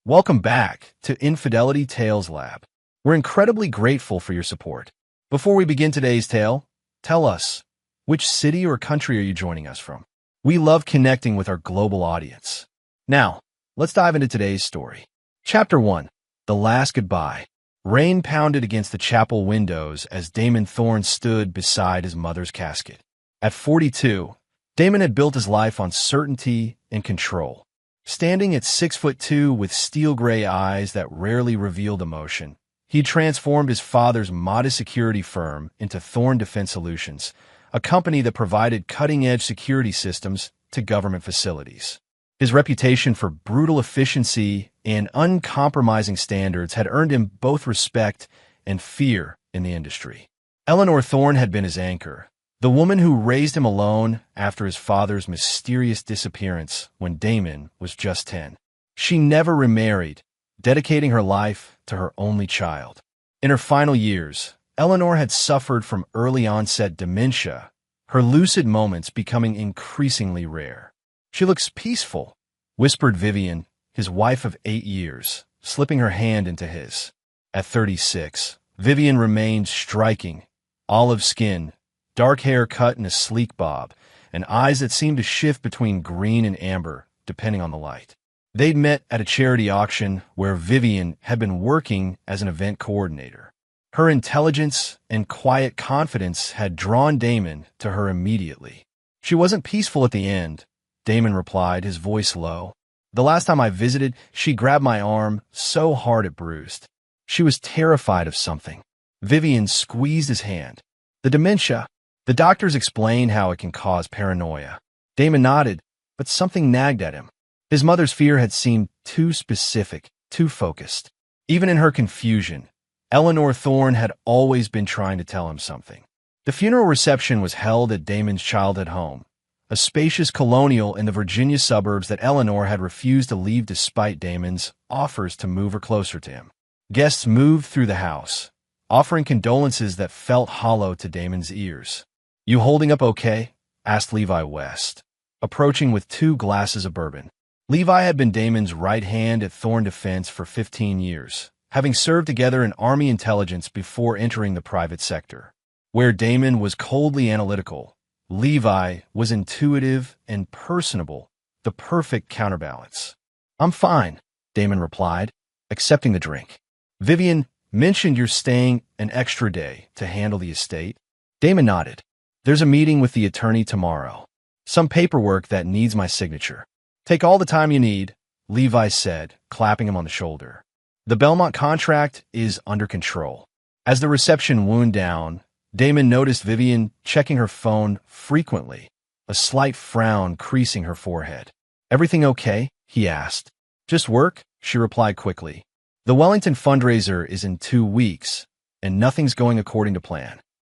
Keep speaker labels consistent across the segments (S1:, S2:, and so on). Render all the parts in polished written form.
S1: Welcome back to Infidelity Tales Lab. We're incredibly grateful for your support. Before we begin today's tale, tell us, which city or country are you joining us from? We love connecting with our global audience. Now, let's dive into today's story. Chapter 1. The Last Goodbye. Rain pounded against the chapel windows as Damon Thorne stood beside his mother's casket. At 42, Damon had built his life on certainty and control. Standing at 6'2" with steel-gray eyes that rarely revealed emotion, he transformed his father's modest security firm into Thorne Defense Solutions, a company that provided cutting-edge security systems to government facilities. His reputation for brutal efficiency and uncompromising standards had earned him both respect and fear in the industry. Eleanor Thorne had been his anchor, the woman who raised him alone after his father's mysterious disappearance when Damon was just 10. She never remarried, dedicating her life to her only child. In her final years, Eleanor had suffered from early-onset dementia, her lucid moments becoming increasingly rare. "She looks peaceful," whispered Vivian, his wife of 8 years, slipping her hand into his. At 36, Vivian remained striking, olive skin, dark hair cut in a sleek bob, and eyes that seemed to shift between green and amber, depending on the light. They'd met at a charity auction where Vivian had been working as an event coordinator. Her intelligence and quiet confidence had drawn Damon to her immediately. "She wasn't peaceful at the end," Damon replied, his voice low. "The last time I visited, she grabbed my arm so hard it bruised. She was terrified of something." Vivian squeezed his hand. "The dementia. The doctors explained how it can cause paranoia." Damon nodded, but something nagged at him. His mother's fear had seemed too specific, too focused. Even in her confusion, Eleanor Thorne had always been trying to tell him something. The funeral reception was held at Damon's childhood home, a spacious colonial in the Virginia suburbs that Eleanor had refused to leave despite Damon's offers to move her closer to him. Guests moved through the house, offering condolences that felt hollow to Damon's ears. "You holding up okay?" asked Levi West, approaching with 2 glasses of bourbon. Levi had been Damon's right hand at Thorne Defense for 15 years, having served together in Army intelligence before entering the private sector. Where Damon was coldly analytical, Levi was intuitive and personable, the perfect counterbalance. "I'm fine," Damon replied, accepting the drink. "Vivian mentioned you're staying an extra day to handle the estate." Damon nodded. "There's a meeting with the attorney tomorrow. Some paperwork that needs my signature." "Take all the time you need," Levi said, clapping him on the shoulder. "The Belmont contract is under control." As the reception wound down, Damon noticed Vivian checking her phone frequently, a slight frown creasing her forehead. "Everything okay?" he asked. "Just work," she replied quickly. "The Wellington fundraiser is in 2 weeks, and nothing's going according to plan."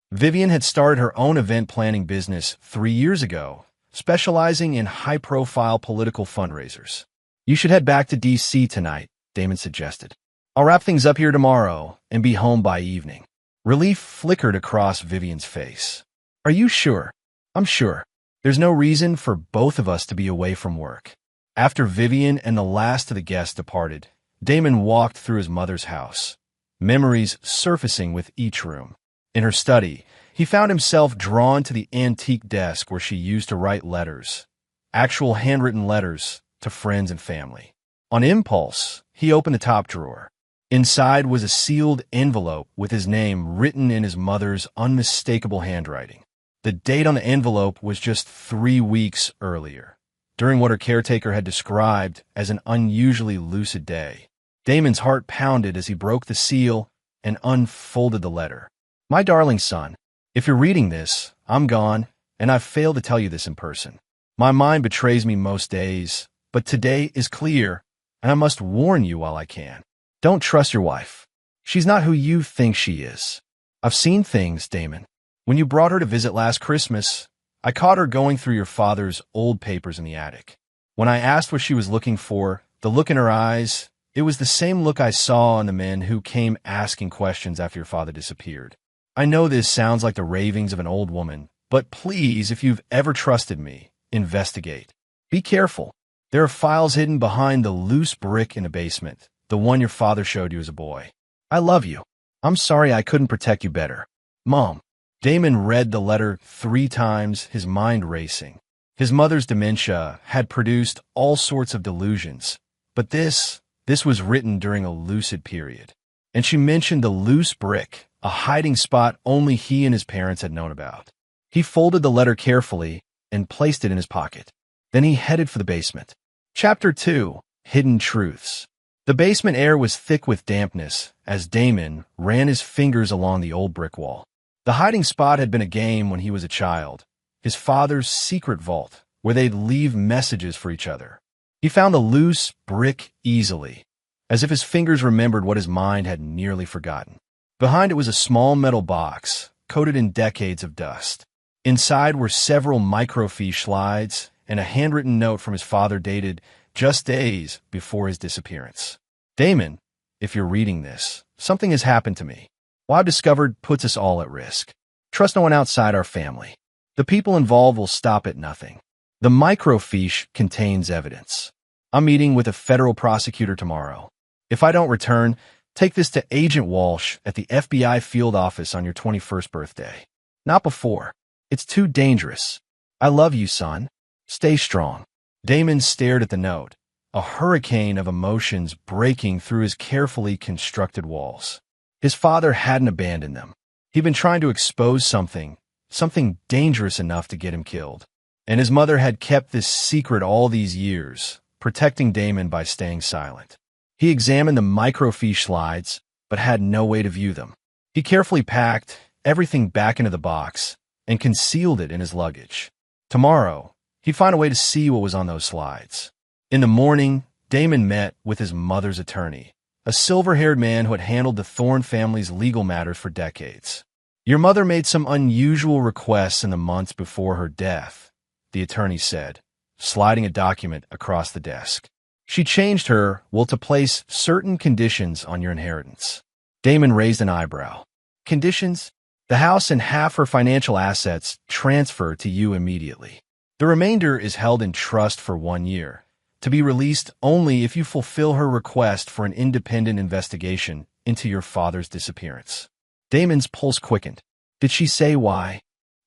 S1: Vivian had started her own event planning business 3 years ago, specializing in high-profile political fundraisers. "You should head back to D.C. tonight," Damon suggested. "I'll wrap things up here tomorrow and be home by evening." Relief flickered across Vivian's face. "Are you sure?" "I'm sure. There's no reason for both of us to be away from work." After Vivian and the last of the guests departed, Damon walked through his mother's house, memories surfacing with each room. In her study, he found himself drawn to the antique desk where she used to write letters, actual handwritten letters to friends and family. On impulse, he opened the top drawer. Inside was a sealed envelope with his name written in his mother's unmistakable handwriting. The date on the envelope was just 3 weeks earlier, during what her caretaker had described as an unusually lucid day. Damon's heart pounded as he broke the seal and unfolded the letter. "My darling son, if you're reading this, I'm gone, and I've failed to tell you this in person. My mind betrays me most days, but today is clear, and I must warn you while I can. Don't trust your wife. She's not who you think she is. I've seen things, Damon. When you brought her to visit last Christmas, I caught her going through your father's old papers in the attic. When I asked what she was looking for, the look in her eyes, it was the same look I saw on the men who came asking questions after your father disappeared. I know this sounds like the ravings of an old woman, but please, if you've ever trusted me, investigate. Be careful. There are files hidden behind the loose brick in the basement, the one your father showed you as a boy. I love you. I'm sorry I couldn't protect you better. Mom. Damon read the letter 3 times, his mind racing. His mother's dementia had produced all sorts of delusions, but this was written during a lucid period. And she mentioned the loose brick, a hiding spot only he and his parents had known about. He folded the letter carefully and placed it in his pocket. Then he headed for the basement. Chapter 2. Hidden Truths. The basement air was thick with dampness as Damon ran his fingers along the old brick wall. The hiding spot had been a game when he was a child, his father's secret vault, where they'd leave messages for each other. He found the loose brick easily, as if his fingers remembered what his mind had nearly forgotten. Behind it was a small metal box, coated in decades of dust. Inside were several microfiche slides and a handwritten note from his father dated just days before his disappearance. Damon, if you're reading this, something has happened to me. What I've discovered puts us all at risk. Trust no one outside our family. The people involved will stop at nothing. The microfiche contains evidence. I'm meeting with a federal prosecutor tomorrow. If I don't return, take this to Agent Walsh at the FBI field office on your 21st birthday. Not before. It's too dangerous. I love you, son. Stay strong. Damon stared at the note, a hurricane of emotions breaking through his carefully constructed walls. His father hadn't abandoned them. He'd been trying to expose something dangerous enough to get him killed. And his mother had kept this secret all these years, protecting Damon by staying silent. He examined the microfiche slides, but had no way to view them. He carefully packed everything back into the box and concealed it in his luggage. Tomorrow, he'd find a way to see what was on those slides. In the morning, Damon met with his mother's attorney, a silver-haired man who had handled the Thorne family's legal matters for decades. Your mother made some unusual requests in the months before her death, the attorney said, sliding a document across the desk. She changed her will to place certain conditions on your inheritance. Damon raised an eyebrow. Conditions? The house and half her financial assets transfer to you immediately. The remainder is held in trust for 1 year, to be released only if you fulfill her request for an independent investigation into your father's disappearance. Damon's pulse quickened. Did she say why?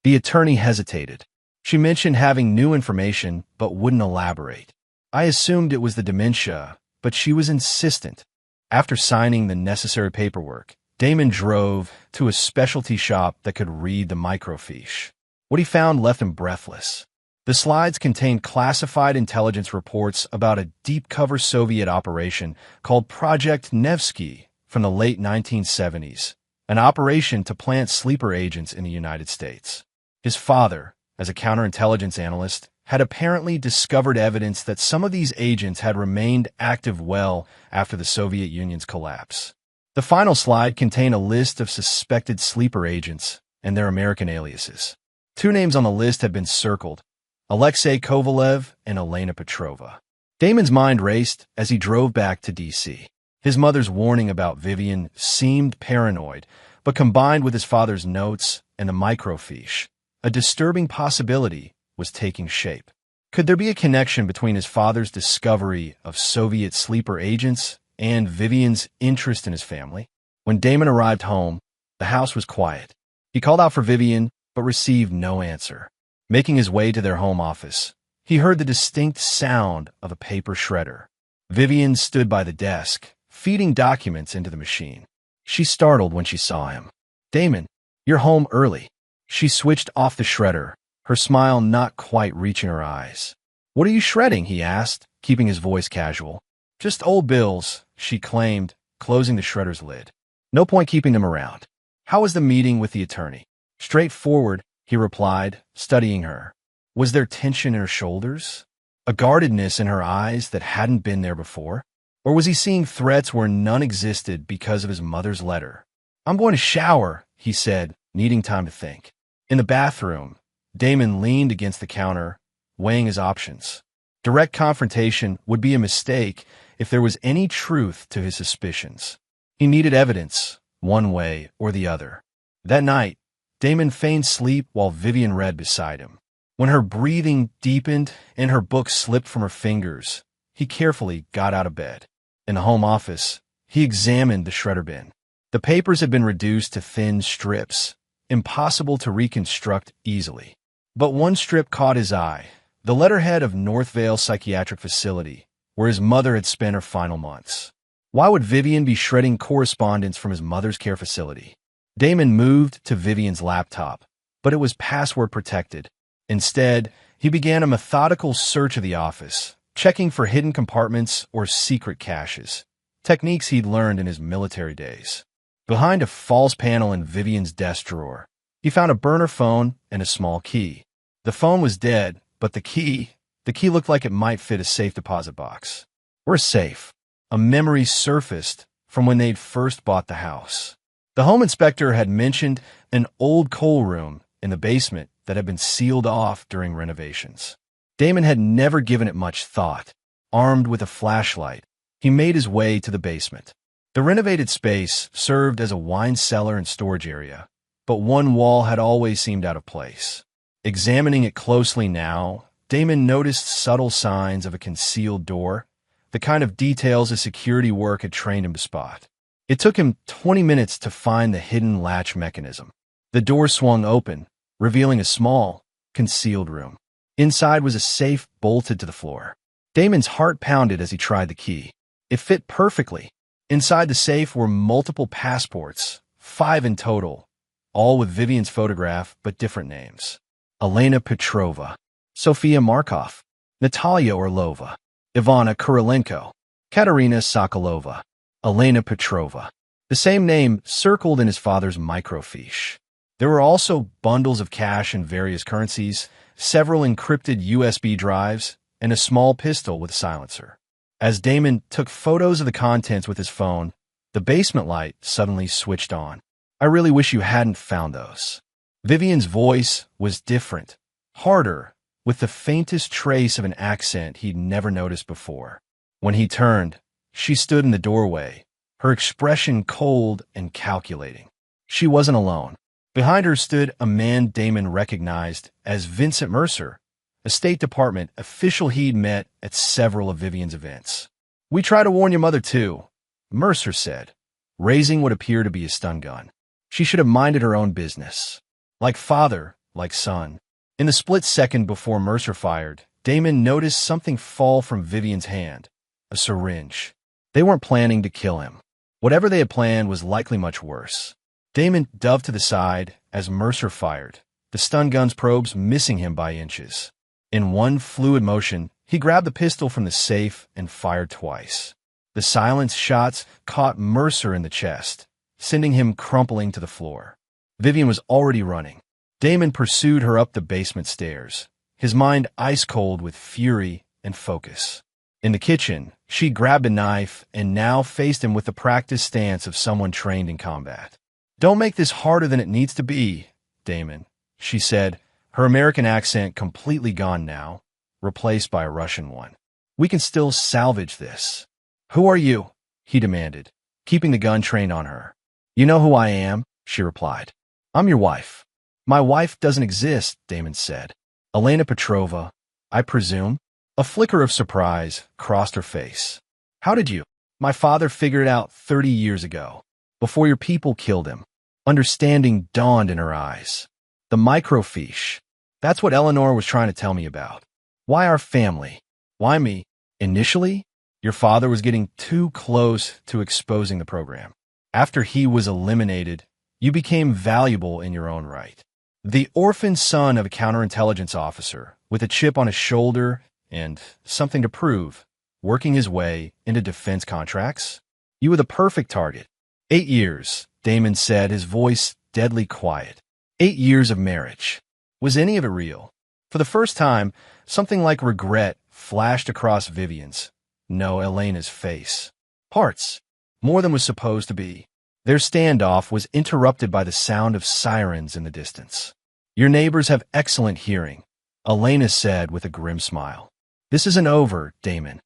S1: The attorney hesitated. She mentioned having new information, but wouldn't elaborate. I assumed it was the dementia, but she was insistent. After signing the necessary paperwork, Damon drove to a specialty shop that could read the microfiche. What he found left him breathless. The slides contained classified intelligence reports about a deep-cover Soviet operation called Project Nevsky from the late 1970s, an operation to plant sleeper agents in the United States. His father, as a counterintelligence analyst, had apparently discovered evidence that some of these agents had remained active well after the Soviet Union's collapse. The final slide contained a list of suspected sleeper agents and their American aliases. 2 names on the list had been circled, Alexei Kovalev and Elena Petrova. Damon's mind raced as he drove back to D.C. His mother's warning about Vivian seemed paranoid, but combined with his father's notes and the microfiche, a disturbing possibility was taking shape. Could there be a connection between his father's discovery of Soviet sleeper agents and Vivian's interest in his family? When Damon arrived home, the house was quiet. He called out for Vivian, but received no answer. Making his way to their home office, he heard the distinct sound of a paper shredder. Vivian stood by the desk, feeding documents into the machine. She startled when she saw him. Damon, you're home early. She switched off the shredder, her smile not quite reaching her eyes. What are you shredding? He asked, keeping his voice casual. Just old bills, she claimed, closing the shredder's lid. No point keeping them around. How was the meeting with the attorney? Straightforward, he replied, studying her. Was there tension in her shoulders? A guardedness in her eyes that hadn't been there before? Or was he seeing threats where none existed because of his mother's letter? I'm going to shower, he said, needing time to think. In the bathroom, Damon leaned against the counter, weighing his options. Direct confrontation would be a mistake if there was any truth to his suspicions. He needed evidence, one way or the other. That night, Damon feigned sleep while Vivian read beside him. When her breathing deepened and her book slipped from her fingers, he carefully got out of bed. In the home office, he examined the shredder bin. The papers had been reduced to thin strips, impossible to reconstruct easily. But one strip caught his eye, the letterhead of Northvale Psychiatric Facility, where his mother had spent her final months. Why would Vivian be shredding correspondence from his mother's care facility? Damon moved to Vivian's laptop, but it was password protected. Instead, he began a methodical search of the office, checking for hidden compartments or secret caches, techniques he'd learned in his military days. Behind a false panel in Vivian's desk drawer, he found a burner phone and a small key. The phone was dead, but the key looked like it might fit a safe deposit box. Or a safe. A memory surfaced from when they'd first bought the house. The home inspector had mentioned an old coal room in the basement that had been sealed off during renovations. Damon had never given it much thought. Armed with a flashlight, he made his way to the basement. The renovated space served as a wine cellar and storage area, but one wall had always seemed out of place. Examining it closely now, Damon noticed subtle signs of a concealed door, the kind of details his security work had trained him to spot. It took him 20 minutes to find the hidden latch mechanism. The door swung open, revealing a small, concealed room. Inside was a safe bolted to the floor. Damon's heart pounded as he tried the key. It fit perfectly. Inside the safe were multiple passports, 5 in total, all with Vivian's photograph but different names. Elena Petrova, Sofia Markov, Natalia Orlova, Ivana Kurilenko, Katerina Sokolova, Elena Petrova. The same name circled in his father's microfiche. There were also bundles of cash in various currencies, several encrypted USB drives, and a small pistol with a silencer. As Damon took photos of the contents with his phone, the basement light suddenly switched on. I really wish you hadn't found those. Vivian's voice was different, harder, with the faintest trace of an accent he'd never noticed before. When he turned, she stood in the doorway, her expression cold and calculating. She wasn't alone. Behind her stood a man Damon recognized as Vincent Mercer, a State Department official he'd met at several of Vivian's events. "We try to warn your mother, too," Mercer said, raising what appeared to be a stun gun. "She should have minded her own business. Like father, like son." In the split second before Mercer fired, Damon noticed something fall from Vivian's hand, a syringe. They weren't planning to kill him. Whatever they had planned was likely much worse. Damon dove to the side as Mercer fired, the stun gun's probes missing him by inches. In one fluid motion, he grabbed the pistol from the safe and fired twice. The silenced shots caught Mercer in the chest, sending him crumpling to the floor. Vivian was already running. Damon pursued her up the basement stairs, his mind ice-cold with fury and focus. In the kitchen, she grabbed a knife and now faced him with the practiced stance of someone trained in combat. "Don't make this harder than it needs to be, Damon," she said, her American accent completely gone now, replaced by a Russian one. "We can still salvage this." "Who are you?" he demanded, keeping the gun trained on her. "You know who I am," she replied. "I'm your wife." "My wife doesn't exist," Damon said. "Elena Petrova, I presume?" A flicker of surprise crossed her face. "How did you?" "My father figured it out 30 years ago, before your people killed him." Understanding dawned in her eyes. "The microfiche. That's what Eleanor was trying to tell me about. Why our family? Why me? Initially, your father was getting too close to exposing the program. After he was eliminated, you became valuable in your own right. The orphan son of a counterintelligence officer with a chip on his shoulder and something to prove, working his way into defense contracts? You were the perfect target. 8 years, Damon said, his voice deadly quiet. 8 years of marriage. Was any of it real? For the first time, something like regret flashed across Vivian's, no, Elena's face. Parts. More than was supposed to be. Their standoff was interrupted by the sound of sirens in the distance. "Your neighbors have excellent hearing," Elena said with a grim smile. "This isn't over, Damon."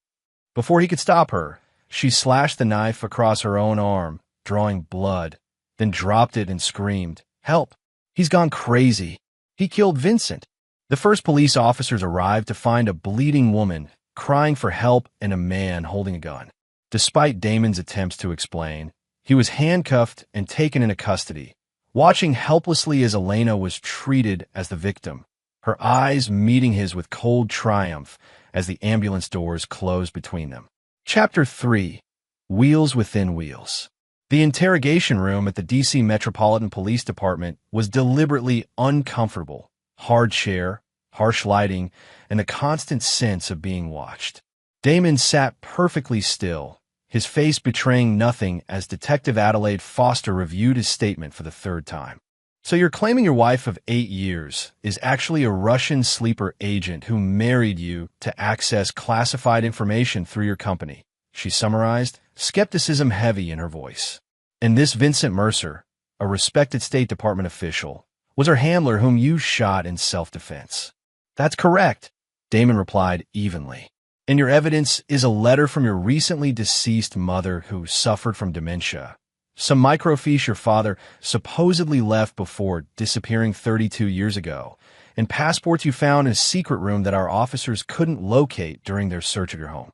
S1: Before he could stop her, she slashed the knife across her own arm, drawing blood, then dropped it and screamed, "Help! He's gone crazy. He killed Vincent." The first police officers arrived to find a bleeding woman crying for help and a man holding a gun. Despite Damon's attempts to explain, he was handcuffed and taken into custody, watching helplessly as Elena was treated as the victim, her eyes meeting his with cold triumph as the ambulance doors closed between them. Chapter 3: Wheels Within Wheels. The interrogation room at the D.C. Metropolitan Police Department was deliberately uncomfortable. Hard chair, harsh lighting, and the constant sense of being watched. Damon sat perfectly still, his face betraying nothing as Detective Adelaide Foster reviewed his statement for the third time. So you're claiming your wife of 8 years is actually a Russian sleeper agent who married you to access classified information through your company, she summarized, skepticism heavy in her voice. And this Vincent Mercer, a respected State Department official, was her handler whom you shot in self-defense. That's correct, Damon replied evenly. And your evidence is a letter from your recently deceased mother who suffered from dementia. Some microfiche your father supposedly left before disappearing 32 years ago, and passports you found in a secret room that our officers couldn't locate during their search of your home.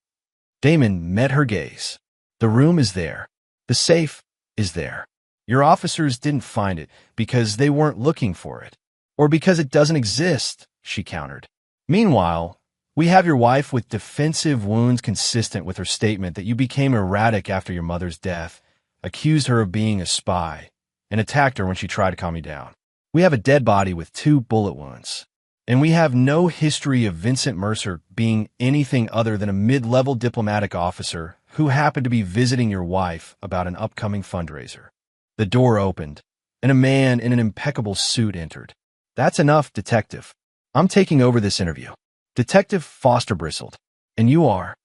S1: Damon met her gaze. The room is there. The safe is there. Your officers didn't find it because they weren't looking for it, or because it doesn't exist, she countered. Meanwhile, we have your wife with defensive wounds consistent with her statement that you became erratic after your mother's death, accused her of being a spy, and attacked her when she tried to calm you down. We have a dead body with 2 bullet wounds, and we have no history of Vincent Mercer being anything other than a mid-level diplomatic officer who happened to be visiting your wife about an upcoming fundraiser. The door opened, and a man in an impeccable suit entered. That's enough, Detective. I'm taking over this interview. Detective Foster bristled. And you are?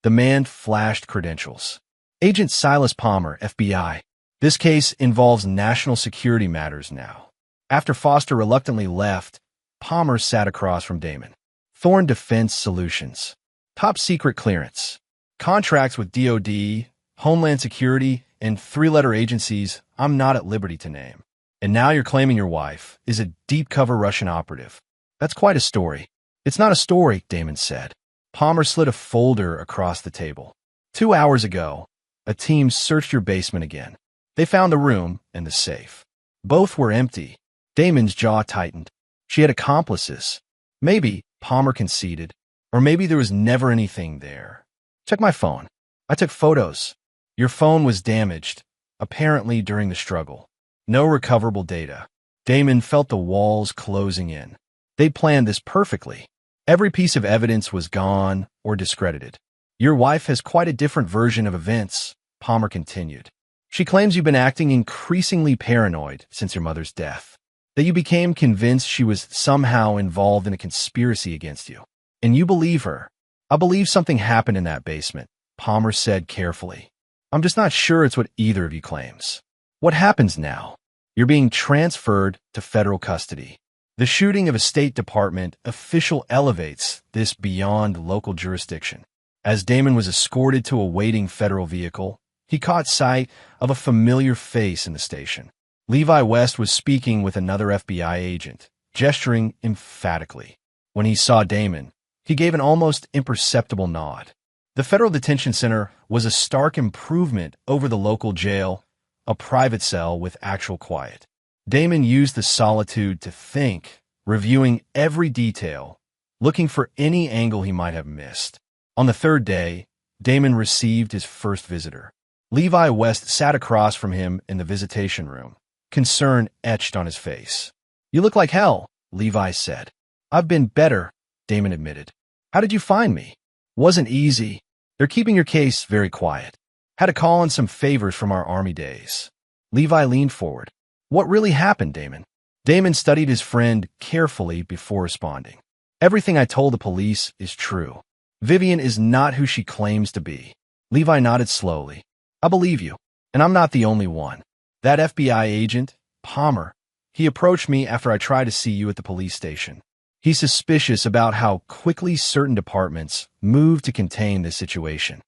S1: The man flashed credentials. Agent Silas Palmer, FBI. This case involves national security matters now. After Foster reluctantly left, Palmer sat across from Damon. Thorn Defense Solutions. Top secret clearance. Contracts with DoD, Homeland Security, and 3-letter agencies I'm not at liberty to name. And now you're claiming your wife is a deep-cover Russian operative. That's quite a story. It's not a story, Damon said. Palmer slid a folder across the table. 2 hours ago, a team searched your basement again. They found the room and the safe. Both were empty. Damon's jaw tightened. She had accomplices. Maybe, Palmer conceded, or maybe there was never anything there. Check my phone. I took photos. Your phone was damaged, apparently during the struggle. No recoverable data. Damon felt the walls closing in. They planned this perfectly. Every piece of evidence was gone or discredited. Your wife has quite a different version of events, Palmer continued. She claims you've been acting increasingly paranoid since your mother's death, that you became convinced she was somehow involved in a conspiracy against you. And you believe her. I believe something happened in that basement, Palmer said carefully. I'm just not sure it's what either of you claims. What happens now? You're being transferred to federal custody. The shooting of a State Department official elevates this beyond local jurisdiction. As Damon was escorted to a waiting federal vehicle, he caught sight of a familiar face in the station. Levi West was speaking with another FBI agent, gesturing emphatically. When he saw Damon, he gave an almost imperceptible nod. The Federal Detention Center was a stark improvement over the local jail, a private cell with actual quiet. Damon used the solitude to think, reviewing every detail, looking for any angle he might have missed. On the 3rd day, Damon received his first visitor. Levi West sat across from him in the visitation room, concern etched on his face. You look like hell, Levi said. I've been better, Damon admitted. How did you find me? Wasn't easy. They're keeping your case very quiet. Had to call in some favors from our Army days. Levi leaned forward. What really happened, Damon? Damon studied his friend carefully before responding. Everything I told the police is true. Vivian is not who she claims to be. Levi nodded slowly. I believe you, and I'm not the only one. That FBI agent, Palmer, he approached me after I tried to see you at the police station. He's suspicious about how quickly certain departments move to contain this situation.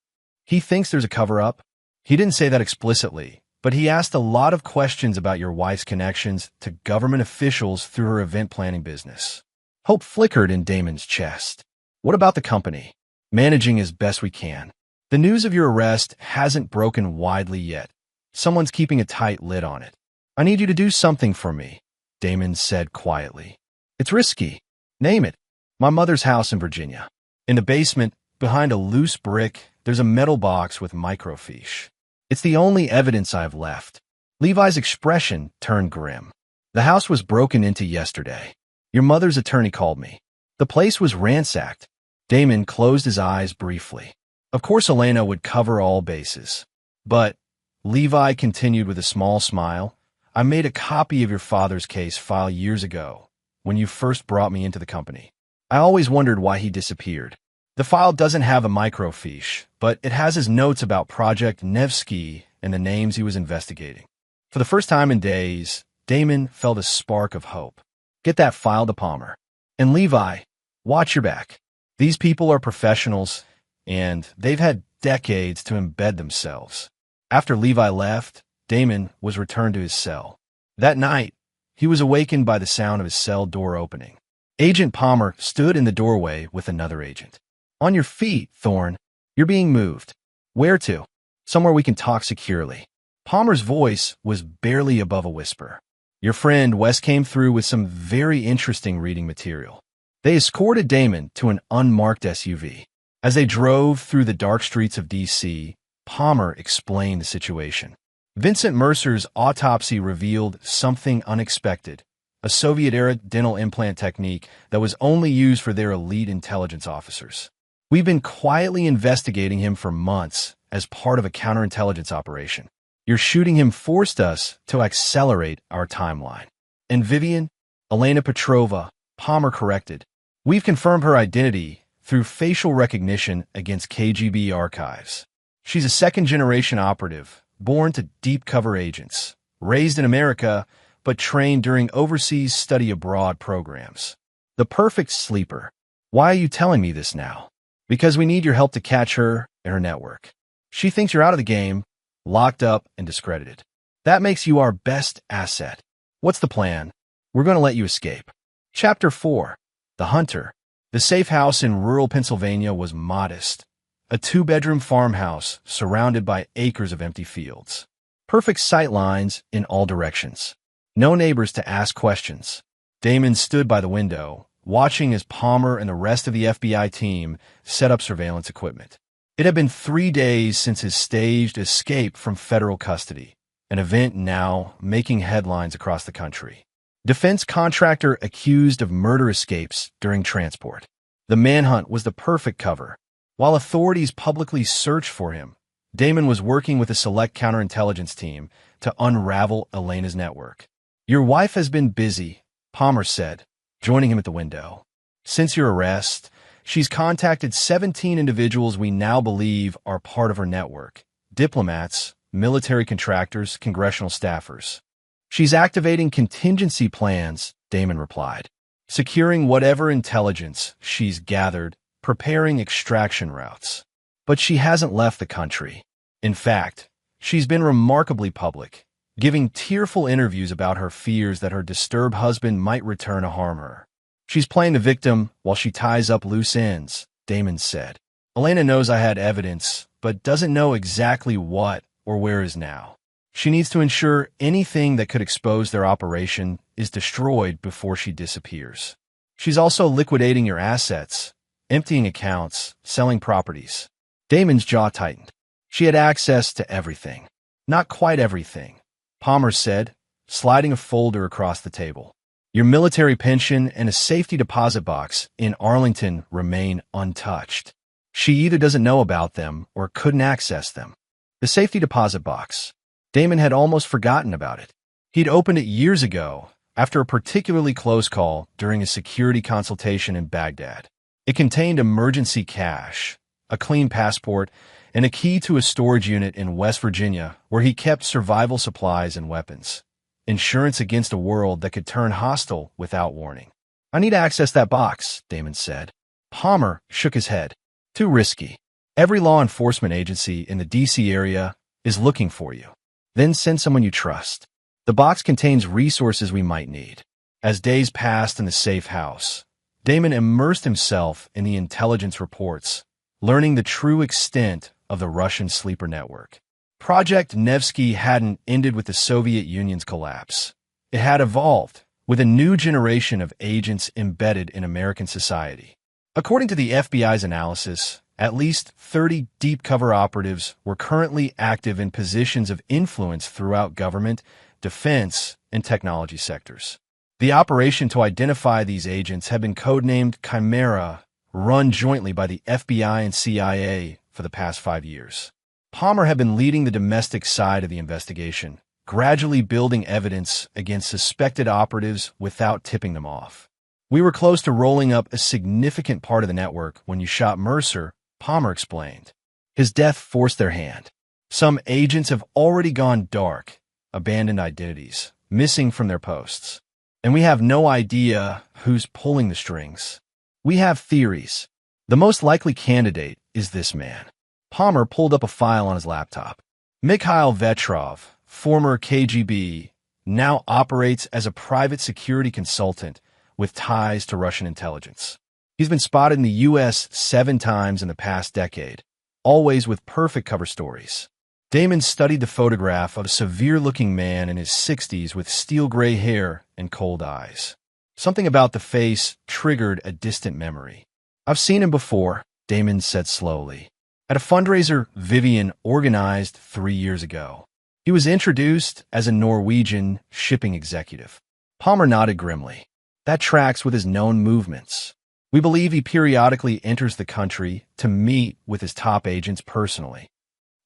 S1: He thinks there's a cover-up. He didn't say that explicitly, but he asked a lot of questions about your wife's connections to government officials through her event planning business. Hope flickered in Damon's chest. What about the company? Managing as best we can. The news of your arrest hasn't broken widely yet. Someone's keeping a tight lid on it. I need you to do something for me, Damon said quietly. It's risky. Name it. My mother's house in Virginia. In the basement, behind a loose brick, there's a metal box with microfiche. It's the only evidence I've left. Levi's expression turned grim. The house was broken into yesterday. Your mother's attorney called me. The place was ransacked. Damon closed his eyes briefly. Of course Elena would cover all bases. But, Levi continued with a small smile, I made a copy of your father's case file years ago, when you first brought me into the company. I always wondered why he disappeared. The file doesn't have a microfiche, but it has his notes about Project Nevsky and the names he was investigating. For the first time in days, Damon felt a spark of hope. Get that file to Palmer. And Levi, watch your back. These people are professionals, and they've had decades to embed themselves. After Levi left, Damon was returned to his cell. That night, he was awakened by the sound of his cell door opening. Agent Palmer stood in the doorway with another agent. On your feet, Thorne. You're being moved. Where to? Somewhere we can talk securely. Palmer's voice was barely above a whisper. Your friend Wes came through with some very interesting reading material. They escorted Damon to an unmarked SUV. As they drove through the dark streets of D.C., Palmer explained the situation. Vincent Mercer's autopsy revealed something unexpected, a Soviet-era dental implant technique that was only used for their elite intelligence officers. We've been quietly investigating him for months as part of a counterintelligence operation. Your shooting him forced us to accelerate our timeline. And Vivian, Elena Petrova, Palmer corrected. We've confirmed her identity through facial recognition against KGB archives. She's a second-generation operative, born to deep-cover agents, raised in America, but trained during overseas study abroad programs. The perfect sleeper. Why are you telling me this now? Because we need your help to catch her and her network. She thinks you're out of the game, locked up and discredited. That makes you our best asset. What's the plan? We're going to let you escape. Chapter 4. The Hunter. The safe house in rural Pennsylvania was modest. A 2-bedroom farmhouse surrounded by acres of empty fields. Perfect sight lines in all directions. No neighbors to ask questions. Damon stood by the window, watching as Palmer and the rest of the FBI team set up surveillance equipment. It had been 3 days since his staged escape from federal custody, an event now making headlines across the country. Defense contractor accused of murder escapes during transport. The manhunt was the perfect cover. While authorities publicly searched for him, Damon was working with a select counterintelligence team to unravel Elena's network. Your wife has been busy, Palmer said, joining him at the window. Since your arrest, she's contacted 17 individuals we now believe are part of her network. Diplomats, military contractors, congressional staffers. She's activating contingency plans, Damon replied. Securing whatever intelligence she's gathered, preparing extraction routes. But she hasn't left the country. In fact, she's been remarkably public, giving tearful interviews about her fears that her disturbed husband might return to harm her. She's playing the victim while she ties up loose ends, Damon said. Elena knows I had evidence, but doesn't know exactly what or where is now. She needs to ensure anything that could expose their operation is destroyed before she disappears. She's also liquidating your assets, emptying accounts, selling properties. Damon's jaw tightened. She had access to everything. Not quite everything, Palmer said, sliding a folder across the table. Your military pension and a safety deposit box in Arlington remain untouched. She either doesn't know about them or couldn't access them. The safety deposit box. Damon had almost forgotten about it. He'd opened it years ago, after a particularly close call during a security consultation in Baghdad. It contained emergency cash, a clean passport, and a key to a storage unit in West Virginia where he kept survival supplies and weapons. Insurance against a world that could turn hostile without warning. I need to access that box, Damon said. Palmer shook his head. Too risky. Every law enforcement agency in the D.C. area is looking for you. Then send someone you trust. The box contains resources we might need. As days passed in the safe house, Damon immersed himself in the intelligence reports, learning the true extent of the Russian sleeper network. Project Nevsky hadn't ended with the Soviet Union's collapse. It had evolved, with a new generation of agents embedded in American society. According to the FBI's analysis, at least 30 deep-cover operatives were currently active in positions of influence throughout government, defense, and technology sectors. The operation to identify these agents had been codenamed Chimera, run jointly by the FBI and CIA for the past 5 years. Palmer had been leading the domestic side of the investigation, gradually building evidence against suspected operatives without tipping them off. We were close to rolling up a significant part of the network when you shot Mercer, Palmer explained. His death forced their hand. Some agents have already gone dark, abandoned identities, missing from their posts. And we have no idea who's pulling the strings. We have theories. The most likely candidate is this man. Palmer pulled up a file on his laptop. Mikhail Vetrov, former KGB, now operates as a private security consultant with ties to Russian intelligence. He's been spotted in the U.S. 7 times in the past decade, always with perfect cover stories. Damon studied the photograph of a severe-looking man in his 60s with steel-gray hair and cold eyes. Something about the face triggered a distant memory. I've seen him before, Damon said slowly. At a fundraiser Vivian organized 3 years ago. He was introduced as a Norwegian shipping executive. Palmer nodded grimly. That tracks with his known movements. We believe he periodically enters the country to meet with his top agents personally.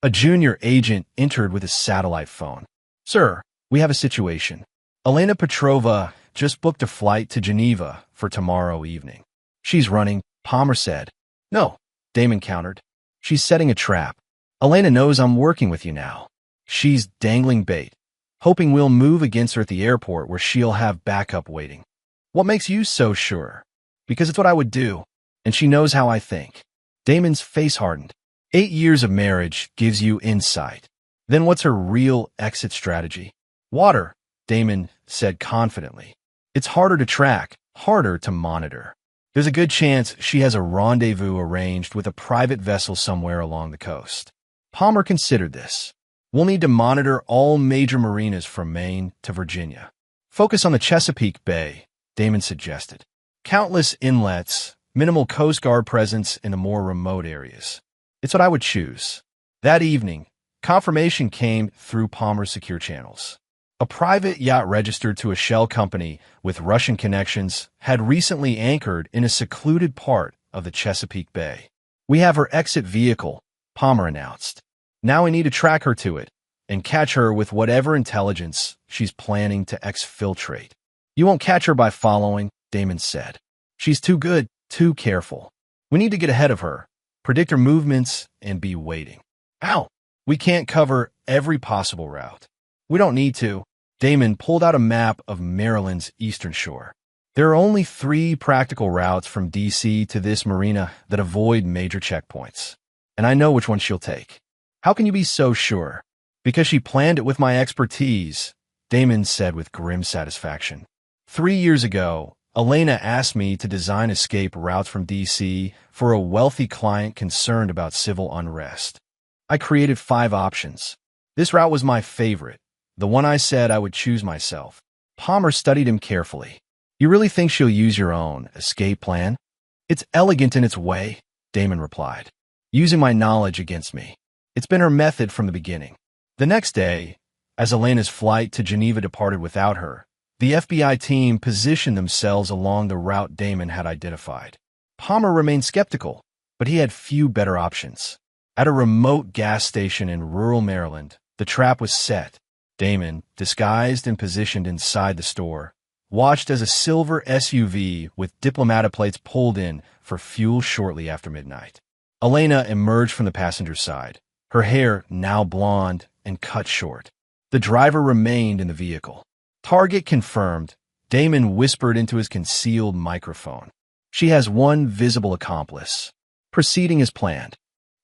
S1: A junior agent entered with his satellite phone. Sir, we have a situation. Elena Petrova just booked a flight to Geneva for tomorrow evening. She's running, Palmer said. No, Damon countered. She's setting a trap. Elena knows I'm working with you now. She's dangling bait, hoping we'll move against her at the airport where she'll have backup waiting. What makes you so sure? Because it's what I would do, and she knows how I think. Damon's face hardened. 8 years of marriage gives you insight. Then what's her real exit strategy? Water, Damon said confidently. It's harder to track, harder to monitor. There's a good chance she has a rendezvous arranged with a private vessel somewhere along the coast. Palmer considered this. We'll need to monitor all major marinas from Maine to Virginia. Focus on the Chesapeake Bay, Damon suggested. Countless inlets, minimal Coast Guard presence in the more remote areas. It's what I would choose. That evening, confirmation came through Palmer's secure channels. A private yacht registered to a shell company with Russian connections had recently anchored in a secluded part of the Chesapeake Bay. We have her exit vehicle, Palmer announced. Now we need to track her to it and catch her with whatever intelligence she's planning to exfiltrate. You won't catch her by following, Damon said. She's too good, too careful. We need to get ahead of her, predict her movements, and be waiting. Ow! We can't cover every possible route. We don't need to. Damon pulled out a map of Maryland's eastern shore. There are only 3 practical routes from D.C. to this marina that avoid major checkpoints. And I know which one she'll take. How can you be so sure? Because she planned it with my expertise, Damon said with grim satisfaction. 3 years ago, Elena asked me to design escape routes from D.C. for a wealthy client concerned about civil unrest. I created 5 options. This route was my favorite, the one I said I would choose myself. Palmer studied him carefully. You really think she'll use your own escape plan? It's elegant in its way, Damon replied, using my knowledge against me. It's been her method from the beginning. The next day, as Elena's flight to Geneva departed without her, the FBI team positioned themselves along the route Damon had identified. Palmer remained skeptical, but he had few better options. At a remote gas station in rural Maryland, the trap was set. Damon, disguised and positioned inside the store, watched as a silver SUV with diplomatic plates pulled in for fuel shortly after midnight. Elena emerged from the passenger's side, her hair now blonde and cut short. The driver remained in the vehicle. Target confirmed, Damon whispered into his concealed microphone. She has one visible accomplice. Proceeding as planned.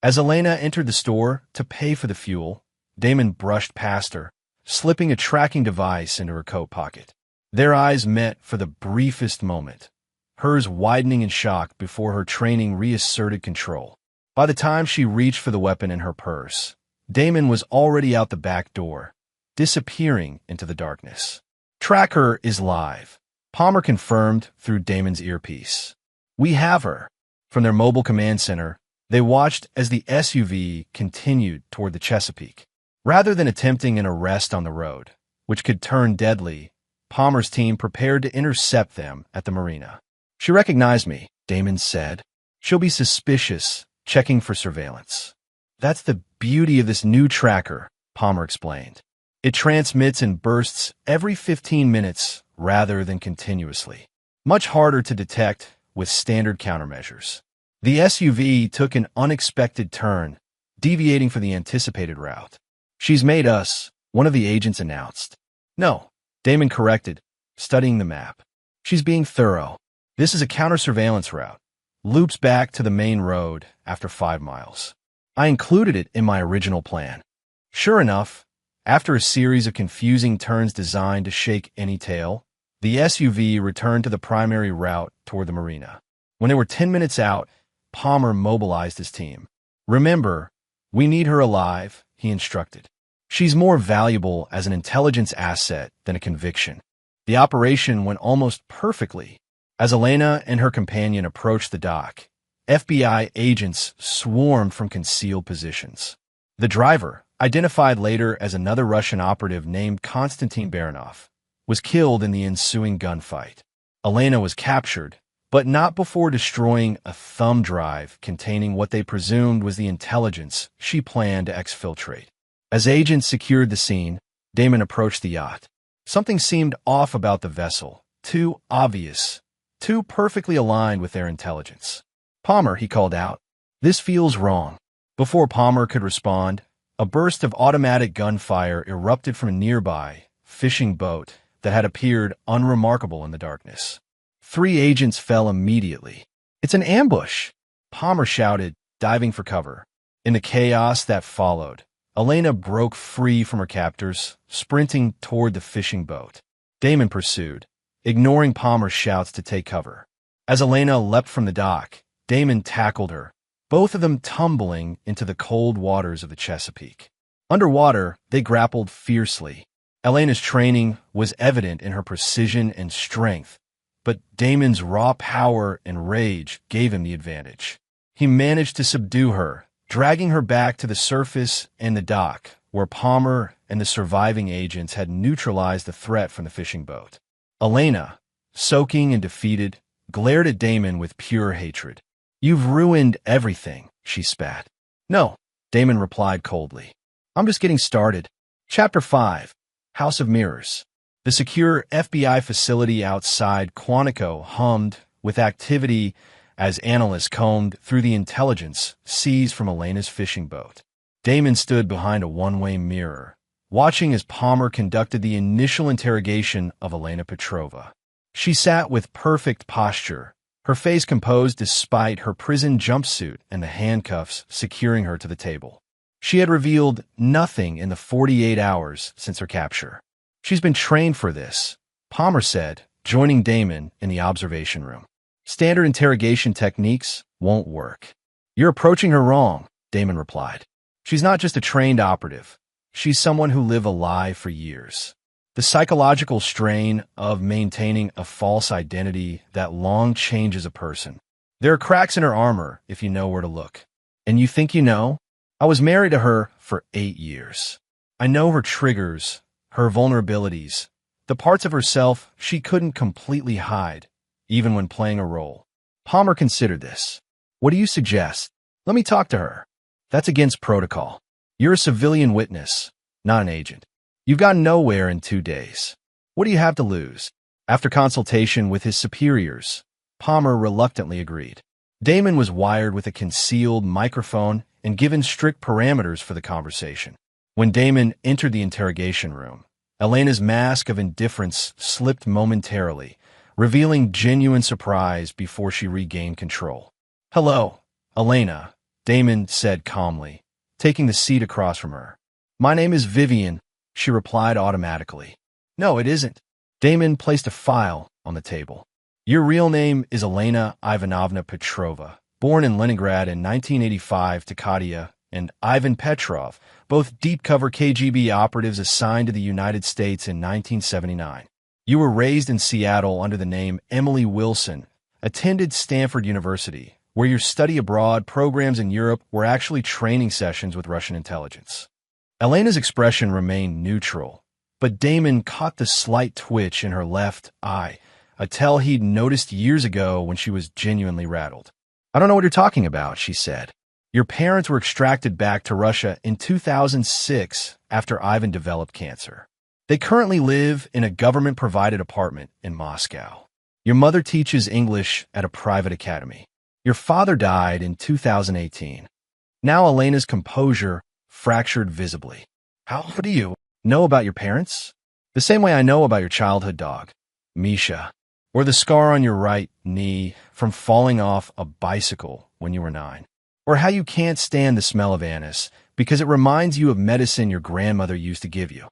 S1: As Elena entered the store to pay for the fuel, Damon brushed past her, slipping a tracking device into her coat pocket. Their eyes met for the briefest moment. hers widening in shock before her training reasserted control. By the time she reached for the weapon in her purse, Damon was already out the back door, disappearing into the darkness. "Tracker is live," Palmer confirmed through Damon's earpiece. "We have her." From their mobile command center, they watched as the SUV continued toward the Chesapeake. Rather than attempting an arrest on the road, which could turn deadly, Palmer's team prepared to intercept them at the marina. "She recognized me," Damon said. "She'll be suspicious, checking for surveillance." "That's the beauty of this new tracker," Palmer explained. "It transmits in bursts every 15 minutes rather than continuously. Much harder to detect with standard countermeasures." The SUV took an unexpected turn, deviating from the anticipated route. "She's made us," one of the agents announced. "No," Damon corrected, studying the map. "She's being thorough. This is a counter-surveillance route. Loops back to the main road after 5 miles. I included it in my original plan." Sure enough, after a series of confusing turns designed to shake any tail, the SUV returned to the primary route toward the marina. When they were 10 minutes out, Palmer mobilized his team. "Remember, we need her alive," he instructed. "She's more valuable as an intelligence asset than a conviction." The operation went almost perfectly. As Elena and her companion approached the dock, FBI agents swarmed from concealed positions. The driver, identified later as another Russian operative named Konstantin Baranov, was killed in the ensuing gunfight. Elena was captured, but not before destroying a thumb drive containing what they presumed was the intelligence she planned to exfiltrate. As agents secured the scene, Damon approached the yacht. Something seemed off about the vessel, too obvious, too perfectly aligned with their intelligence. "Palmer," he called out, "this feels wrong." Before Palmer could respond, a burst of automatic gunfire erupted from a nearby fishing boat that had appeared unremarkable in the darkness. 3 agents fell immediately. "It's an ambush!" Palmer shouted, diving for cover. In the chaos that followed, Elena broke free from her captors, sprinting toward the fishing boat. Damon pursued, ignoring Palmer's shouts to take cover. As Elena leapt from the dock, Damon tackled her, both of them tumbling into the cold waters of the Chesapeake. Underwater, they grappled fiercely. Elena's training was evident in her precision and strength, but Damon's raw power and rage gave him the advantage. He managed to subdue her, dragging her back to the surface and the dock, where Palmer and the surviving agents had neutralized the threat from the fishing boat. Elena, soaking and defeated, glared at Damon with pure hatred. "You've ruined everything," she spat. "No," Damon replied coldly. "I'm just getting started." Chapter 5, House of Mirrors. The secure FBI facility outside Quantico hummed with activity as analysts combed through the intelligence seized from Elena's fishing boat. Damon stood behind a one-way mirror, watching as Palmer conducted the initial interrogation of Elena Petrova. She sat with perfect posture, her face composed despite her prison jumpsuit and the handcuffs securing her to the table. She had revealed nothing in the 48 hours since her capture. "She's been trained for this," Palmer said, joining Damon in the observation room. "Standard interrogation techniques won't work." "You're approaching her wrong," Damon replied. "She's not just a trained operative. She's someone who lived a lie for years. The psychological strain of maintaining a false identity that long changes a person. There are cracks in her armor if you know where to look. And you think you know? I was married to her for 8 years. I know her triggers, her vulnerabilities, the parts of herself she couldn't completely hide, even when playing a role." Palmer considered this. "What do you suggest?" "Let me talk to her." "That's against protocol. You're a civilian witness, not an agent. You've gotten nowhere in 2 days. What do you have to lose?" After consultation with his superiors, Palmer reluctantly agreed. Damon was wired with a concealed microphone and given strict parameters for the conversation. When Damon entered the interrogation room, Elena's mask of indifference slipped momentarily, revealing genuine surprise before she regained control. "Hello, Elena," Damon said calmly, taking the seat across from her. "My name is Vivian," she replied automatically. "No, it isn't." Damon placed a file on the table. Your real name is Elena Ivanovna Petrova, born in Leningrad in 1985 to Katya and Ivan Petrov, both deep-cover KGB operatives assigned to the United States in 1979. You were raised in Seattle under the name Emily Wilson, attended Stanford University, where your study abroad programs in Europe were actually training sessions with Russian intelligence. Elena's expression remained neutral, but Damon caught the slight twitch in her left eye, a tell he'd noticed years ago when she was genuinely rattled. "I don't know what you're talking about," she said. "Your parents were extracted back to Russia in 2006 after Ivan developed cancer. They currently live in a government-provided apartment in Moscow. Your mother teaches English at a private academy. Your father died in 2018. Now Elena's composure fractured visibly. "How do you know about your parents?" "The same way I know about your childhood dog, Misha, or the scar on your right knee from falling off a bicycle when you were 9, or how you can't stand the smell of anise because it reminds you of medicine your grandmother used to give you."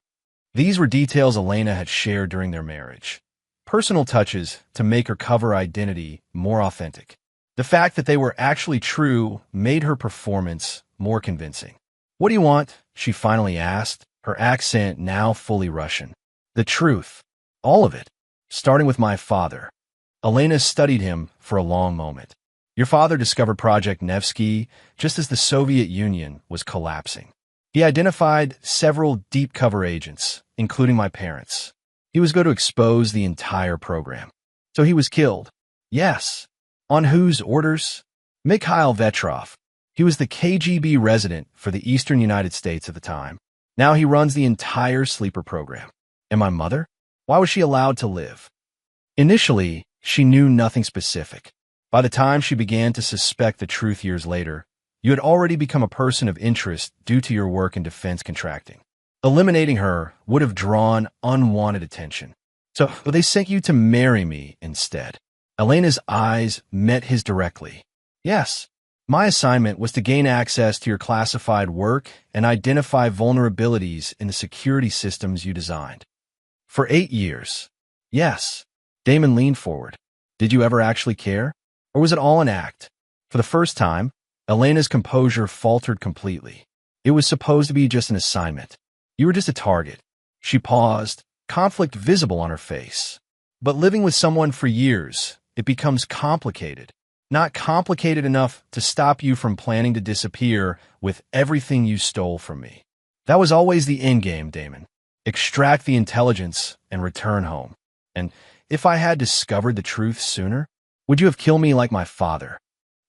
S1: These were details Elena had shared during their marriage, personal touches to make her cover identity more authentic. The fact that they were actually true made her performance more convincing. "What do you want?" she finally asked, her accent now fully Russian. "The truth. All of it. Starting with my father." Elena studied him for a long moment. "Your father discovered Project Nevsky just as the Soviet Union was collapsing. He identified several deep-cover agents, including my parents. He was going to expose the entire program. So he was killed." "Yes. On whose orders?" "Mikhail Vetrov. He was the KGB resident for the eastern United States at the time. Now he runs the entire sleeper program." "And my mother? Why was she allowed to live?" Initially, she knew nothing specific. By the time she began to suspect the truth years later, you had already become a person of interest due to your work in defense contracting. Eliminating her would have drawn unwanted attention. "So they sent you to marry me instead?" Elena's eyes met his directly. "Yes. My assignment was to gain access to your classified work and identify vulnerabilities in the security systems you designed." "For 8 years." "Yes." Damon leaned forward. "Did you ever actually care? Or was it all an act?" For the first time, Elena's composure faltered completely. "It was supposed to be just an assignment. You were just a target." She paused, conflict visible on her face. "But living with someone for years, it becomes complicated. Not complicated enough to stop you from planning to disappear with everything you stole from me. That was always the endgame, Damon. Extract the intelligence and return home. And if I had discovered the truth sooner, would you have killed me like my father?"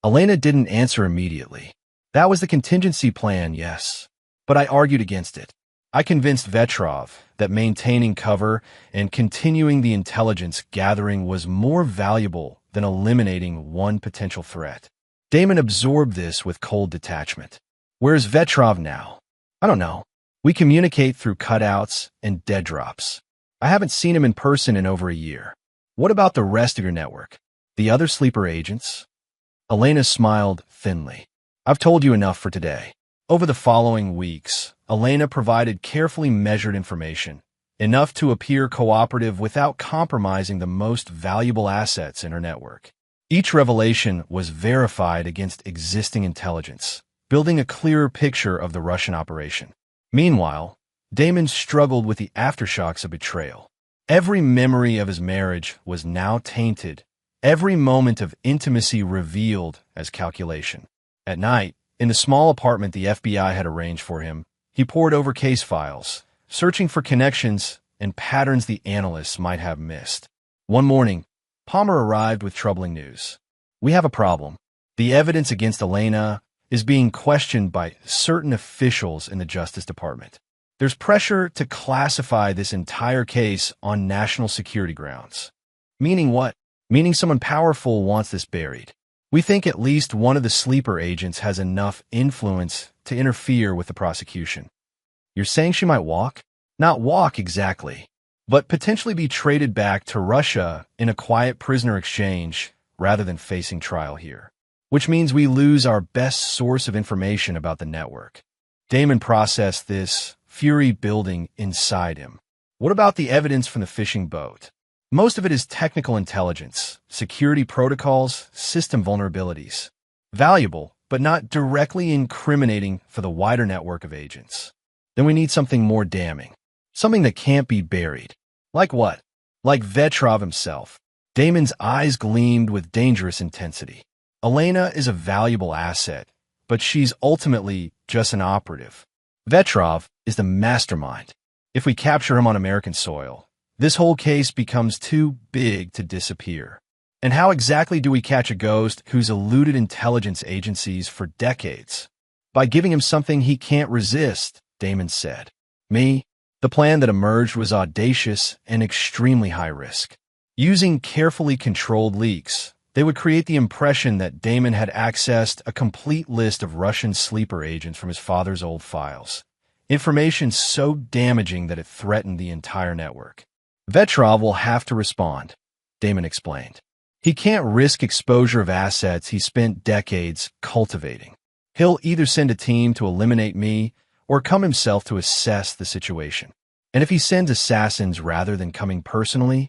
S1: Elena didn't answer immediately. "That was the contingency plan, yes. But I argued against it. I convinced Vetrov that maintaining cover and continuing the intelligence gathering was more valuable than eliminating one potential threat." Damon absorbed this with cold detachment. "Where's Vetrov now?" "I don't know. We communicate through cutouts and dead drops. I haven't seen him in person in over a year." "What about the rest of your network? The other sleeper agents?" Elena smiled thinly. "I've told you enough for today." Over the following weeks, Elena provided carefully measured information, enough to appear cooperative without compromising the most valuable assets in her network. Each revelation was verified against existing intelligence, building a clearer picture of the Russian operation. Meanwhile, Damon struggled with the aftershocks of betrayal. Every memory of his marriage was now tainted, every moment of intimacy revealed as calculation. At night, in the small apartment the FBI had arranged for him, he pored over case files, searching for connections and patterns the analysts might have missed. One morning, Palmer arrived with troubling news. "We have a problem. The evidence against Elena is being questioned by certain officials in the Justice Department. There's pressure to classify this entire case on national security grounds." "Meaning what?" "Meaning someone powerful wants this buried. We think at least one of the sleeper agents has enough influence to interfere with the prosecution." "You're saying she might walk?" "Not walk exactly, but potentially be traded back to Russia in a quiet prisoner exchange rather than facing trial here. Which means we lose our best source of information about the network." Damon processed this, fury building inside him. "What about the evidence from the fishing boat?" Most of it is technical intelligence, security protocols, system vulnerabilities. Valuable, but not directly incriminating for the wider network of agents. Then we need something more damning. Something that can't be buried. Like what? Like Vetrov himself. Damon's eyes gleamed with dangerous intensity. Elena is a valuable asset, but she's ultimately just an operative. Vetrov is the mastermind. If we capture him on American soil, this whole case becomes too big to disappear. And how exactly do we catch a ghost who's eluded intelligence agencies for decades? By giving him something he can't resist, Damon said. Me? The plan that emerged was audacious and extremely high risk. Using carefully controlled leaks, they would create the impression that Damon had accessed a complete list of Russian sleeper agents from his father's old files. Information so damaging that it threatened the entire network. Vetrov will have to respond, Damon explained. He can't risk exposure of assets he spent decades cultivating. He'll either send a team to eliminate me or come himself to assess the situation. And if he sends assassins rather than coming personally,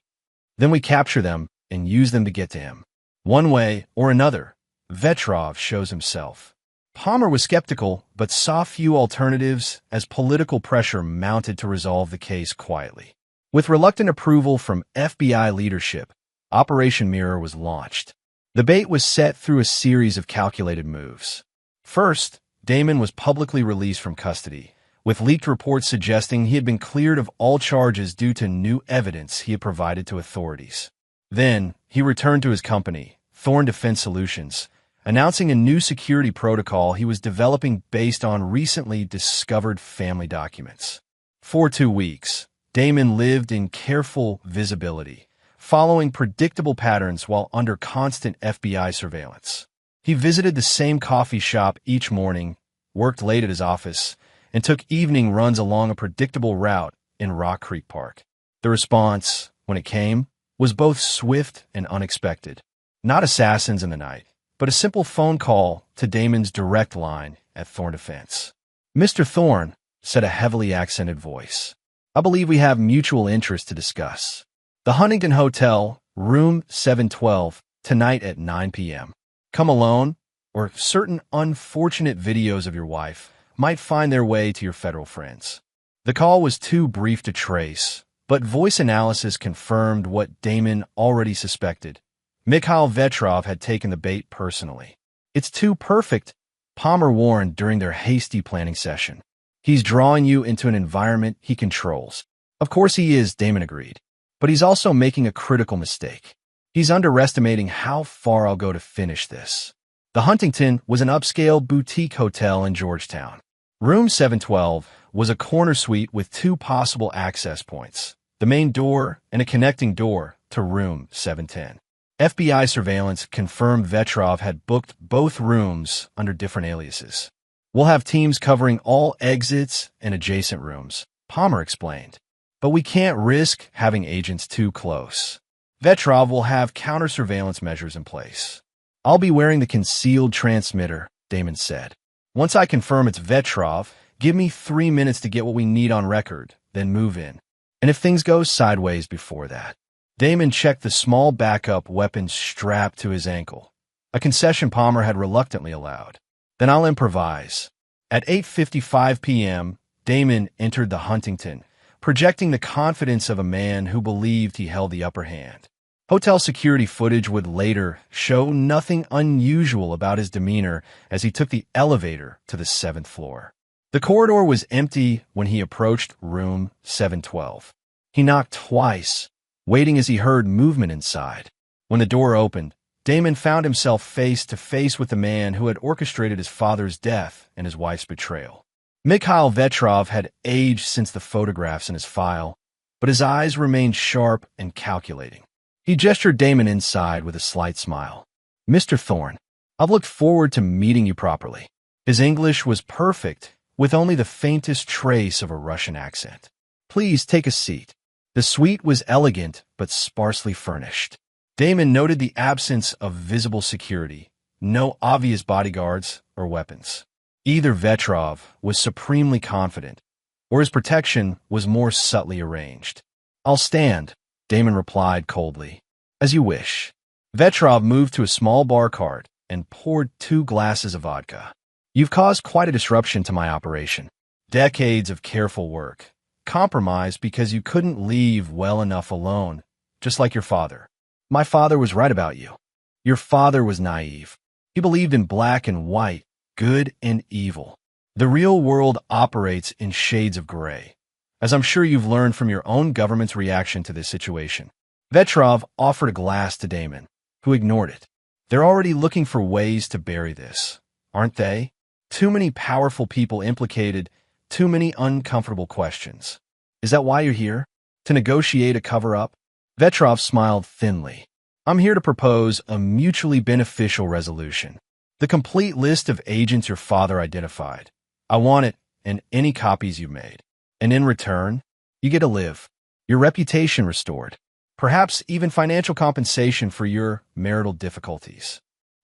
S1: then we capture them and use them to get to him. One way or another, Vetrov shows himself. Palmer was skeptical, but saw few alternatives as political pressure mounted to resolve the case quietly. With reluctant approval from FBI leadership, Operation Mirror was launched. The bait was set through a series of calculated moves. First, Damon was publicly released from custody, with leaked reports suggesting he had been cleared of all charges due to new evidence he had provided to authorities. Then, he returned to his company, Thorn Defense Solutions, announcing a new security protocol he was developing based on recently discovered family documents. For 2 weeks, Damon lived in careful visibility, following predictable patterns while under constant FBI surveillance. He visited the same coffee shop each morning, worked late at his office, and took evening runs along a predictable route in Rock Creek Park. The response, when it came, was both swift and unexpected. Not assassins in the night, but a simple phone call to Damon's direct line at Thorn Defense. "Mr. Thorn," said a heavily accented voice, "I believe we have mutual interest to discuss. The Huntington Hotel, room 712, tonight at 9 p.m. Come alone, or certain unfortunate videos of your wife might find their way to your federal friends." The call was too brief to trace, but voice analysis confirmed what Damon already suspected. Mikhail Vetrov had taken the bait personally. "It's too perfect," Palmer warned during their hasty planning session. "He's drawing you into an environment he controls." "Of course he is," Damon agreed. "But he's also making a critical mistake. He's underestimating how far I'll go to finish this." The Huntington was an upscale boutique hotel in Georgetown. Room 712 was a corner suite with 2 possible access points, the main door and a connecting door to room 710. FBI surveillance confirmed Vetrov had booked both rooms under different aliases. "We'll have teams covering all exits and adjacent rooms," Palmer explained. "But we can't risk having agents too close. Vetrov will have counter-surveillance measures in place." "I'll be wearing the concealed transmitter," Damon said. "Once I confirm it's Vetrov, give me 3 minutes to get what we need on record, then move in. And if things go sideways before that..." Damon checked the small backup weapon strapped to his ankle, a concession Palmer had reluctantly allowed. "Then I'll improvise." At 8:55 p.m., Damon entered the Huntington, projecting the confidence of a man who believed he held the upper hand. Hotel security footage would later show nothing unusual about his demeanor as he took the elevator to the 7th floor. The corridor was empty when he approached room 712. He knocked twice, waiting as he heard movement inside. When the door opened, Damon found himself face to face with the man who had orchestrated his father's death and his wife's betrayal. Mikhail Vetrov had aged since the photographs in his file, but his eyes remained sharp and calculating. He gestured Damon inside with a slight smile. "Mr. Thorn, I've looked forward to meeting you properly." His English was perfect, with only the faintest trace of a Russian accent. "Please take a seat." The suite was elegant but sparsely furnished. Damon noted the absence of visible security, no obvious bodyguards or weapons. Either Vetrov was supremely confident, or his protection was more subtly arranged. "I'll stand," Damon replied coldly. As you wish. Vetrov moved to a small bar cart and poured 2 glasses of vodka. You've caused quite a disruption to my operation. Decades of careful work. Compromised because you couldn't leave well enough alone, just like your father. My father was right about you. Your father was naive. He believed in black and white, good and evil. The real world operates in shades of gray, as I'm sure you've learned from your own government's reaction to this situation. Vetrov offered a glass to Damon, who ignored it. They're already looking for ways to bury this, aren't they? Too many powerful people implicated, too many uncomfortable questions. Is that why you're here? To negotiate a cover-up? Vetrov smiled thinly. I'm here to propose a mutually beneficial resolution. The complete list of agents your father identified. I want it and any copies you made. And in return, you get to live. Your reputation restored. Perhaps even financial compensation for your marital difficulties.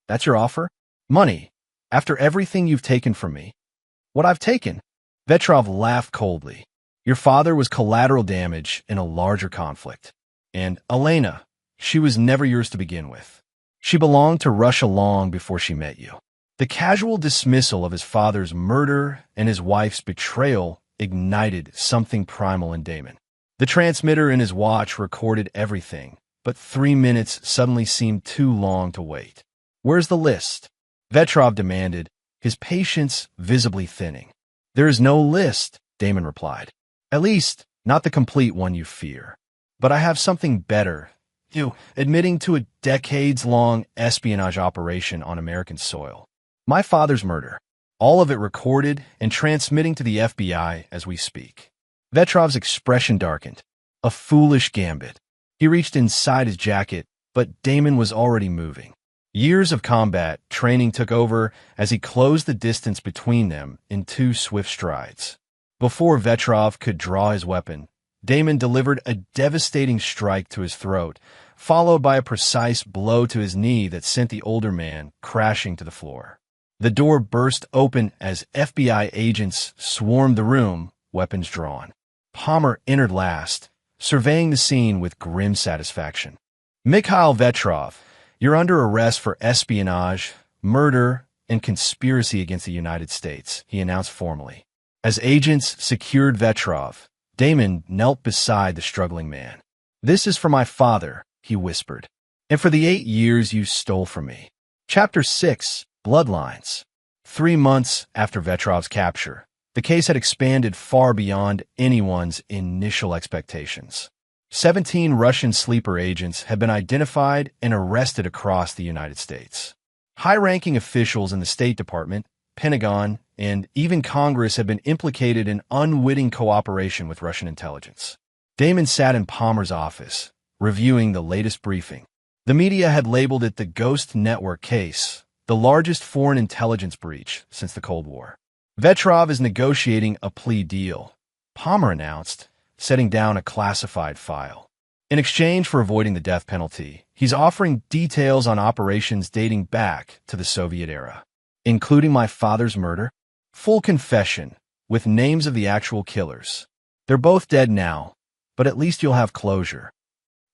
S1: That's your offer? Money. After everything you've taken from me. What I've taken? Vetrov laughed coldly. Your father was collateral damage in a larger conflict. And Elena, she was never yours to begin with. She belonged to Russia long before she met you. The casual dismissal of his father's murder and his wife's betrayal ignited something primal in Damon. The transmitter in his watch recorded everything, but 3 minutes suddenly seemed too long to wait. Where's the list? Vetrov demanded, his patience visibly thinning. There is no list, Damon replied. At least, not the complete one you fear. But I have something better. You admitting to a decades-long espionage operation on American soil. My father's murder. All of it recorded and transmitting to the FBI as we speak. Vetrov's expression darkened. A foolish gambit. He reached inside his jacket, but Damon was already moving. Years of combat training took over as he closed the distance between them in 2 swift strides. Before Vetrov could draw his weapon, Damon delivered a devastating strike to his throat, followed by a precise blow to his knee that sent the older man crashing to the floor. The door burst open as FBI agents swarmed the room, weapons drawn. Palmer entered last, surveying the scene with grim satisfaction. Mikhail Vetrov, you're under arrest for espionage, murder, and conspiracy against the United States, he announced formally. As agents secured Vetrov, Damon knelt beside the struggling man. This is for my father, he whispered, and for the 8 years you stole from me. Chapter 6, Bloodlines. 3 months after Vetrov's capture, the case had expanded far beyond anyone's initial expectations. 17 Russian sleeper agents had been identified and arrested across the United States. High-ranking officials in the State Department, Pentagon, and even Congress had been implicated in unwitting cooperation with Russian intelligence. Damon sat in Palmer's office, reviewing the latest briefing. The media had labeled it the Ghost Network case, the largest foreign intelligence breach since the Cold War. Vetrov is negotiating a plea deal, Palmer announced, setting down a classified file. In exchange for avoiding the death penalty, he's offering details on operations dating back to the Soviet era, including my father's murder. Full confession, with names of the actual killers. They're both dead now, but at least you'll have closure.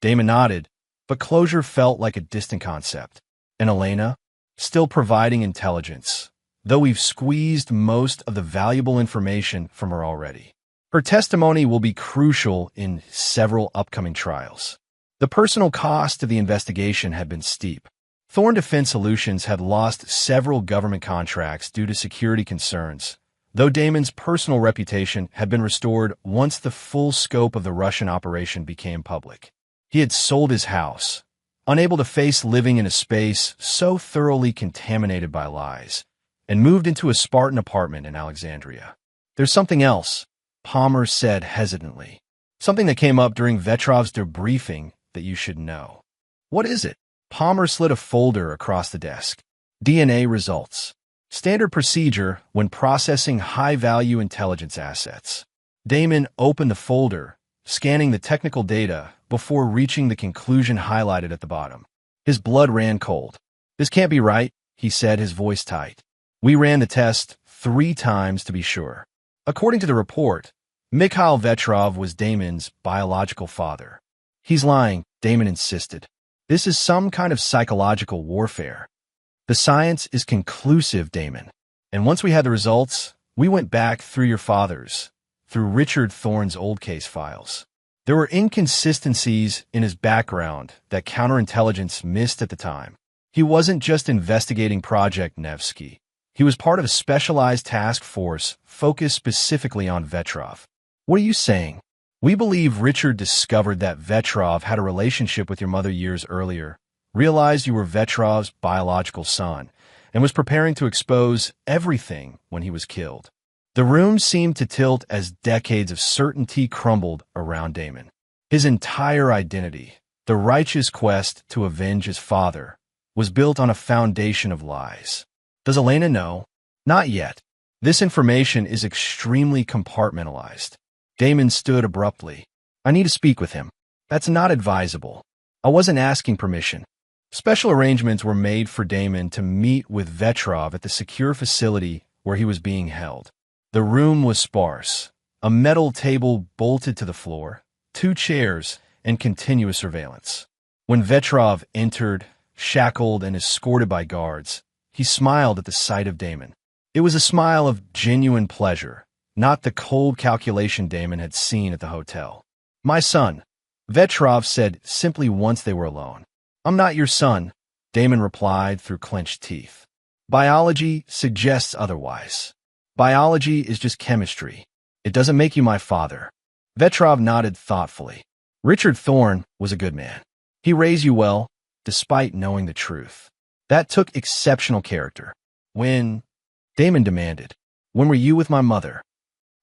S1: Damon nodded, but closure felt like a distant concept. And Elena, still providing intelligence, though we've squeezed most of the valuable information from her already. Her testimony will be crucial in several upcoming trials. The personal cost of the investigation had been steep. Thorn Defense Solutions had lost several government contracts due to security concerns, though Damon's personal reputation had been restored once the full scope of the Russian operation became public. He had sold his house, unable to face living in a space so thoroughly contaminated by lies, and moved into a Spartan apartment in Alexandria. There's something else, Palmer said hesitantly. Something that came up during Vetrov's debriefing that you should know. What is it? Palmer slid a folder across the desk. DNA results. Standard procedure when processing high-value intelligence assets. Damon opened the folder, scanning the technical data before reaching the conclusion highlighted at the bottom. His blood ran cold. This can't be right, he said, his voice tight. We ran the test 3 times to be sure. According to the report, Mikhail Vetrov was Damon's biological father. He's lying, Damon insisted. This is some kind of psychological warfare. The science is conclusive, Damon. And once we had the results, we went back through your father's, through Richard Thorne's old case files. There were inconsistencies in his background that counterintelligence missed at the time. He wasn't just investigating Project Nevsky. He was part of a specialized task force focused specifically on Vetrov. What are you saying? We believe Richard discovered that Vetrov had a relationship with your mother years earlier, realized you were Vetrov's biological son, and was preparing to expose everything when he was killed. The room seemed to tilt as decades of certainty crumbled around Damon. His entire identity, the righteous quest to avenge his father, was built on a foundation of lies. Does Elena know? Not yet. This information is extremely compartmentalized. Damon stood abruptly. I need to speak with him. That's not advisable. I wasn't asking permission. Special arrangements were made for Damon to meet with Vetrov at the secure facility where he was being held. The room was sparse. A metal table bolted to the floor, 2 chairs, and continuous surveillance. When Vetrov entered, shackled and escorted by guards, he smiled at the sight of Damon. It was a smile of genuine pleasure, not the cold calculation Damon had seen at the hotel. My son, Vetrov said simply once they were alone. I'm not your son, Damon replied through clenched teeth. Biology suggests otherwise. Biology is just chemistry. It doesn't make you my father. Vetrov nodded thoughtfully. Richard Thorne was a good man. He raised you well, despite knowing the truth. That took exceptional character. When? Damon demanded. When were you with my mother?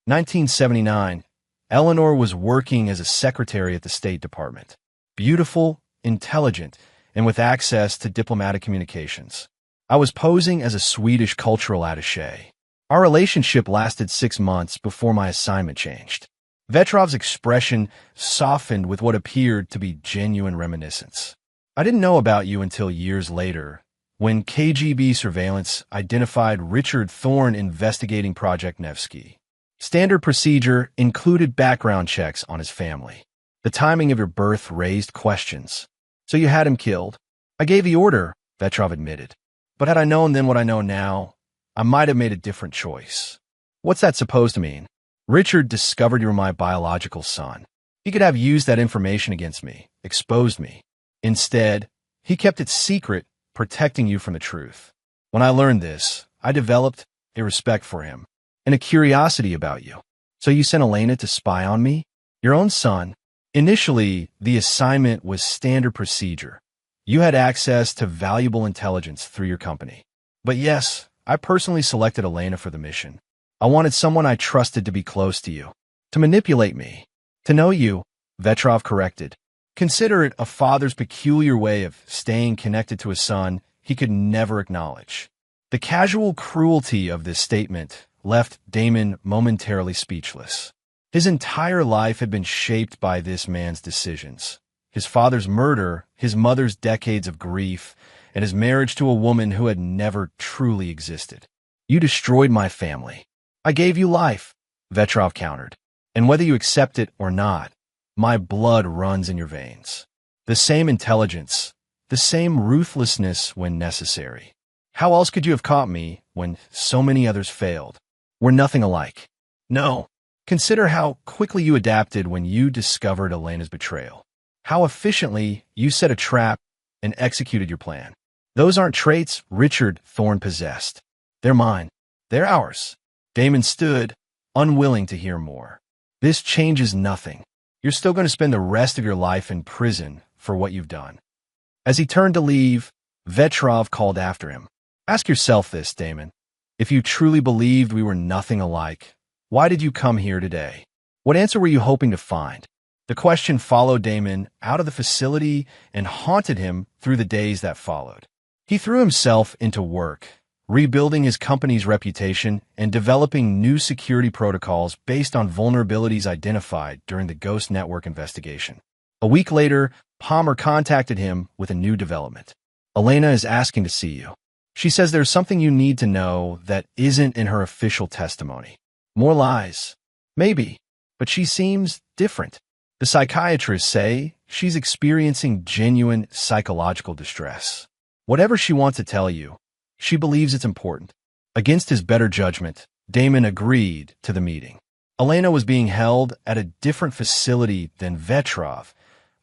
S1: 1979. Eleanor was working as a secretary at the State Department. Beautiful, intelligent, and with access to diplomatic communications. I was posing as a Swedish cultural attaché. Our relationship lasted 6 months before my assignment changed. Vetrov's expression softened with what appeared to be genuine reminiscence. I didn't know about you until years later, when KGB surveillance identified Richard Thorne investigating Project Nevsky. Standard procedure included background checks on his family. The timing of your birth raised questions. So you had him killed? I gave the order, Vetrov admitted. But had I known then what I know now, I might have made a different choice. What's that supposed to mean? Richard discovered you were my biological son. He could have used that information against me, exposed me. Instead, he kept it secret, protecting you from the truth. When I learned this, I developed a respect for him and a curiosity about you. So you sent Elena to spy on me? Your own son? Initially, the assignment was standard procedure. You had access to valuable intelligence through your company. But yes, I personally selected Elena for the mission. I wanted someone I trusted to be close to you, to manipulate me, to know you, Vetrov corrected. Consider it a father's peculiar way of staying connected to a son he could never acknowledge. The casual cruelty of this statement left Damon momentarily speechless. His entire life had been shaped by this man's decisions. His father's murder, his mother's decades of grief, and his marriage to a woman who had never truly existed. You destroyed my family. I gave you life, Vetrov countered. And whether you accept it or not, my blood runs in your veins. The same intelligence, the same ruthlessness when necessary. How else could you have caught me when so many others failed? We're nothing alike. No. Consider how quickly you adapted when you discovered Elena's betrayal. How efficiently you set a trap and executed your plan. Those aren't traits Richard Thorne possessed. They're mine. They're ours. Damon stood, unwilling to hear more. This changes nothing. You're still going to spend the rest of your life in prison for what you've done. As he turned to leave, Vetrov called after him. Ask yourself this, Damon. If you truly believed we were nothing alike, why did you come here today? What answer were you hoping to find? The question followed Damon out of the facility and haunted him through the days that followed. He threw himself into work, rebuilding his company's reputation and developing new security protocols based on vulnerabilities identified during the Ghost Network investigation. A week later, Palmer contacted him with a new development. Elena is asking to see you. She says there's something you need to know that isn't in her official testimony. More lies. Maybe, but she seems different. The psychiatrists say she's experiencing genuine psychological distress. Whatever she wants to tell you, she believes it's important. Against his better judgment, Damon agreed to the meeting. Elena was being held at a different facility than Vetrov,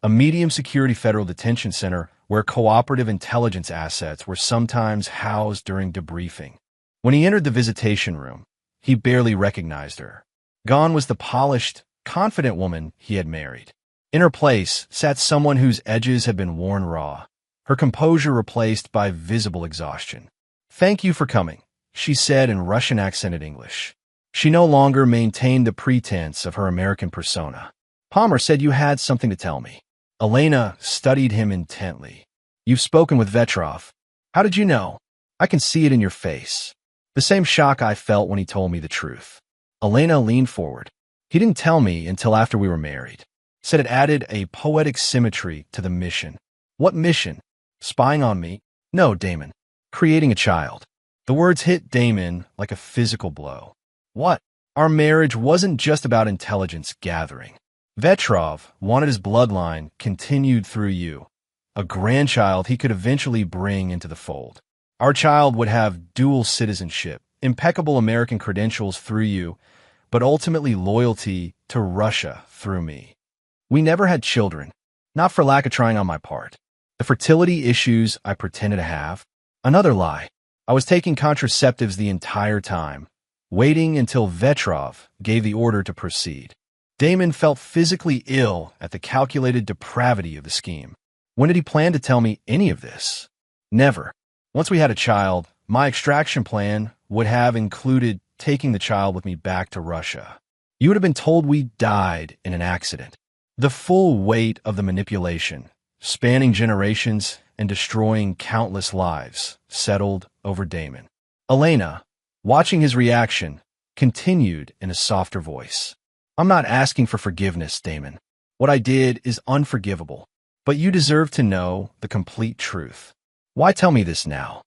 S1: a medium-security federal detention center where cooperative intelligence assets were sometimes housed during debriefing. When he entered the visitation room, he barely recognized her. Gone was the polished, confident woman he had married. In her place sat someone whose edges had been worn raw, her composure replaced by visible exhaustion. "Thank you for coming," she said in Russian-accented English. She no longer maintained the pretense of her American persona. "Palmer said you had something to tell me." Elena studied him intently. "You've spoken with Vetrov. How did you know?" "I can see it in your face." "The same shock I felt when he told me the truth." Elena leaned forward. "He didn't tell me until after we were married. Said it added a poetic symmetry to the mission." "What mission? Spying on me?" "No, Damon. Creating a child." The words hit Damon like a physical blow. "What?" "Our marriage wasn't just about intelligence gathering. Vetrov wanted his bloodline continued through you, a grandchild he could eventually bring into the fold. Our child would have dual citizenship, impeccable American credentials through you, but ultimately loyalty to Russia through me. We never had children, not for lack of trying on my part. The fertility issues I pretended to have, another lie. I was taking contraceptives the entire time, waiting until Vetrov gave the order to proceed." Damon felt physically ill at the calculated depravity of the scheme. "When did he plan to tell me any of this?" "Never. Once we had a child, my extraction plan would have included taking the child with me back to Russia. You would have been told we died in an accident." The full weight of the manipulation, spanning generations and destroying countless lives, settled over Damon. Elena, watching his reaction, continued in a softer voice. "I'm not asking for forgiveness, Damon. What I did is unforgivable, but you deserve to know the complete truth." "Why tell me this now?"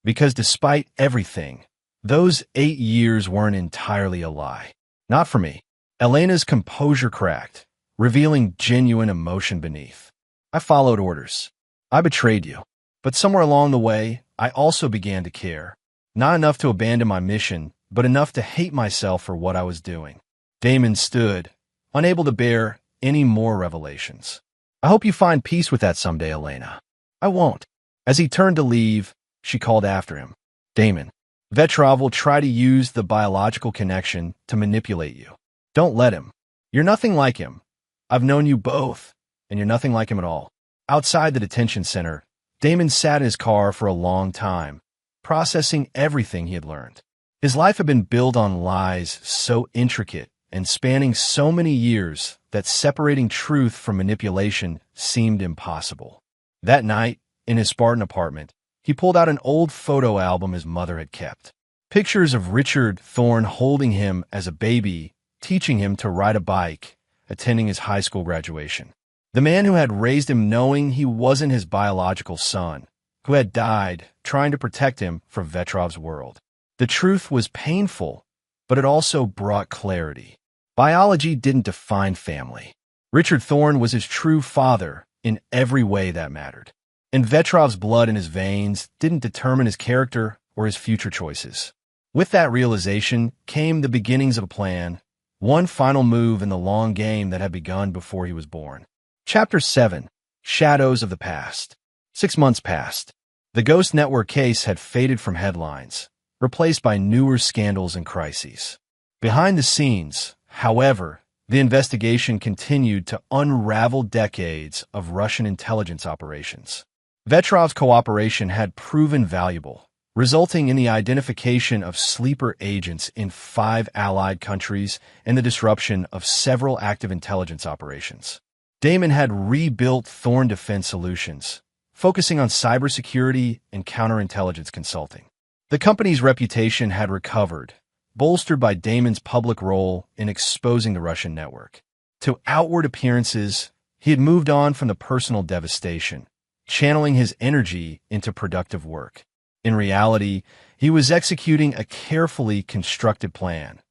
S1: "Because despite everything, those 8 years weren't entirely a lie. Not for me." Elena's composure cracked, revealing genuine emotion beneath. "I followed orders. I betrayed you. But somewhere along the way, I also began to care. Not enough to abandon my mission, but enough to hate myself for what I was doing." Damon stood, unable to bear any more revelations. "I hope you find peace with that someday, Elena." "I won't." As he turned to leave, she called after him. "Damon, Vetrov will try to use the biological connection to manipulate you. Don't let him. You're nothing like him. I've known you both, and you're nothing like him at all." Outside the detention center, Damon sat in his car for a long time, processing everything he had learned. His life had been built on lies so intricate and spanning so many years that separating truth from manipulation seemed impossible. That night, in his Spartan apartment, he pulled out an old photo album his mother had kept. Pictures of Richard Thorne holding him as a baby, teaching him to ride a bike, attending his high school graduation. The man who had raised him knowing he wasn't his biological son, who had died trying to protect him from Vetrov's world. The truth was painful, but it also brought clarity. Biology didn't define family. Richard Thorne was his true father in every way that mattered. And Vetrov's blood in his veins didn't determine his character or his future choices. With that realization came the beginnings of a plan, one final move in the long game that had begun before he was born. Chapter 7. Shadows of the Past. 6 months passed. The Ghost Network case had faded from headlines, replaced by newer scandals and crises. Behind the scenes, however, the investigation continued to unravel decades of Russian intelligence operations. Vetrov's cooperation had proven valuable, resulting in the identification of sleeper agents in 5 allied countries and the disruption of several active intelligence operations. Damon had rebuilt Thorne Defense Solutions, focusing on cybersecurity and counterintelligence consulting. The company's reputation had recovered, bolstered by Damon's public role in exposing the Russian network. To outward appearances, he had moved on from the personal devastation, channeling his energy into productive work. In reality, he was executing a carefully constructed plan,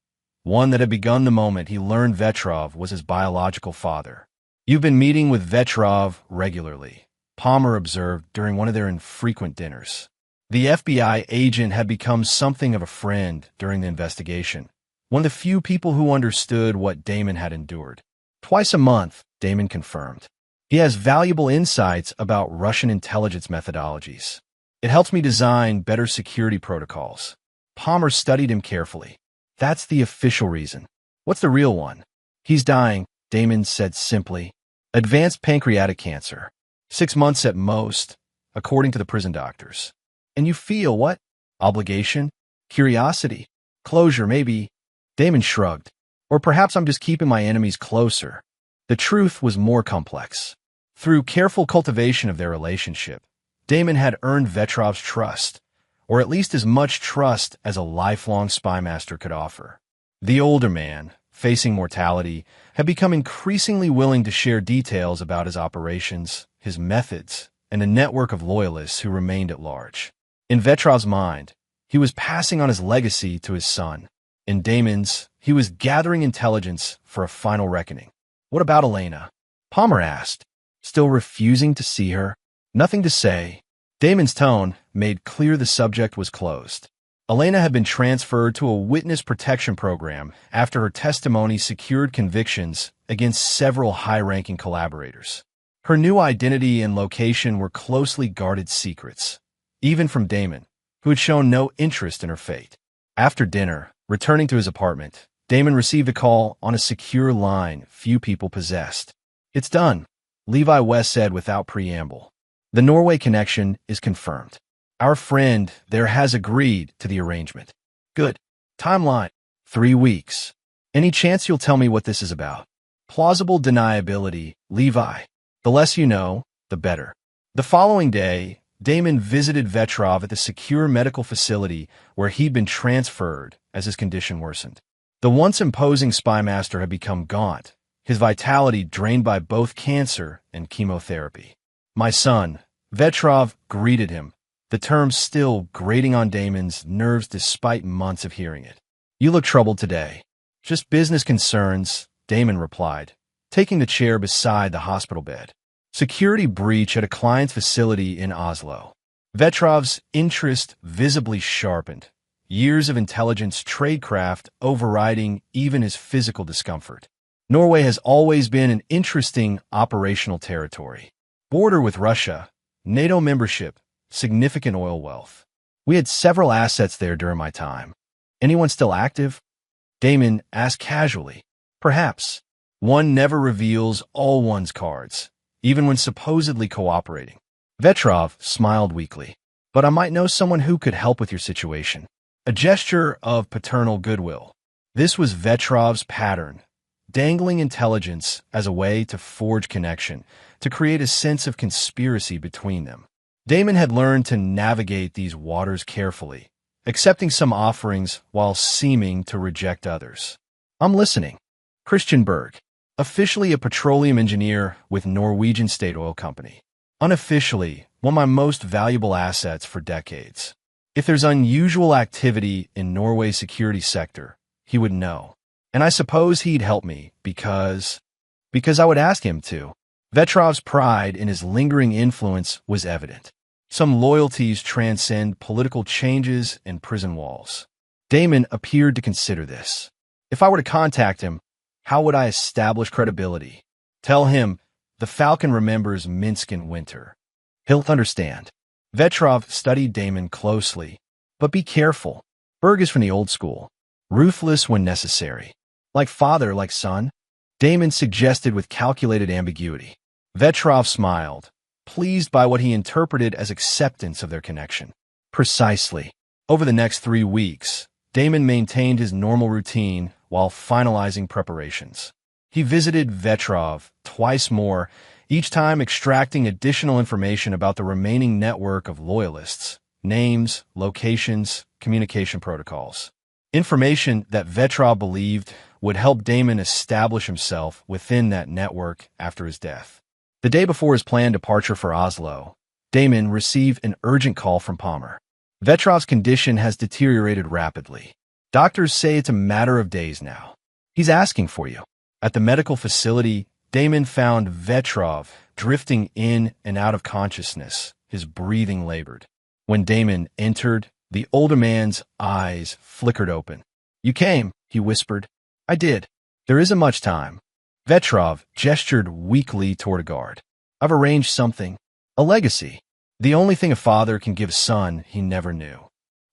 S1: one that had begun the moment he learned Vetrov was his biological father. You've been meeting with Vetrov regularly, Palmer observed during one of their infrequent dinners. The FBI agent had become something of a friend during the investigation, one of the few people who understood what Damon had endured. Twice a month, Damon confirmed. He has valuable insights about Russian intelligence methodologies. It helps me design better security protocols. Palmer studied him carefully. That's the official reason. What's the real one? He's dying, Damon said simply. Advanced pancreatic cancer. 6 months at most, according to the prison doctors. And you feel what? Obligation? Curiosity? Closure, maybe? Damon shrugged. Or perhaps I'm just keeping my enemies closer. The truth was more complex. Through careful cultivation of their relationship, Damon had earned Vetrov's trust, or at least as much trust as a lifelong spymaster could offer. The older man, facing mortality, had become increasingly willing to share details about his operations, his methods, and a network of loyalists who remained at large. In Vetrov's mind, he was passing on his legacy to his son. In Damon's, he was gathering intelligence for a final reckoning. What about Elena? Palmer asked, still refusing to see her. Nothing to say. Damon's tone made clear the subject was closed. Elena had been transferred to a witness protection program after her testimony secured convictions against several high-ranking collaborators. Her new identity and location were closely guarded secrets, even from Damon, who had shown no interest in her fate. After dinner, returning to his apartment, Damon received a call on a secure line few people possessed. It's done, Levi West said without preamble. The Norway connection is confirmed. Our friend there has agreed to the arrangement. Good. Timeline: 3 weeks. Any chance you'll tell me what this is about? Plausible deniability, Levi. The less you know, the better. The following day, Damon visited Vetrov at the secure medical facility where he'd been transferred as his condition worsened. The once imposing spymaster had become gaunt, his vitality drained by both cancer and chemotherapy. My son, Vetrov greeted him, the term still grating on Damon's nerves despite months of hearing it. You look troubled today. Just business concerns, Damon replied, taking the chair beside the hospital bed. Security breach at a client's facility in Oslo. Vetrov's interest visibly sharpened, years of intelligence tradecraft overriding even his physical discomfort. Norway has always been an interesting operational territory. Border with Russia, NATO membership, significant oil wealth. We had several assets there during my time. Anyone still active? Damon asked casually. Perhaps. One never reveals all one's cards, even when supposedly cooperating. Vetrov smiled weakly. But I might know someone who could help with your situation. A gesture of paternal goodwill. This was Vetrov's pattern, dangling intelligence as a way to forge connection, to create a sense of conspiracy between them. Damon had learned to navigate these waters carefully, accepting some offerings while seeming to reject others. I'm listening. Christian Berg, officially a petroleum engineer with Norwegian State Oil Company. Unofficially, one of my most valuable assets for decades. If there's unusual activity in Norway's security sector, he would know. And I suppose he'd help me because I would ask him to. Vetrov's pride in his lingering influence was evident. Some loyalties transcend political changes and prison walls. Damon appeared to consider this. If I were to contact him, how would I establish credibility? Tell him, the Falcon remembers Minsk in winter. He'll understand. Vetrov studied Damon closely. But be careful. Berg is from the old school. Ruthless when necessary. Like father, like son? Damon suggested with calculated ambiguity. Vetrov smiled, pleased by what he interpreted as acceptance of their connection. Precisely. Over the next 3 weeks, Damon maintained his normal routine while finalizing preparations. He visited Vetrov twice more, each time extracting additional information about the remaining network of loyalists, names, locations, communication protocols. Information that Vetrov believed would help Damon establish himself within that network after his death. The day before his planned departure for Oslo, Damon received an urgent call from Palmer. Vetrov's condition has deteriorated rapidly. Doctors say it's a matter of days now. He's asking for you. At the medical facility, Damon found Vetrov drifting in and out of consciousness. His breathing labored. When Damon entered, the older man's eyes flickered open. "You came," he whispered. "I did. There isn't much time." Vetrov gestured weakly toward a guard. "I've arranged something. A legacy. The only thing a father can give a son he never knew."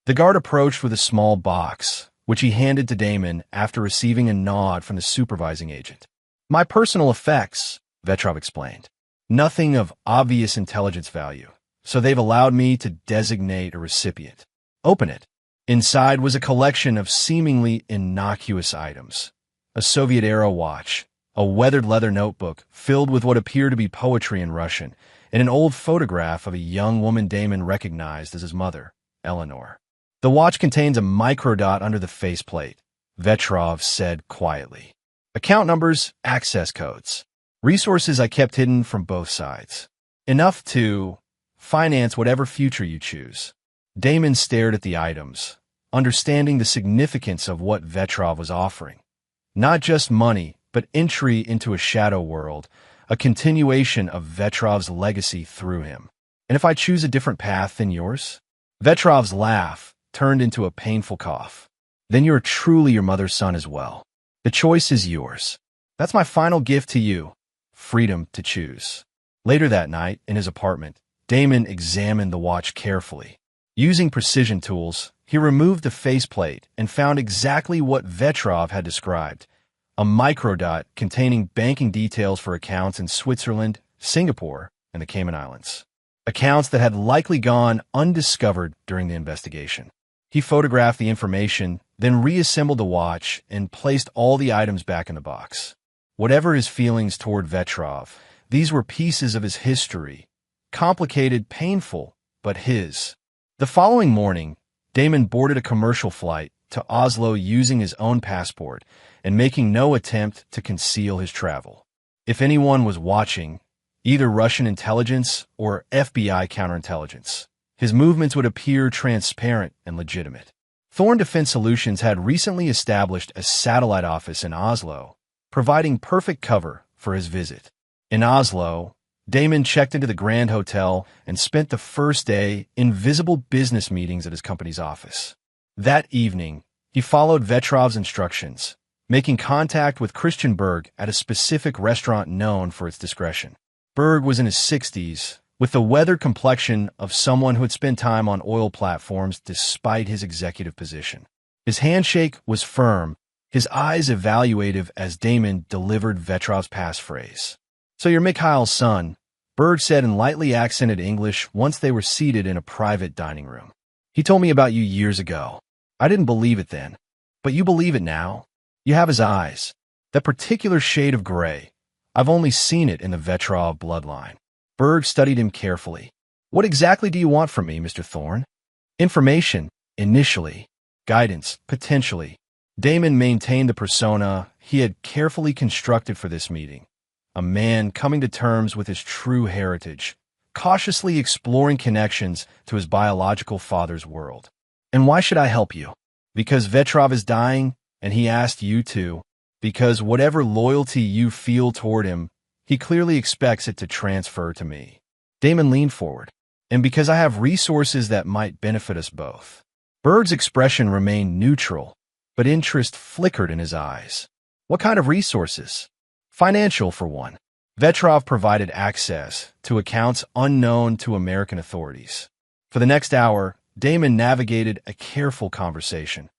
S1: The guard approached with a small box, which he handed to Damon after receiving a nod from the supervising agent. "My personal effects," Vetrov explained. "Nothing of obvious intelligence value, so they've allowed me to designate a recipient." "Open it." Inside was a collection of seemingly innocuous items. A Soviet-era watch, a weathered leather notebook filled with what appeared to be poetry in Russian, and an old photograph of a young woman Damon recognized as his mother, Eleanor. "The watch contains a microdot under the faceplate," Vetrov said quietly. "Account numbers, access codes. Resources I kept hidden from both sides. Enough to finance whatever future you choose." Damon stared at the items, understanding the significance of what Vetrov was offering. Not just money, but entry into a shadow world, a continuation of Vetrov's legacy through him. "And if I choose a different path than yours?" Vetrov's laugh turned into a painful cough. "Then you're truly your mother's son as well. The choice is yours. That's my final gift to you, freedom to choose." Later that night, in his apartment, Damon examined the watch carefully. Using precision tools, he removed the faceplate and found exactly what Vetrov had described, a microdot containing banking details for accounts in Switzerland, Singapore, and the Cayman Islands. Accounts that had likely gone undiscovered during the investigation. He photographed the information, then reassembled the watch and placed all the items back in the box. Whatever his feelings toward Vetrov, these were pieces of his history, complicated, painful, but his. The following morning, Damon boarded a commercial flight to Oslo using his own passport and making no attempt to conceal his travel. If anyone was watching, either Russian intelligence or FBI counterintelligence, his movements would appear transparent and legitimate. Thorn Defense Solutions had recently established a satellite office in Oslo, providing perfect cover for his visit. In Oslo, Damon checked into the Grand Hotel and spent the first day in visible business meetings at his company's office. That evening, he followed Vetrov's instructions, making contact with Christian Berg at a specific restaurant known for its discretion. Berg was in his 60s, with the weathered complexion of someone who had spent time on oil platforms despite his executive position. His handshake was firm, his eyes evaluative as Damon delivered Vetrov's passphrase. "So you're Mikhail's son," Berg said in lightly accented English once they were seated in a private dining room. "He told me about you years ago. I didn't believe it then. But you believe it now. You have his eyes. That particular shade of gray. I've only seen it in the Vetrov bloodline." Berg studied him carefully. "What exactly do you want from me, Mr. Thorne?" "Information, initially. Guidance, potentially." Damon maintained the persona he had carefully constructed for this meeting. A man coming to terms with his true heritage, cautiously exploring connections to his biological father's world. "And why should I help you?" "Because Vetrov is dying, and he asked you to. Because whatever loyalty you feel toward him, he clearly expects it to transfer to me." Damon leaned forward. "And because I have resources that might benefit us both." Berg's expression remained neutral, but interest flickered in his eyes. "What kind of resources?" "Financial, for one." Vetrov provided access to accounts unknown to American authorities. For the next hour, Damon navigated a careful conversation,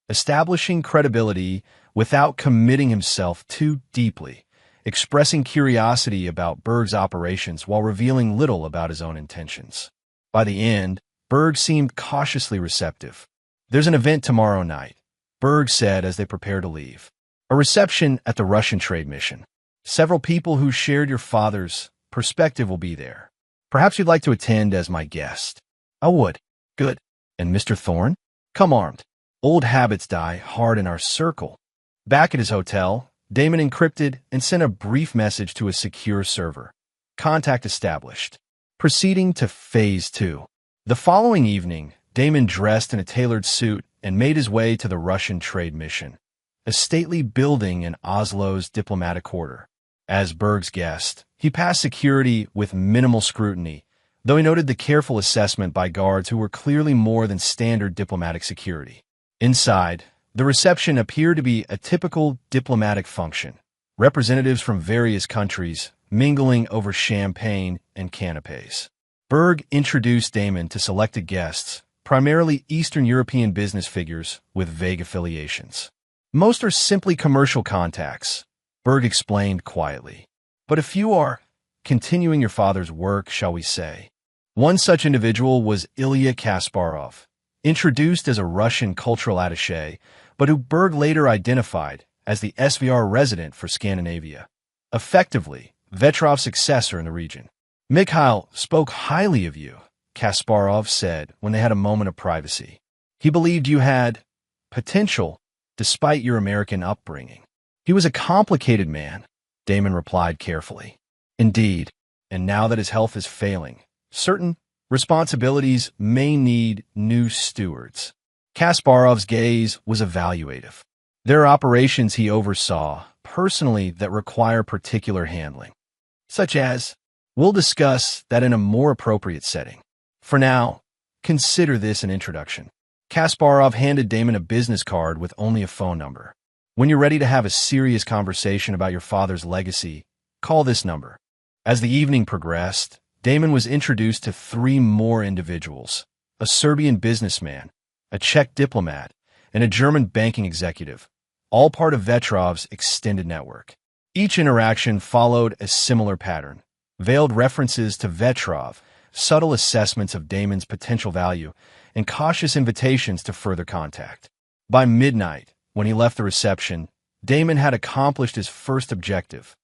S1: establishing credibility without committing himself too deeply, expressing curiosity about Berg's operations while revealing little about his own intentions. By the end, Berg seemed cautiously receptive. "There's an event tomorrow night," Berg said as they prepared to leave. "A reception at the Russian trade mission. Several people who shared your father's perspective will be there. Perhaps you'd like to attend as my guest." "I would." "Good. And Mr. Thorne? Come armed. Old habits die hard in our circle." Back at his hotel, Damon encrypted and sent a brief message to a secure server. Contact established. Proceeding to Phase 2. The following evening, Damon dressed in a tailored suit and made his way to the Russian trade mission, a stately building in Oslo's diplomatic quarter. As Berg's guest, he passed security with minimal scrutiny, though he noted the careful assessment by guards who were clearly more than standard diplomatic security. Inside, the reception appeared to be a typical diplomatic function, representatives from various countries mingling over champagne and canapes. Berg introduced Damon to selected guests, primarily Eastern European business figures with vague affiliations. Most are simply commercial contacts, Berg explained quietly. But a few are continuing your father's work, shall we say. One such individual was Ilya Kasparov, introduced as a Russian cultural attaché, but who Berg later identified as the SVR resident for Scandinavia, effectively Vetrov's successor in the region. Mikhail spoke highly of you, Kasparov said when they had a moment of privacy. He believed you had potential despite your American upbringing. He was a complicated man, Damon replied carefully. Indeed, and now that his health is failing, certain responsibilities may need new stewards. Kasparov's gaze was evaluative. There are operations he oversaw personally that require particular handling, such as, we'll discuss that in a more appropriate setting. For now, consider this an introduction. Kasparov handed Damon a business card with only a phone number. When you're ready to have a serious conversation about your father's legacy, call this number. As the evening progressed, Damon was introduced to 3 more individuals, a Serbian businessman, a Czech diplomat, and a German banking executive, all part of Vetrov's extended network. Each interaction followed a similar pattern: veiled references to Vetrov, subtle assessments of Damon's potential value, and cautious invitations to further contact. By midnight, when he left the reception, Damon had accomplished his first objective,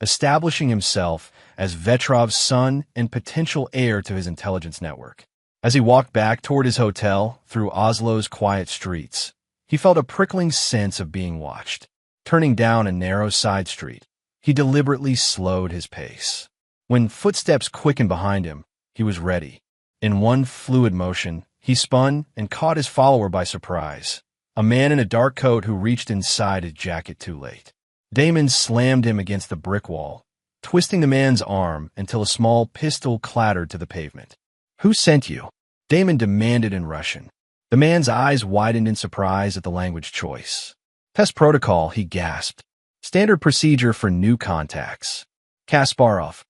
S1: establishing himself as Vetrov's son and potential heir to his intelligence network. As he walked back toward his hotel through Oslo's quiet streets, he felt a prickling sense of being watched. Turning down a narrow side street, he deliberately slowed his pace. When footsteps quickened behind him, he was ready. In one fluid motion, he spun and caught his follower by surprise, a man in a dark coat who reached inside his jacket too late. Damon slammed him against the brick wall, twisting the man's arm until a small pistol clattered to the pavement. "Who sent you?" Damon demanded in Russian. The man's eyes widened in surprise at the language choice. "Test protocol," he gasped. "Standard procedure for new contacts." "Kasparov."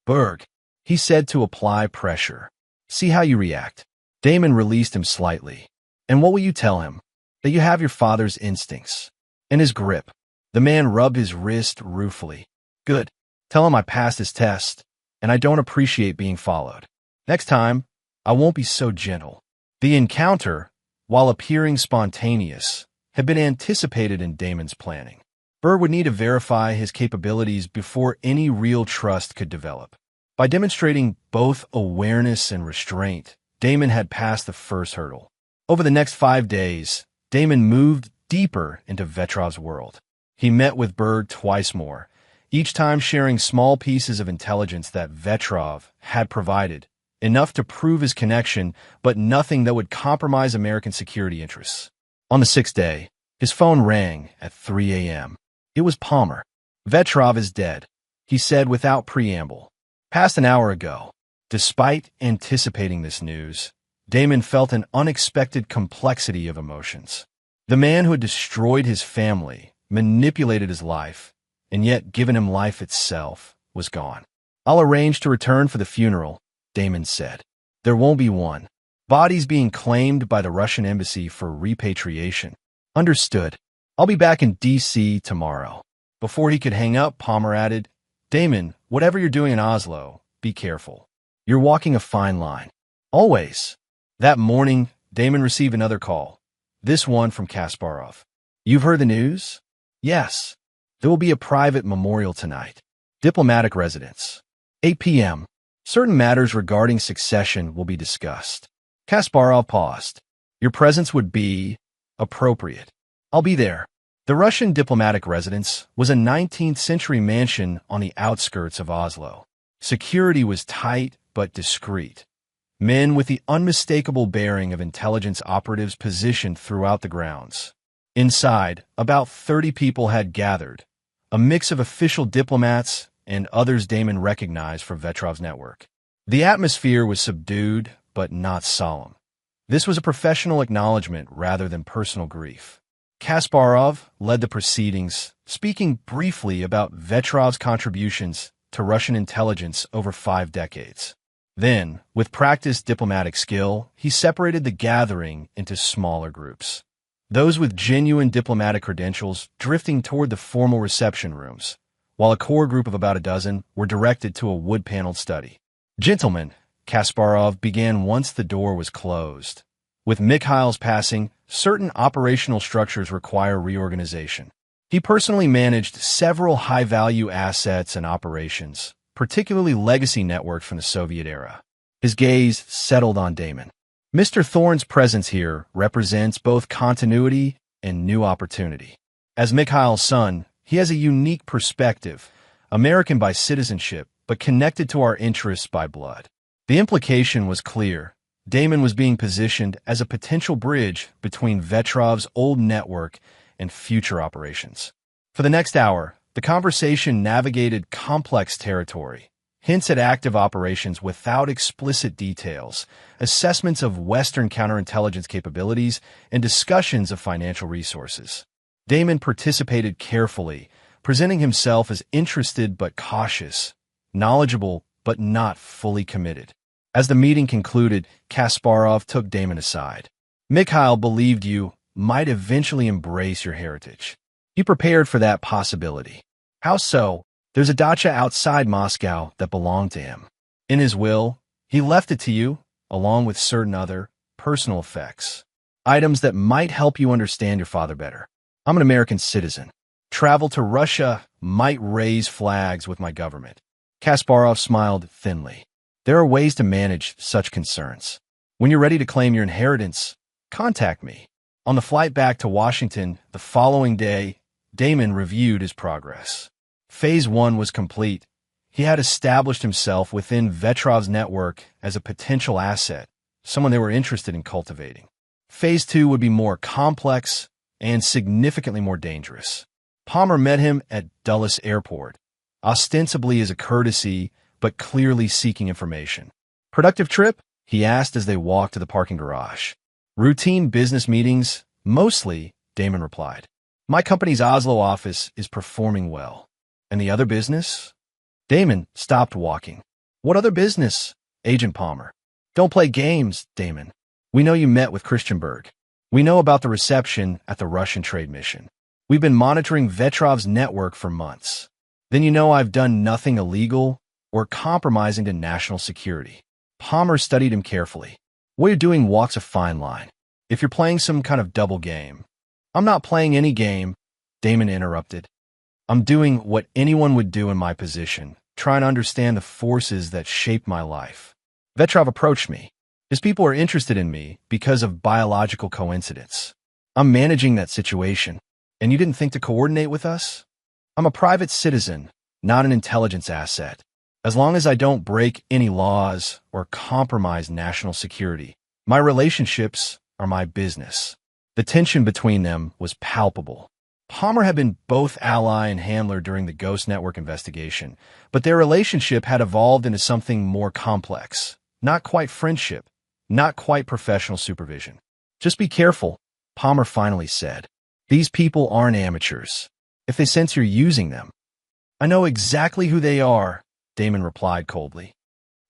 S1: "Berg," he said to apply pressure. "See how you react." Damon released him slightly. "And what will you tell him?" "That you have your father's instincts." And his grip. The man rubbed his wrist ruefully. "Good. Tell him I passed his test, and I don't appreciate being followed. Next time, I won't be so gentle." The encounter, while appearing spontaneous, had been anticipated in Damon's planning. Berg would need to verify his capabilities before any real trust could develop. By demonstrating both awareness and restraint, Damon had passed the first hurdle. Over the next 5 days, Damon moved deeper into Vetrov's world. He met with Berg twice more, each time sharing small pieces of intelligence that Vetrov had provided, enough to prove his connection, but nothing that would compromise American security interests. On the 6th day, his phone rang at 3 a.m. It was Palmer. "Vetrov is dead," he said without preamble. "Past an hour ago." Despite anticipating this news, Damon felt an unexpected complexity of emotions. The man who had destroyed his family, manipulated his life, and yet given him life itself, was gone. "I'll arrange to return for the funeral," Damon said. "There won't be one. Bodies being claimed by the Russian embassy for repatriation." "Understood. I'll be back in D.C. tomorrow." Before he could hang up, Palmer added, "Damon, whatever you're doing in Oslo, be careful. You're walking a fine line." "Always." That morning, Damon received another call, this one from Kasparov. "You've heard the news?" "Yes. There will be a private memorial tonight. Diplomatic residence. 8 p.m. Certain matters regarding succession will be discussed." Kasparov paused. "Your presence would be appropriate." "I'll be there." The Russian diplomatic residence was a 19th century mansion on the outskirts of Oslo. Security was tight but discreet. Men with the unmistakable bearing of intelligence operatives positioned throughout the grounds. Inside, about 30 people had gathered, a mix of official diplomats and others Damon recognized from Vetrov's network. The atmosphere was subdued, but not solemn. This was a professional acknowledgement rather than personal grief. Kasparov led the proceedings, speaking briefly about Vetrov's contributions to Russian intelligence over 5 decades. Then, with practiced diplomatic skill, he separated the gathering into smaller groups. Those with genuine diplomatic credentials drifting toward the formal reception rooms, while a core group of about a dozen were directed to a wood-paneled study. "Gentlemen," Kasparov began once the door was closed. "With Mikhail's passing, certain operational structures require reorganization. He personally managed several high-value assets and operations, particularly legacy networks from the Soviet era." His gaze settled on Damon. "Mr. Thorne's presence here represents both continuity and new opportunity. As Mikhail's son, he has a unique perspective, American by citizenship, but connected to our interests by blood." The implication was clear. Damon was being positioned as a potential bridge between Vetrov's old network and future operations. For the next hour, the conversation navigated complex territory, hints at active operations without explicit details, assessments of Western counterintelligence capabilities, and discussions of financial resources. Damon participated carefully, presenting himself as interested but cautious, knowledgeable but not fully committed. As the meeting concluded, Kasparov took Damon aside. "Mikhail believed you might eventually embrace your heritage. He prepared for that possibility." "How so?" "There's a dacha outside Moscow that belonged to him. In his will, he left it to you, along with certain other personal effects. Items that might help you understand your father better. I'm an American citizen. Travel to Russia might raise flags with my government." Kasparov smiled thinly. "There are ways to manage such concerns. When you're ready to claim your inheritance, contact me." On the flight back to Washington the following day, Damon reviewed his progress. Phase 1 was complete. He had established himself within Vetrov's network as a potential asset, someone they were interested in cultivating. Phase 2 would be more complex and significantly more dangerous. Palmer met him at Dulles Airport, ostensibly as a courtesy, but clearly seeking information. "Productive trip?" he asked as they walked to the parking garage. "Routine business meetings, mostly," Damon replied. "My company's Oslo office is performing well." "And the other business?" Damon stopped walking. "What other business, Agent Palmer?" "Don't play games, Damon. We know you met with Christianberg. We know about the reception at the Russian trade mission. We've been monitoring Vetrov's network for months. Then you know I've done nothing illegal or compromising to national security." Palmer studied him carefully. "What you're doing walks a fine line. If you're playing some kind of double game—" "I'm not playing any game," Damon interrupted. "I'm doing what anyone would do in my position, trying to understand the forces that shape my life. Vetrov approached me. His people are interested in me because of biological coincidence. I'm managing that situation, and you didn't think to coordinate with us? I'm a private citizen, not an intelligence asset. As long as I don't break any laws or compromise national security, my relationships are my business." The tension between them was palpable. Palmer had been both ally and handler during the Ghost Network investigation, but their relationship had evolved into something more complex. Not quite friendship, not quite professional supervision. "Just be careful," Palmer finally said. "These people aren't amateurs. If they sense you're using them—" "I know exactly who they are," Damon replied coldly.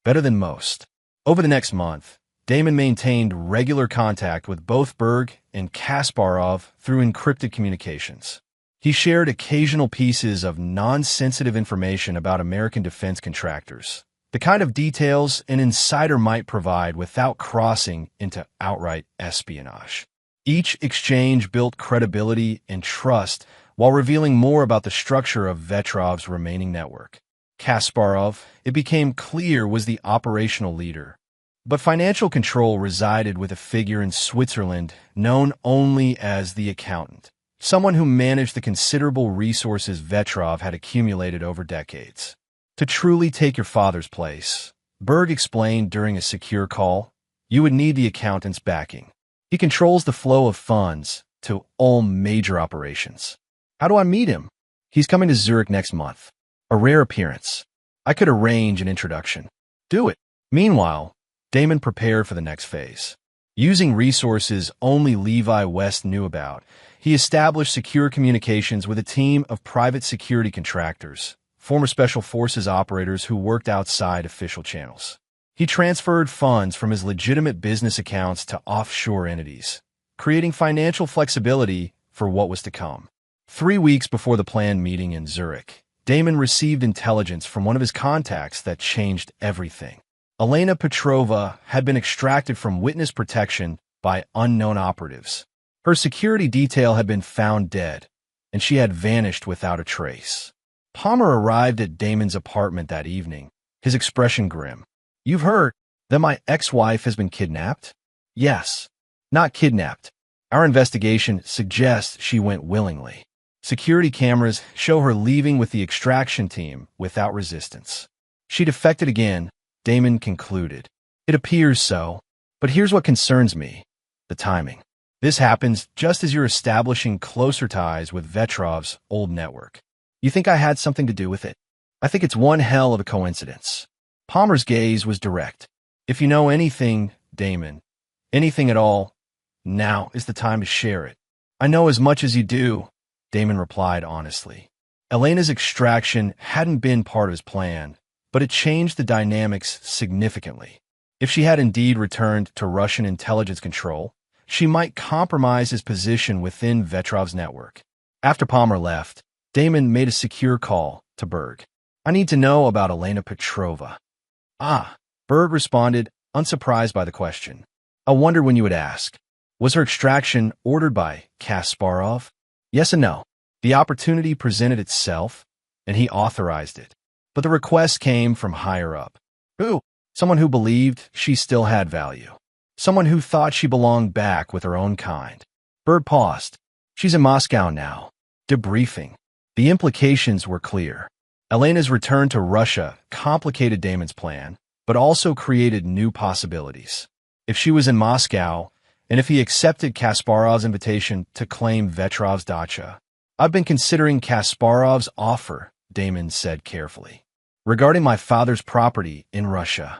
S1: "Better than most." Over the next month, Damon maintained regular contact with both Berg and Kasparov through encrypted communications. He shared occasional pieces of non-sensitive information about American defense contractors, the kind of details an insider might provide without crossing into outright espionage. Each exchange built credibility and trust while revealing more about the structure of Vetrov's remaining network. Kasparov, it became clear, was the operational leader. But financial control resided with a figure in Switzerland known only as the accountant, someone who managed the considerable resources Vetrov had accumulated over decades. "To truly take your father's place," Berg explained during a secure call, "you would need the accountant's backing. He controls the flow of funds to all major operations." "How do I meet him?" He's coming to Zurich next month. A rare appearance. I could arrange an introduction. Do it. Meanwhile, Damon prepared for the next phase. Using resources only Levi West knew about, he established secure communications with a team of private security contractors, former Special Forces operators who worked outside official channels. He transferred funds from his legitimate business accounts to offshore entities, creating financial flexibility for what was to come. 3 weeks before the planned meeting in Zurich, Damon received intelligence from one of his contacts that changed everything. Elena Petrova had been extracted from witness protection by unknown operatives. Her security detail had been found dead, and she had vanished without a trace. Palmer arrived at Damon's apartment that evening, his expression grim. "You've heard that my ex-wife has been kidnapped?" "Yes. Not kidnapped. Our investigation suggests she went willingly. Security cameras show her leaving with the extraction team without resistance." "She defected again," Damon concluded. "It appears so. But here's what concerns me. The timing. This happens just as you're establishing closer ties with Vetrov's old network. You think I had something to do with it? I think it's one hell of a coincidence." Palmer's gaze was direct. "If you know anything, Damon, anything at all, now is the time to share it." "I know as much as you do," Damon replied honestly. Elena's extraction hadn't been part of his plan, but it changed the dynamics significantly. If she had indeed returned to Russian intelligence control, she might compromise his position within Vetrov's network. After Palmer left, Damon made a secure call to Berg. "I need to know about Elena Petrova." "Ah," Berg responded, unsurprised by the question. "I wondered when you would ask. Was her extraction ordered by Kasparov?" "Yes and no. The opportunity presented itself, and he authorized it. But the request came from higher up." "Who?" "Someone who believed she still had value. Someone who thought she belonged back with her own kind." Berg paused. "She's in Moscow now, debriefing." The implications were clear. Elena's return to Russia complicated Damon's plan, but also created new possibilities. If she was in Moscow, and if he accepted Kasparov's invitation to claim Vetrov's dacha. "I've been considering Kasparov's offer," Damon said carefully, "regarding my father's property in Russia.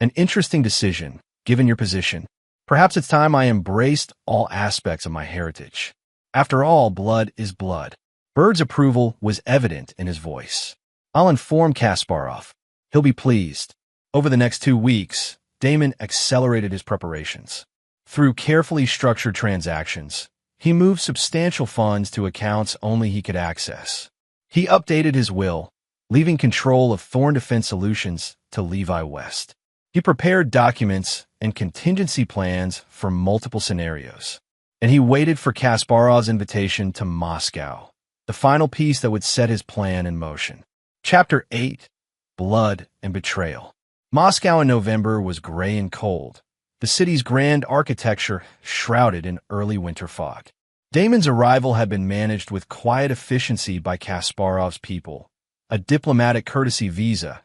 S1: An interesting decision, given your position. Perhaps it's time I embraced all aspects of my heritage. After all, blood is blood." Berg's approval was evident in his voice. "I'll inform Kasparov. He'll be pleased." Over the next 2 weeks, Damon accelerated his preparations. Through carefully structured transactions, he moved substantial funds to accounts only he could access. He updated his will, leaving control of Thorn Defense Solutions to Levi West. He prepared documents and contingency plans for multiple scenarios. And he waited for Kasparov's invitation to Moscow, the final piece that would set his plan in motion. Chapter 8: Blood and Betrayal. Moscow in November was gray and cold, the city's grand architecture shrouded in early winter fog. Damon's arrival had been managed with quiet efficiency by Kasparov's people, a diplomatic courtesy visa,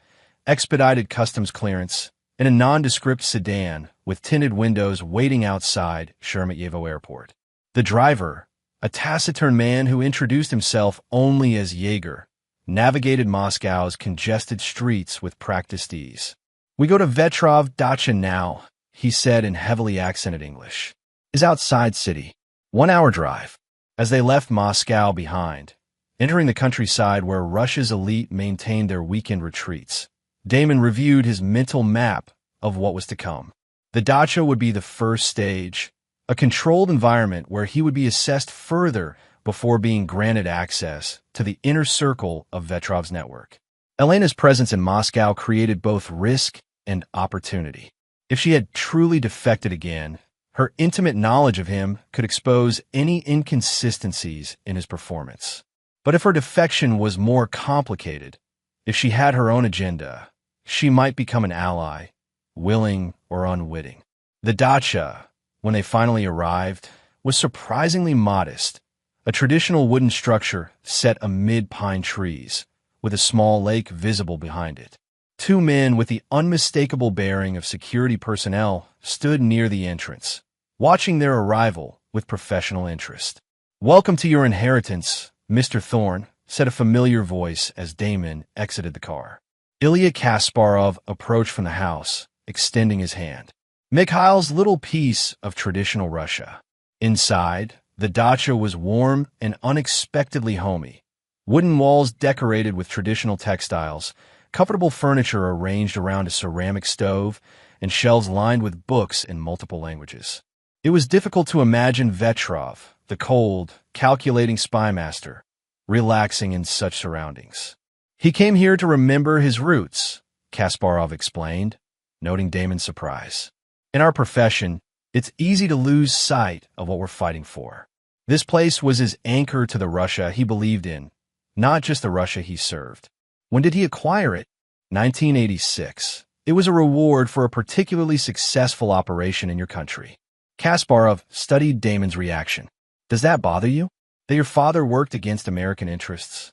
S1: expedited customs clearance, and a nondescript sedan with tinted windows waiting outside Sheremetyevo Airport. The driver, a taciturn man who introduced himself only as Jaeger, navigated Moscow's congested streets with practiced ease. "We go to Vetrov Dacha now," he said in heavily accented English. "Is outside city. 1 hour drive." As they left Moscow behind, entering the countryside where Russia's elite maintained their weekend retreats, Damon reviewed his mental map of what was to come. The dacha would be the first stage, a controlled environment where he would be assessed further before being granted access to the inner circle of Vetrov's network. Elena's presence in Moscow created both risk and opportunity. If she had truly defected again, her intimate knowledge of him could expose any inconsistencies in his performance. But if her defection was more complicated, if she had her own agenda, she might become an ally, willing or unwitting. The dacha, when they finally arrived, was surprisingly modest, a traditional wooden structure set amid pine trees, with a small lake visible behind it. 2 men with the unmistakable bearing of security personnel stood near the entrance, watching their arrival with professional interest. "Welcome to your inheritance, Mr. Thorne," said a familiar voice as Damon exited the car. Ilya Kasparov approached from the house, extending his hand. Mikhail's little piece of traditional Russia. Inside, the dacha was warm and unexpectedly homey. Wooden walls decorated with traditional textiles, comfortable furniture arranged around a ceramic stove, and shelves lined with books in multiple languages. It was difficult to imagine Vetrov, the cold, calculating spymaster, relaxing in such surroundings. He came here to remember his roots, Kasparov explained, noting Damon's surprise. In our profession, it's easy to lose sight of what we're fighting for. This place was his anchor to the Russia he believed in, not just the Russia he served. When did he acquire it? 1986. It was a reward for a particularly successful operation in your country. Kasparov studied Damon's reaction. Does that bother you? That your father worked against American interests?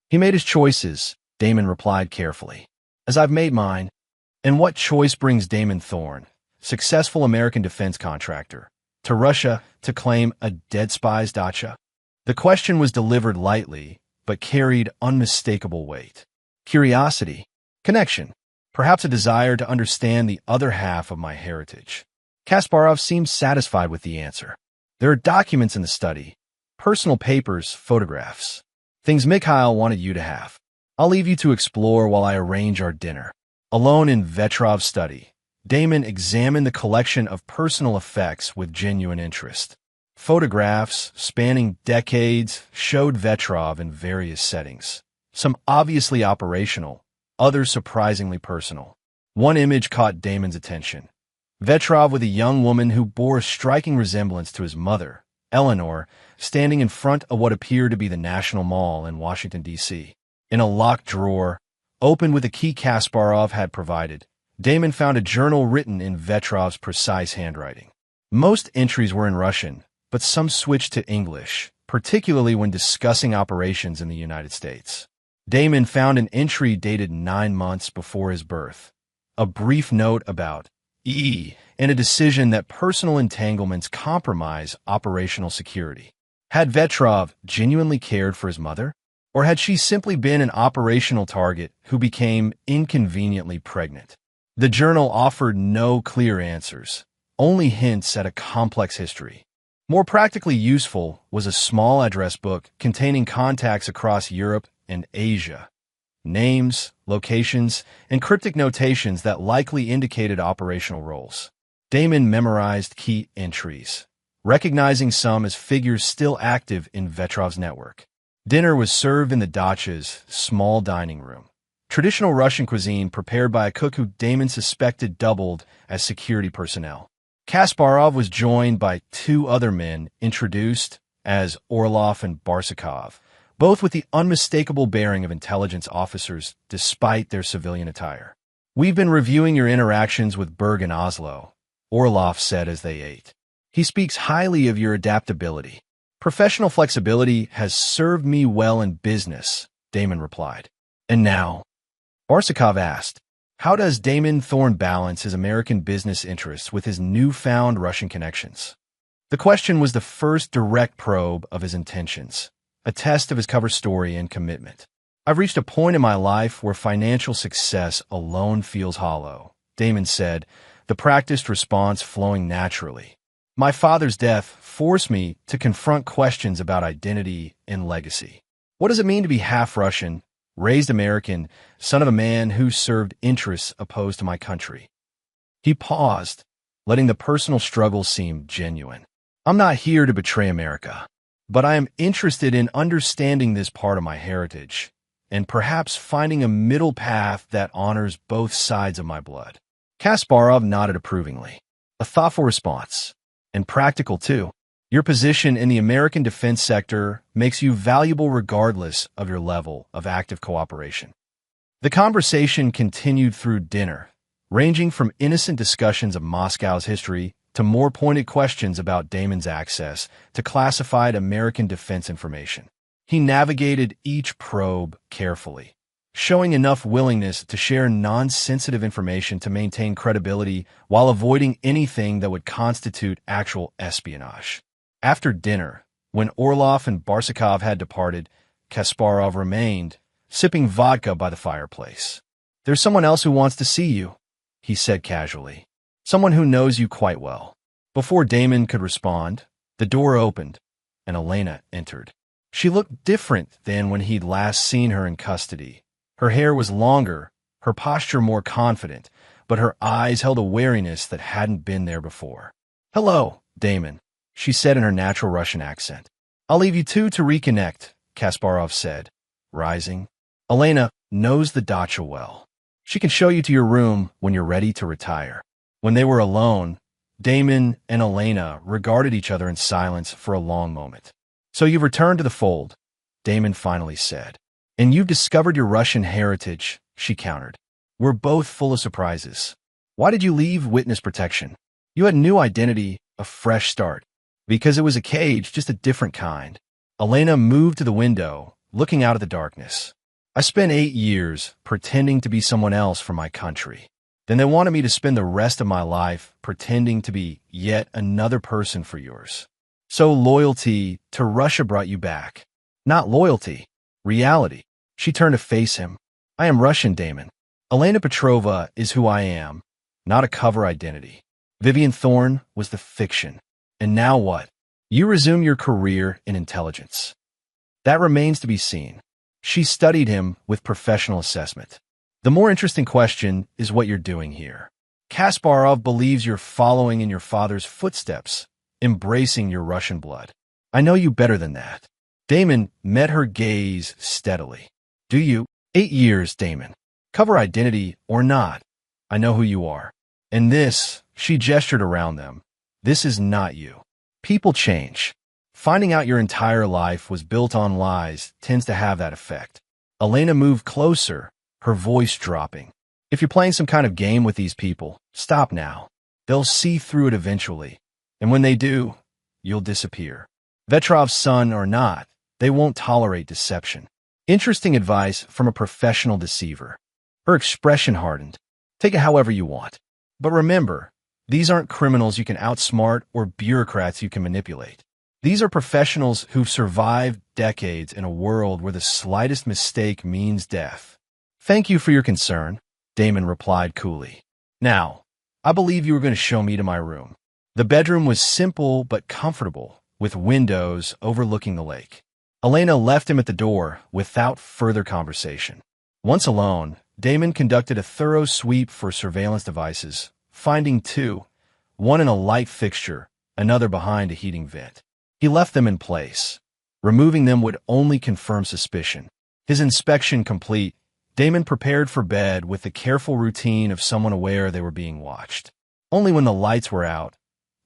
S1: He made his choices, Damon replied carefully. As I've made mine. And what choice brings Damon Thorne, successful American defense contractor, to Russia to claim a dead spy's dacha? The question was delivered lightly, but carried unmistakable weight. Curiosity, connection, perhaps a desire to understand the other half of my heritage. Kasparov seemed satisfied with the answer. There are documents in the study, personal papers, photographs, things Mikhail wanted you to have. I'll leave you to explore while I arrange our dinner. Alone in Vetrov's study, Damon examined the collection of personal effects with genuine interest. Photographs spanning decades showed Vetrov in various settings, some obviously operational, others surprisingly personal. One image caught Damon's attention. Vetrov with a young woman who bore a striking resemblance to his mother, Eleanor, standing in front of what appeared to be the National Mall in Washington, D.C. In a locked drawer, opened with a key Kasparov had provided, Damon found a journal written in Vetrov's precise handwriting. Most entries were in Russian, but some switched to English, particularly when discussing operations in the United States. Damon found an entry dated 9 months before his birth, a brief note about and a decision that personal entanglements compromise operational security. Had Vetrov genuinely cared for his mother? Or had she simply been an operational target who became inconveniently pregnant? The journal offered no clear answers, only hints at a complex history. More practically useful was a small address book containing contacts across Europe and Asia. Names, locations, and cryptic notations that likely indicated operational roles. Damon memorized key entries, recognizing some as figures still active in Vetrov's network. Dinner was served in the dacha's small dining room. Traditional Russian cuisine prepared by a cook who Damon suspected doubled as security personnel. Kasparov was joined by 2 other men introduced as Orlov and Barsukov, both with the unmistakable bearing of intelligence officers despite their civilian attire. We've been reviewing your interactions with Berg and Oslo, Orlov said as they ate. He speaks highly of your adaptability. Professional flexibility has served me well in business, Damon replied. And now? Barsukov asked, how does Damon Thorne balance his American business interests with his newfound Russian connections? The question was the first direct probe of his intentions, a test of his cover story and commitment. I've reached a point in my life where financial success alone feels hollow, Damon said, the practiced response flowing naturally. My father's death forced me to confront questions about identity and legacy. What does it mean to be half Russian, raised American, son of a man who served interests opposed to my country? He paused, letting the personal struggle seem genuine. I'm not here to betray America, but I am interested in understanding this part of my heritage and perhaps finding a middle path that honors both sides of my blood. Kasparov nodded approvingly. A thoughtful response, and practical too. Your position in the American defense sector makes you valuable regardless of your level of active cooperation. The conversation continued through dinner, ranging from innocent discussions of Moscow's history to more pointed questions about Damon's access to classified American defense information. He navigated each probe carefully, showing enough willingness to share non-sensitive information to maintain credibility while avoiding anything that would constitute actual espionage. After dinner, when Orlov and Barsukov had departed, Kasparov remained, sipping vodka by the fireplace. "There's someone else who wants to see you," he said casually. "Someone who knows you quite well." Before Damon could respond, the door opened, and Elena entered. She looked different than when he'd last seen her in custody. Her hair was longer, her posture more confident, but her eyes held a wariness that hadn't been there before. "Hello, Damon," she said in her natural Russian accent. "I'll leave you two to reconnect," Kasparov said, rising. "Elena knows the dacha well. She can show you to your room when you're ready to retire." When they were alone, Damon and Elena regarded each other in silence for a long moment. "So you've returned to the fold," Damon finally said. "And you've discovered your Russian heritage," she countered. "We're both full of surprises. Why did you leave witness protection? You had a new identity, a fresh start." "Because it was a cage, just a different kind." Elena moved to the window, looking out at the darkness. "I spent 8 years pretending to be someone else for my country. Then they wanted me to spend the rest of my life pretending to be yet another person for yours. So loyalty to Russia brought you back. Not loyalty, reality." She turned to face him. "I am Russian, Damon. Elena Petrova is who I am, not a cover identity. Vivian Thorne was the fiction. And now what? You resume your career in intelligence." "That remains to be seen." She studied him with professional assessment. "The more interesting question is what you're doing here. Kasparov believes you're following in your father's footsteps, embracing your Russian blood. I know you better than that." Damon met her gaze steadily. "Do you?" 8 years, Damon. Cover identity or not, I know who you are. And this, she gestured around them, this is not you. People change. Finding out your entire life was built on lies tends to have that effect. Elena moved closer, her voice dropping. "If you're playing some kind of game with these people, stop now. They'll see through it eventually. And when they do, you'll disappear. Vetrov's son or not, they won't tolerate deception." Interesting advice from a professional deceiver. Her expression hardened. "Take it however you want. But remember, these aren't criminals you can outsmart or bureaucrats you can manipulate. These are professionals who've survived decades in a world where the slightest mistake means death." "Thank you for your concern," Damon replied coolly. "Now, I believe you were going to show me to my room." The bedroom was simple but comfortable, with windows overlooking the lake. Elena left him at the door without further conversation. Once alone, Damon conducted a thorough sweep for surveillance devices, finding 2, one in a light fixture, another behind a heating vent. He left them in place. Removing them would only confirm suspicion. His inspection complete, Damon prepared for bed with the careful routine of someone aware they were being watched. Only when the lights were out,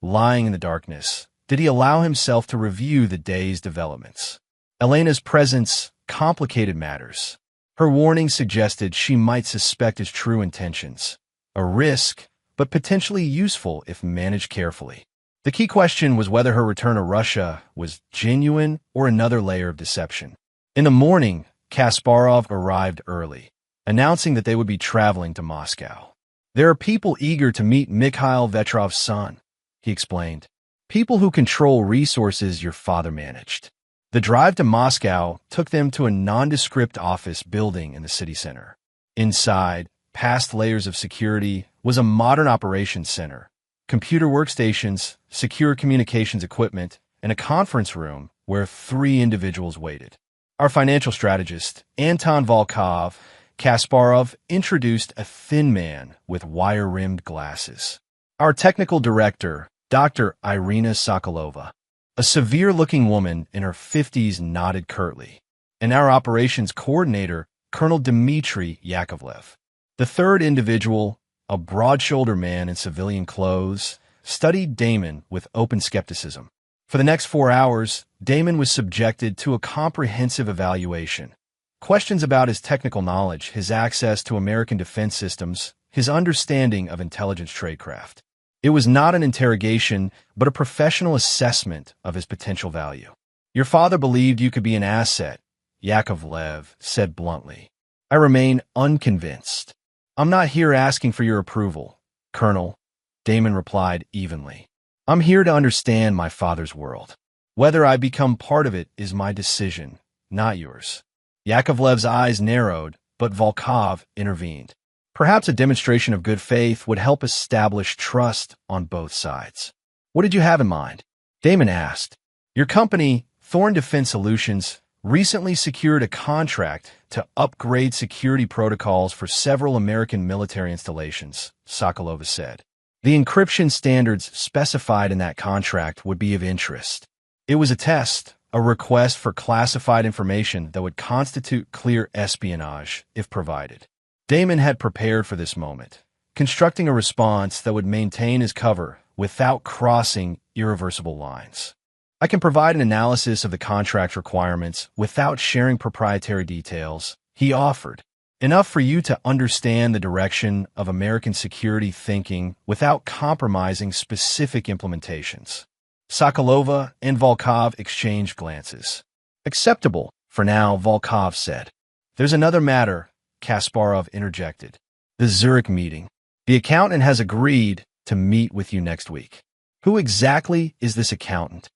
S1: lying in the darkness, did he allow himself to review the day's developments. Elena's presence complicated matters. Her warning suggested she might suspect his true intentions. A risk, but potentially useful if managed carefully. The key question was whether her return to Russia was genuine or another layer of deception. In the morning, Kasparov arrived early, announcing that they would be traveling to Moscow. "There are people eager to meet Mikhail Vetrov's son," he explained. "People who control resources your father managed." The drive to Moscow took them to a nondescript office building in the city center. Inside, past layers of security, was a modern operations center, computer workstations, secure communications equipment, and a conference room where 3 individuals waited. Our financial strategist, Anton Volkov, Kasparov, introduced a thin man with wire-rimmed glasses. Our technical director, Dr. Irina Sokolova. A severe-looking woman in her 50s nodded curtly. And our operations coordinator, Colonel Dmitry Yakovlev. The third individual, a broad-shouldered man in civilian clothes, studied Damon with open skepticism. For the next 4 hours, Damon was subjected to a comprehensive evaluation. Questions about his technical knowledge, his access to American defense systems, his understanding of intelligence tradecraft. It was not an interrogation, but a professional assessment of his potential value. "Your father believed you could be an asset," Yakovlev said bluntly. "I remain unconvinced." "I'm not here asking for your approval, Colonel," Damon replied evenly. "I'm here to understand my father's world. Whether I become part of it is my decision, not yours. Yakovlev's eyes narrowed, but Volkov intervened. Perhaps a demonstration of good faith would help establish trust on both sides. What did you have in mind? Damon asked. Your company, Thorn Defense Solutions, recently secured a contract to upgrade security protocols for several American military installations, Sokolova said. The encryption standards specified in that contract would be of interest. It was a test, a request for classified information that would constitute clear espionage if provided. Damon had prepared for this moment, constructing a response that would maintain his cover without crossing irreversible lines. I can provide an analysis of the contract requirements without sharing proprietary details, he offered. Enough for you to understand the direction of American security thinking without compromising specific implementations. Sokolova and Volkov exchanged glances. Acceptable, for now, Volkov said. There's another matter, Kasparov interjected. The Zurich meeting. The accountant has agreed to meet with you next week. Who exactly is this accountant?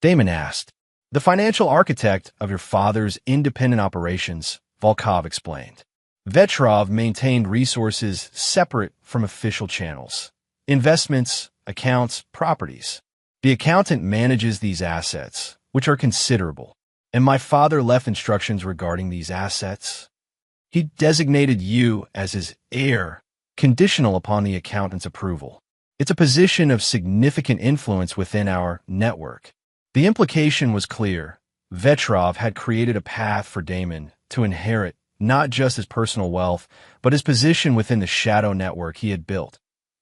S1: Damon asked. The financial architect of your father's independent operations, Volkov explained. Vetrov maintained resources separate from official channels. Investments, accounts, properties. The accountant manages these assets, which are considerable. And my father left instructions regarding these assets. He designated you as his heir, conditional upon the accountant's approval. It's a position of significant influence within our network. The implication was clear. Vetrov had created a path for Damon to inherit not just his personal wealth, but his position within the shadow network he had built,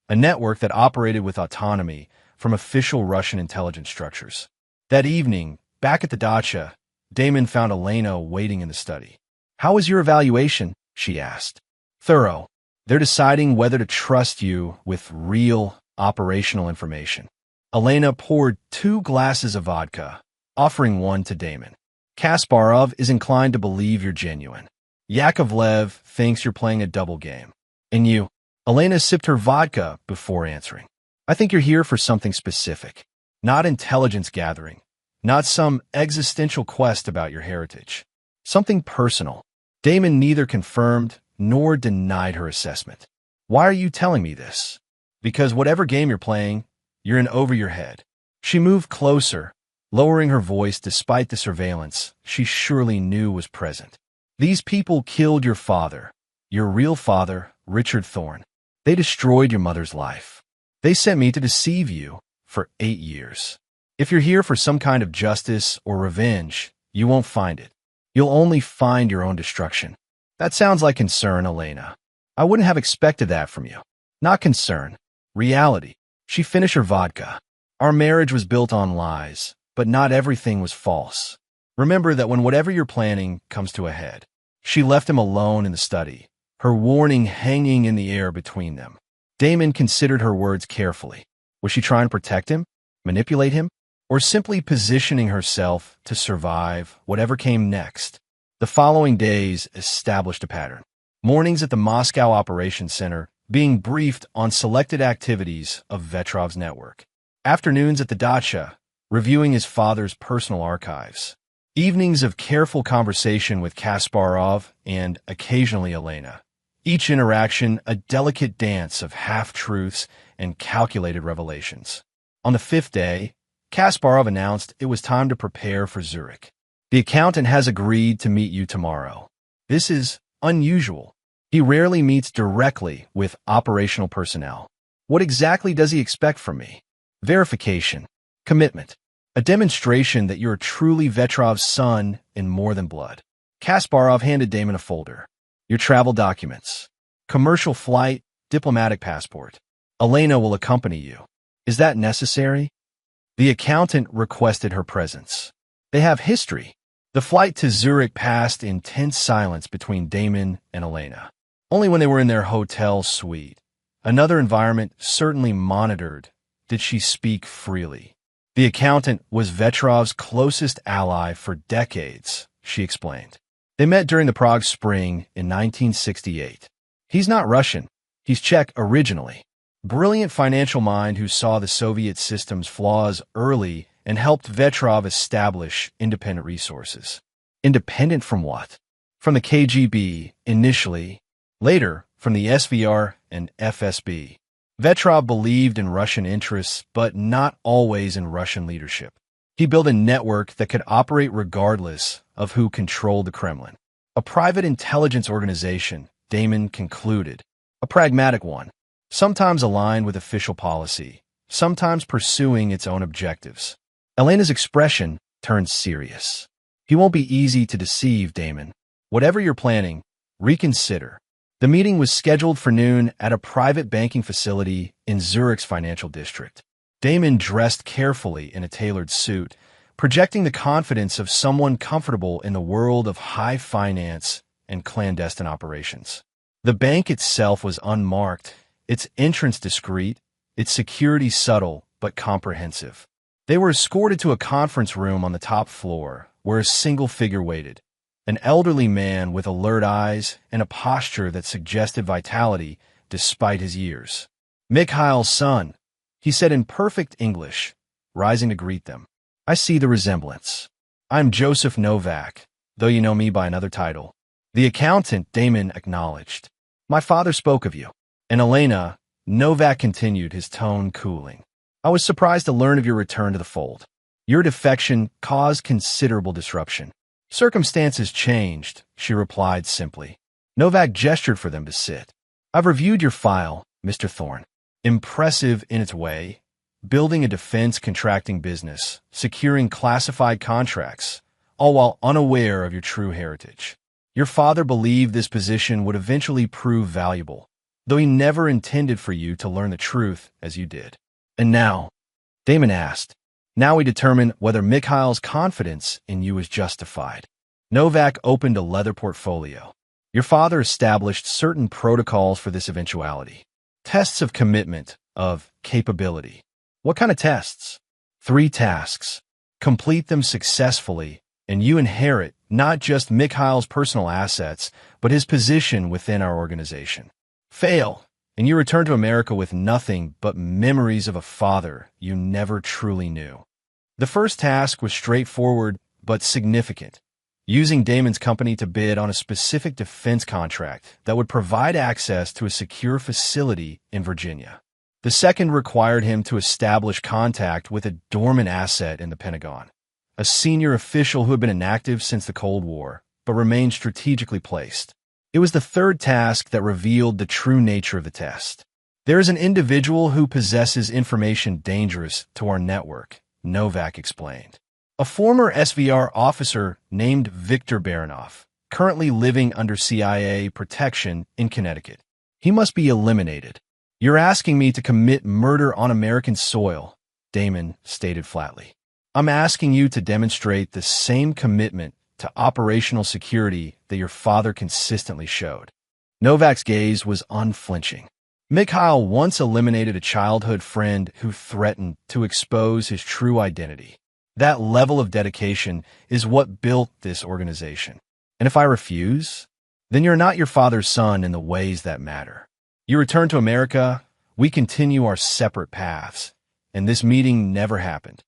S1: a network that operated with autonomy from official Russian intelligence structures. That evening, back at the dacha, Damon found Elena waiting in the study. How was your evaluation? She asked. Thorough. They're deciding whether to trust you with real, operational information. Elena poured 2 glasses of vodka, offering one to Damon. Kasparov is inclined to believe you're genuine. Yakovlev thinks you're playing a double game. And you? Elena sipped her vodka before answering. I think you're here for something specific. Not intelligence gathering. Not some existential quest about your heritage. Something personal. Damon neither confirmed nor denied her assessment. Why are you telling me this? Because whatever game you're playing, you're in over your head. She moved closer, lowering her voice despite the surveillance she surely knew was present. These people killed your father, your real father, Richard Thorne. They destroyed your mother's life. They sent me to deceive you for 8 years. If you're here for some kind of justice or revenge, you won't find it. You'll only find your own destruction. That sounds like concern, Elena. I wouldn't have expected that from you. Not concern. Reality. She finished her vodka. Our marriage was built on lies, but not everything was false. Remember that when whatever you're planning comes to a head. She left him alone in the study, her warning hanging in the air between them. Damon considered her words carefully. Was she trying to protect him, manipulate him, or simply positioning herself to survive whatever came next? The following days established a pattern. Mornings at the Moscow Operations Center, being briefed on selected activities of Vetrov's network. Afternoons at the dacha, reviewing his father's personal archives. Evenings of careful conversation with Kasparov and occasionally Elena. Each interaction a delicate dance of half-truths and calculated revelations. On the 5th day, Kasparov announced it was time to prepare for Zurich. The accountant has agreed to meet you tomorrow. This is unusual. He rarely meets directly with operational personnel. What exactly does he expect from me? Verification. Commitment. A demonstration that you're truly Vetrov's son in more than blood. Kasparov handed Damon a folder. Your travel documents. Commercial flight, diplomatic passport. Elena will accompany you. Is that necessary? The accountant requested her presence. They have history. The flight to Zurich passed in tense silence between Damon and Elena. Only when they were in their hotel suite, another environment certainly monitored, did she speak freely. The accountant was Vetrov's closest ally for decades, she explained. They met during the Prague Spring in 1968. He's not Russian. He's Czech originally. Brilliant financial mind who saw the Soviet system's flaws early and helped Vetrov establish independent resources. Independent from what? From the KGB, initially. Later, from the SVR and FSB. Vetrov believed in Russian interests, but not always in Russian leadership. He built a network that could operate regardless of who controlled the Kremlin. A private intelligence organization, Damon concluded. A pragmatic one, sometimes aligned with official policy, sometimes pursuing its own objectives. Elena's expression turned serious. He won't be easy to deceive, Damon. Whatever you're planning, reconsider. The meeting was scheduled for noon at a private banking facility in Zurich's financial district. Damon dressed carefully in a tailored suit, projecting the confidence of someone comfortable in the world of high finance and clandestine operations. The bank itself was unmarked, its entrance discreet, its security subtle but comprehensive. They were escorted to a conference room on the top floor, where a single figure waited, an elderly man with alert eyes and a posture that suggested vitality despite his years. "Mikhail's son," he said in perfect English, rising to greet them. "I see the resemblance. I'm Joseph Novak, though you know me by another title." The accountant, Damon, acknowledged. "My father spoke of you." And Elena, Novak continued, his tone cooling. "I was surprised to learn of your return to the fold. Your defection caused considerable disruption." "Circumstances changed," she replied simply. Novak gestured for them to sit. "I've reviewed your file, Mr. Thorne. Impressive in its way, building a defense contracting business, securing classified contracts, all while unaware of your true heritage. Your father believed this position would eventually prove valuable, though he never intended for you to learn the truth as you did." "And now?" Damon asked. "Now we determine whether Mikhail's confidence in you is justified." Novak opened a leather portfolio. "Your father established certain protocols for this eventuality. Tests of commitment, of capability." "What kind of tests?" "3 tasks. Complete them successfully, and you inherit not just Mikhail's personal assets, but his position within our organization. Fail, and you return to America with nothing but memories of a father you never truly knew." The first task was straightforward but significant, using Damon's company to bid on a specific defense contract that would provide access to a secure facility in Virginia. The second required him to establish contact with a dormant asset in the Pentagon, a senior official who had been inactive since the Cold War, but remained strategically placed. It was the third task that revealed the true nature of the test. "There is an individual who possesses information dangerous to our network," Novak explained. "A former SVR officer named Viktor Baranov, currently living under CIA protection in Connecticut. He must be eliminated." "You're asking me to commit murder on American soil," Damon stated flatly. "I'm asking you to demonstrate the same commitment to operational security that your father consistently showed." Novak's gaze was unflinching. Mikhail once eliminated a childhood friend who threatened to expose his true identity. That level of dedication is what built this organization. "And if I refuse, then you're not your father's son in the ways that matter. You return to America, we continue our separate paths, and this meeting never happened."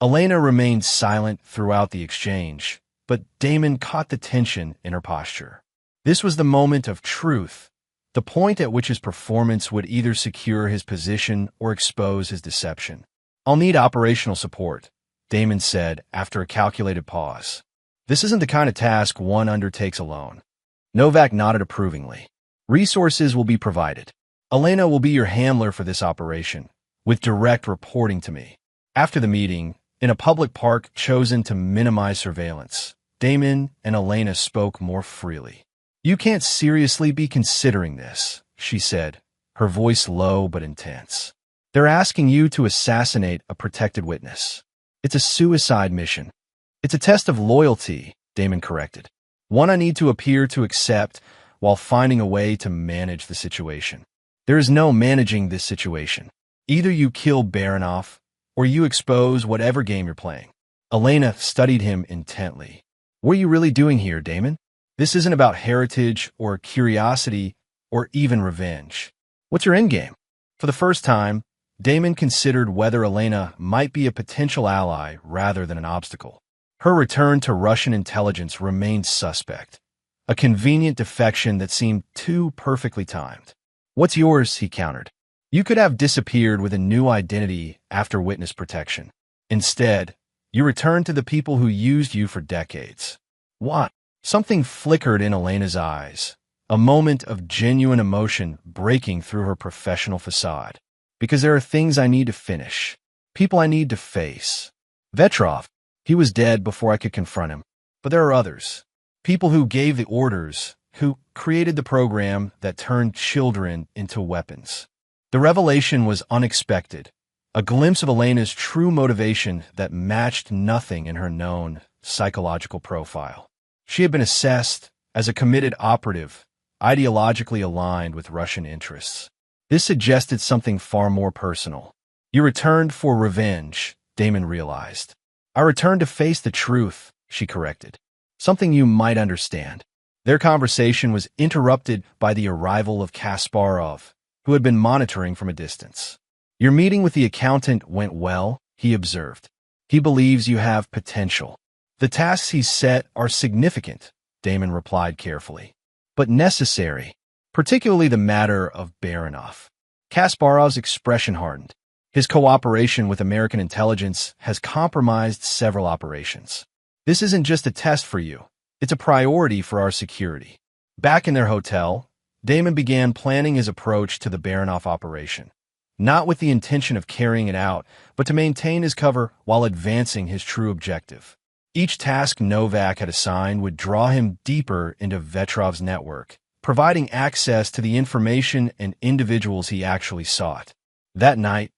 S1: Elena remained silent throughout the exchange, but Damon caught the tension in her posture. This was the moment of truth, the point at which his performance would either secure his position or expose his deception. "I'll need operational support," Damon said after a calculated pause. "This isn't the kind of task one undertakes alone." Novak nodded approvingly. "Resources will be provided. Elena will be your handler for this operation, with direct reporting to me." After the meeting, in a public park chosen to minimize surveillance, Damon and Elena spoke more freely. "You can't seriously be considering this," she said, her voice low but intense. "They're asking you to assassinate a protected witness. It's a suicide mission." "It's a test of loyalty," Damon corrected. "One I need to appear to accept while finding a way to manage the situation." "There is no managing this situation. Either you kill Baranov, or you expose whatever game you're playing." Elena studied him intently. "What are you really doing here, Damon? This isn't about heritage or curiosity or even revenge. What's your endgame?" For the first time, Damon considered whether Elena might be a potential ally rather than an obstacle. Her return to Russian intelligence remained suspect, a convenient defection that seemed too perfectly timed. "What's yours?" he countered. "You could have disappeared with a new identity after witness protection. Instead, you returned to the people who used you for decades." "What?" Something flickered in Elena's eyes, a moment of genuine emotion breaking through her professional facade. "Because there are things I need to finish, people I need to face. Vetrov, he was dead before I could confront him. But there are others. People who gave the orders, who created the program that turned children into weapons." The revelation was unexpected, a glimpse of Elena's true motivation that matched nothing in her known psychological profile. She had been assessed as a committed operative, ideologically aligned with Russian interests. This suggested something far more personal. "You returned for revenge," Damon realized. "I returned to face the truth," she corrected. "Something you might understand." Their conversation was interrupted by the arrival of Kasparov, who had been monitoring from a distance. "Your meeting with the accountant went well," he observed. "He believes you have potential." "The tasks he's set are significant," Damon replied carefully, "but necessary, particularly the matter of Baranov." Kasparov's expression hardened. "His cooperation with American intelligence has compromised several operations. This isn't just a test for you, it's a priority for our security." Back in their hotel, Damon began planning his approach to the Baranov operation, not with the intention of carrying it out, but to maintain his cover while advancing his true objective. Each task Novak had assigned would draw him deeper into Vetrov's network, providing access to the information and individuals he actually sought. That night,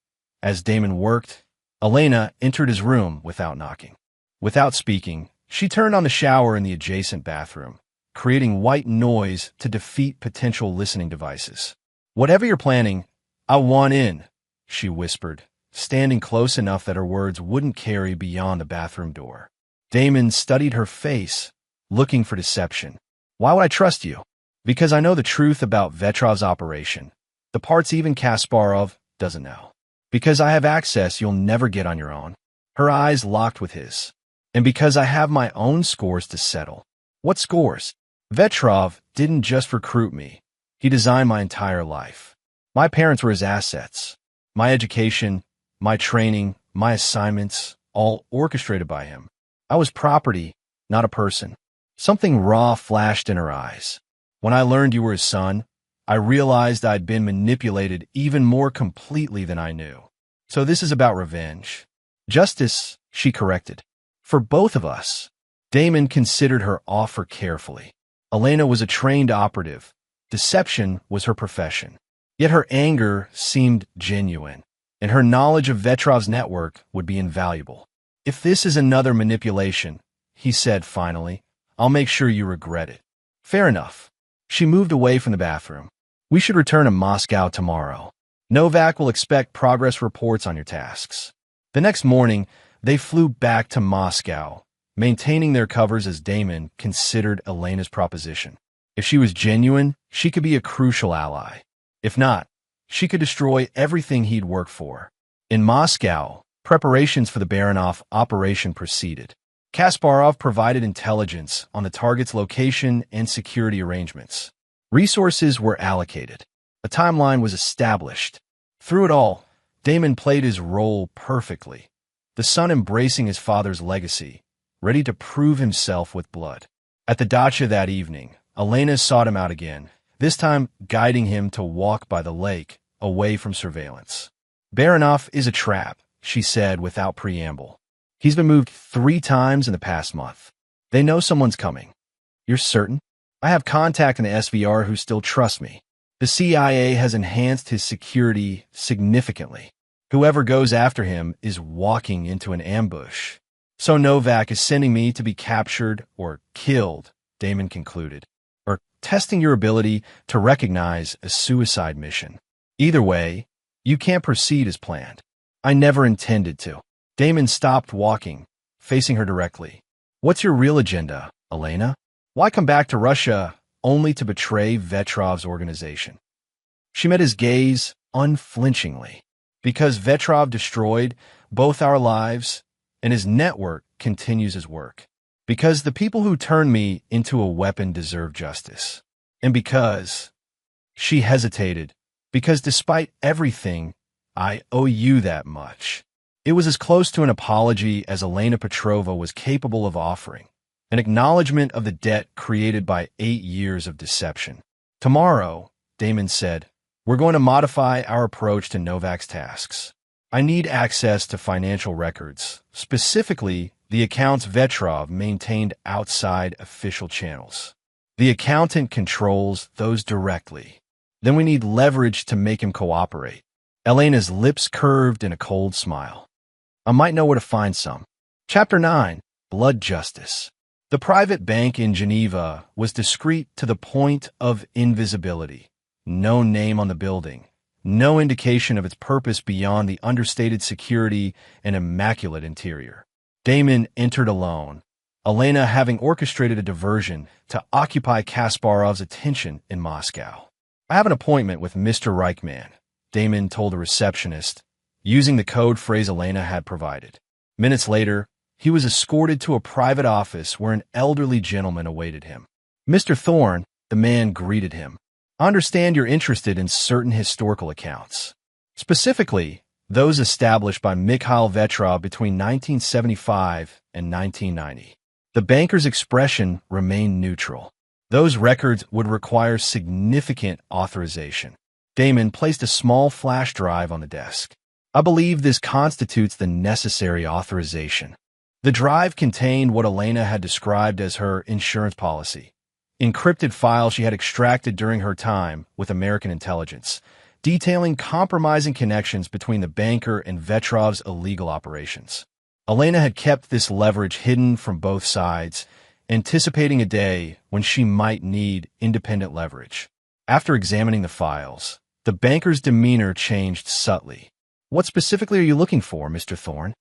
S1: as Damon worked, Elena entered his room without knocking. Without speaking, she turned on the shower in the adjacent bathroom, creating white noise to defeat potential listening devices. "Whatever you're planning, I want in," she whispered, standing close enough that her words wouldn't carry beyond the bathroom door. Damon studied her face, looking for deception. "Why would I trust you?" "Because I know the truth about Vetrov's operation, the parts even Kasparov doesn't know. Because I have access you'll never get on your own." Her eyes locked with his. "And because I have my own scores to settle." "What scores?" "Vetrov didn't just recruit me. He designed my entire life. My parents were his assets. My education, my training, my assignments, all orchestrated by him. I was property, not a person." Something raw flashed in her eyes. "When I learned you were his son, I realized I'd been manipulated even more completely than I knew. So this is about revenge." "Justice," she corrected. "For both of us." Damon considered her offer carefully. Elena was a trained operative. Deception was her profession. Yet her anger seemed genuine, and her knowledge of Vetrov's network would be invaluable. "If this is another manipulation," he said finally, "I'll make sure you regret it." "Fair enough." She moved away from the bathroom. "We should return to Moscow tomorrow. Novak will expect progress reports on your tasks." The next morning, they flew back to Moscow, maintaining their covers as Damon considered Elena's proposition. If she was genuine, she could be a crucial ally. If not, she could destroy everything he'd worked for. In Moscow, preparations for the Baranov operation proceeded. Kasparov provided intelligence on the target's location and security arrangements. Resources were allocated. A timeline was established. Through it all, Damon played his role perfectly, the son embracing his father's legacy, ready to prove himself with blood. At the dacha that evening, Elena sought him out again, this time guiding him to walk by the lake, away from surveillance. "Baranov is a trap," she said without preamble. "He's been moved 3 times in the past month. They know someone's coming." "You're certain?" "I have contact in the SVR who still trust me. The CIA has enhanced his security significantly. Whoever goes after him is walking into an ambush. So Novak is sending me to be captured or killed," Damon concluded, "or testing your ability to recognize a suicide mission. Either way, you can't proceed as planned." "I never intended to." Damon stopped walking, facing her directly. "What's your real agenda, Elena? Why come back to Russia only to betray Vetrov's organization?" She met his gaze unflinchingly. "Because Vetrov destroyed both our lives and his network continues his work. Because the people who turned me into a weapon deserve justice. And because she hesitated, because despite everything, I owe you that much. It was as close to an apology as Elena Petrova was capable of offering, an acknowledgement of the debt created by 8 years of deception. Tomorrow, Damon said, we're going to modify our approach to Novak's tasks. I need access to financial records, specifically the accounts Vetrov maintained outside official channels. The accountant controls those directly. Then we need leverage to make him cooperate. Elena's lips curved in a cold smile. I might know where to find some. Chapter 9. Blood Justice. The private bank in Geneva was discreet to the point of invisibility. No name on the building. No indication of its purpose beyond the understated security and immaculate interior. Damon entered alone, Elena having orchestrated a diversion to occupy Kasparov's attention in Moscow. I have an appointment with Mr. Reichman, Damon told a receptionist, using the code phrase Elena had provided. Minutes later, he was escorted to a private office where an elderly gentleman awaited him. Mr. Thorne, the man greeted him. I understand you're interested in certain historical accounts. Specifically, those established by Mikhail Vetrov between 1975 and 1990. The banker's expression remained neutral. Those records would require significant authorization. Damon placed a small flash drive on the desk. I believe this constitutes the necessary authorization. The drive contained what Elena had described as her insurance policy. Encrypted files she had extracted during her time with American intelligence, detailing compromising connections between the banker and Vetrov's illegal operations. Elena had kept this leverage hidden from both sides, anticipating a day when she might need independent leverage. After examining the files, the banker's demeanor changed subtly. What specifically are you looking for, Mr. Thorne?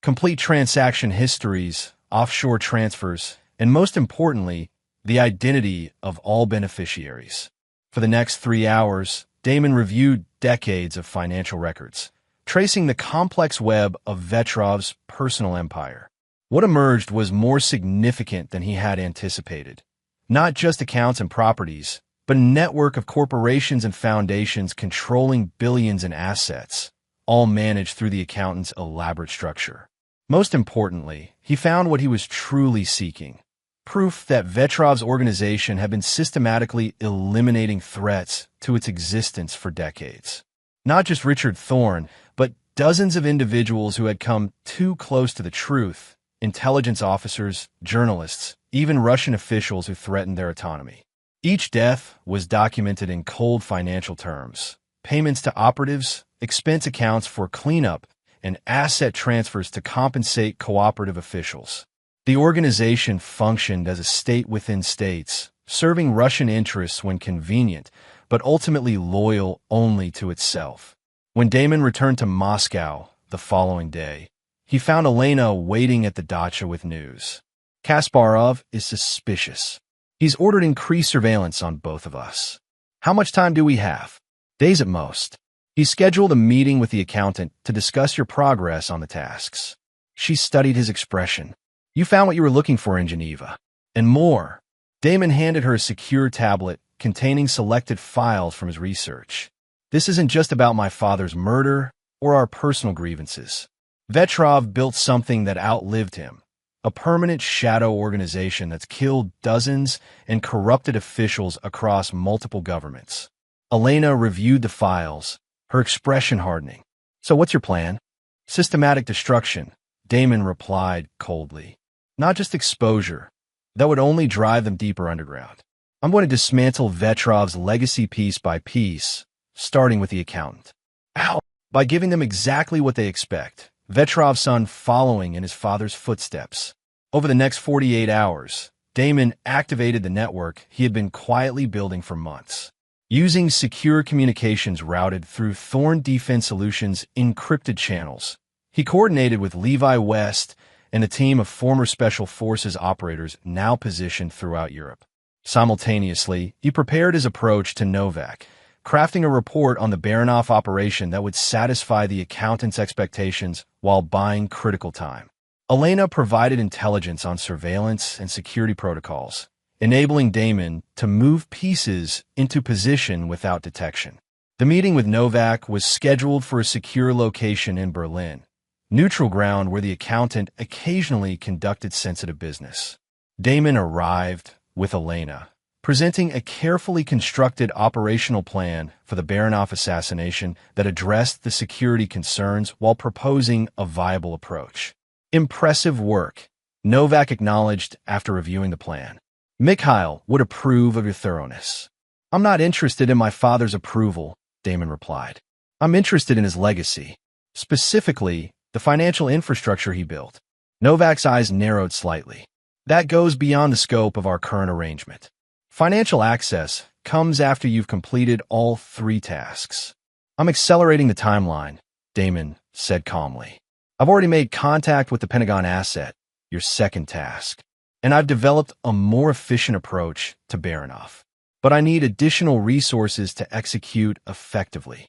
S1: Complete transaction histories, offshore transfers, and most importantly, the identity of all beneficiaries. For the next 3 hours, Damon reviewed decades of financial records, tracing the complex web of Vetrov's personal empire. What emerged was more significant than he had anticipated. Not just accounts and properties, but a network of corporations and foundations controlling billions in assets, all managed through the accountant's elaborate structure. Most importantly, he found what he was truly seeking. Proof that Vetrov's organization had been systematically eliminating threats to its existence for decades. Not just Richard Thorne, but dozens of individuals who had come too close to the truth, intelligence officers, journalists, even Russian officials who threatened their autonomy. Each death was documented in cold financial terms. Payments to operatives, expense accounts for cleanup, and asset transfers to compensate cooperative officials. The organization functioned as a state within states, serving Russian interests when convenient, but ultimately loyal only to itself. When Damon returned to Moscow the following day, he found Elena waiting at the dacha with news. Kasparov is suspicious. He's ordered increased surveillance on both of us. How much time do we have? Days at most. He scheduled a meeting with the accountant to discuss your progress on the tasks. She studied his expression. You found what you were looking for in Geneva. And more. Damon handed her a secure tablet containing selected files from his research. This isn't just about my father's murder or our personal grievances. Vetrov built something that outlived him. A permanent shadow organization that's killed dozens and corrupted officials across multiple governments. Elena reviewed the files, her expression hardening. So what's your plan? Systematic destruction, Damon replied coldly. Not just exposure. That would only drive them deeper underground. I'm going to dismantle Vetrov's legacy piece by piece, starting with the accountant. How? By giving them exactly what they expect. Vetrov's son following in his father's footsteps. Over the next 48 hours, Damon activated the network he had been quietly building for months. Using secure communications routed through Thorne Defense Solutions' encrypted channels, he coordinated with Levi West and a team of former Special Forces operators now positioned throughout Europe. Simultaneously, he prepared his approach to Novak, crafting a report on the Baranov operation that would satisfy the accountant's expectations while buying critical time. Elena provided intelligence on surveillance and security protocols, enabling Damon to move pieces into position without detection. The meeting with Novak was scheduled for a secure location in Berlin, neutral ground where the accountant occasionally conducted sensitive business. Damon arrived with Elena, presenting a carefully constructed operational plan for the Baranov assassination that addressed the security concerns while proposing a viable approach. Impressive work, Novak acknowledged after reviewing the plan. Mikhail would approve of your thoroughness. I'm not interested in my father's approval, Damon replied. I'm interested in his legacy, specifically the financial infrastructure he built. Novak's eyes narrowed slightly. That goes beyond the scope of our current arrangement. Financial access comes after you've completed all 3 tasks. I'm accelerating the timeline, Damon said calmly. I've already made contact with the Pentagon asset, your second task, and I've developed a more efficient approach to Baranov. But I need additional resources to execute effectively.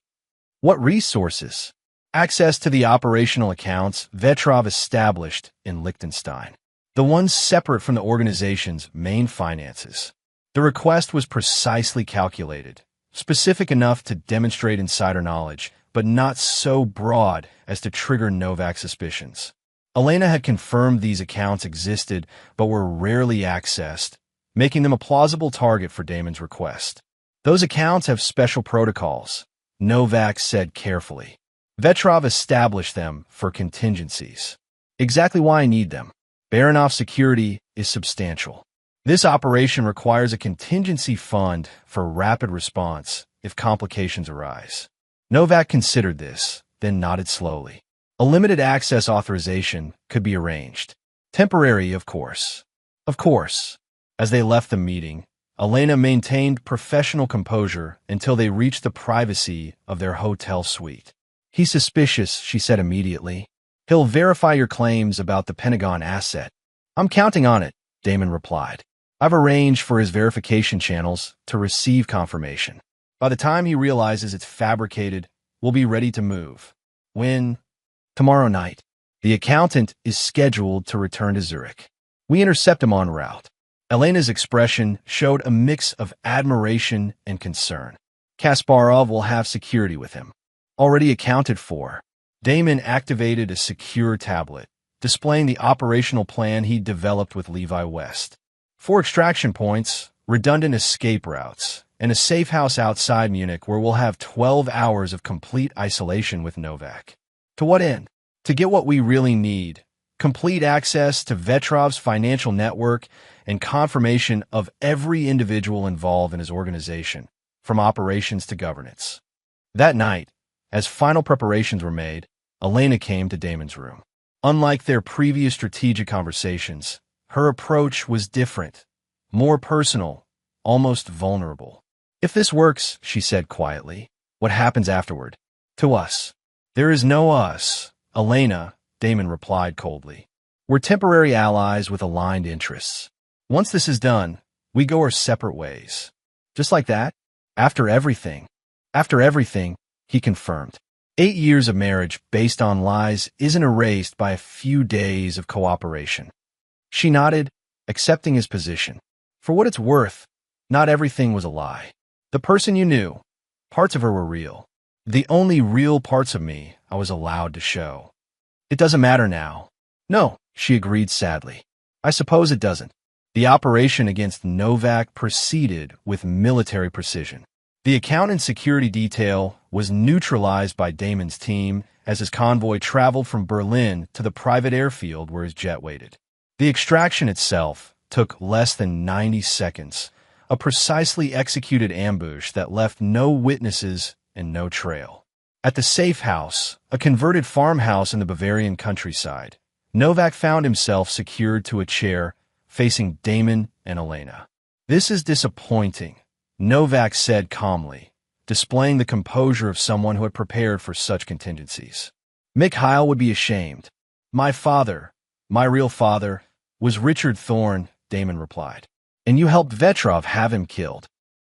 S1: What resources? Access to the operational accounts Vetrov established in Liechtenstein, the ones separate from the organization's main finances. The request was precisely calculated, specific enough to demonstrate insider knowledge, but not so broad as to trigger Novak's suspicions. Elena had confirmed these accounts existed but were rarely accessed, making them a plausible target for Damon's request. Those accounts have special protocols, Novak said carefully. Vetrov established them for contingencies. Exactly why I need them. Baranov's security is substantial. This operation requires a contingency fund for rapid response if complications arise. Novak considered this, then nodded slowly. A limited access authorization could be arranged. Temporary, of course. Of course. As they left the meeting, Elena maintained professional composure until they reached the privacy of their hotel suite. He's suspicious, she said immediately. He'll verify your claims about the Pentagon asset. I'm counting on it, Damon replied. I've arranged for his verification channels to receive confirmation. By the time he realizes it's fabricated, we'll be ready to move. When? Tomorrow night. The accountant is scheduled to return to Zurich. We intercept him en route. Elena's expression showed a mix of admiration and concern. Kasparov will have security with him. Already accounted for. Damon activated a secure tablet, displaying the operational plan he'd developed with Levi West. 4 extraction points, redundant escape routes, and a safe house outside Munich where we'll have 12 hours of complete isolation with Novak. To what end? To get what we really need. Complete access to Vetrov's financial network and confirmation of every individual involved in his organization, from operations to governance. That night, as final preparations were made, Elena came to Damon's room. Unlike their previous strategic conversations, her approach was different, more personal, almost vulnerable. If this works, she said quietly, what happens afterward? To us. There is no us, Elena, Damon replied coldly. We're temporary allies with aligned interests. Once this is done, we go our separate ways. Just like that? After everything, he confirmed. 8 years of marriage based on lies isn't erased by a few days of cooperation. She nodded, accepting his position. For what it's worth, not everything was a lie. The person you knew, parts of her were real. The only real parts of me I was allowed to show. It doesn't matter now. No, she agreed sadly. I suppose it doesn't. The operation against Novak proceeded with military precision. The accountant security detail was neutralized by Damon's team as his convoy traveled from Berlin to the private airfield where his jet waited. The extraction itself took less than 90 seconds, a precisely executed ambush that left no witnesses and no trail. At the safe house, a converted farmhouse in the Bavarian countryside, Novak found himself secured to a chair facing Damon and Elena. This is disappointing, Novak said calmly, displaying the composure of someone who had prepared for such contingencies. Mikhail would be ashamed. My father, my real father, was Richard Thorne, Damon replied. And you helped Vetrov have him killed.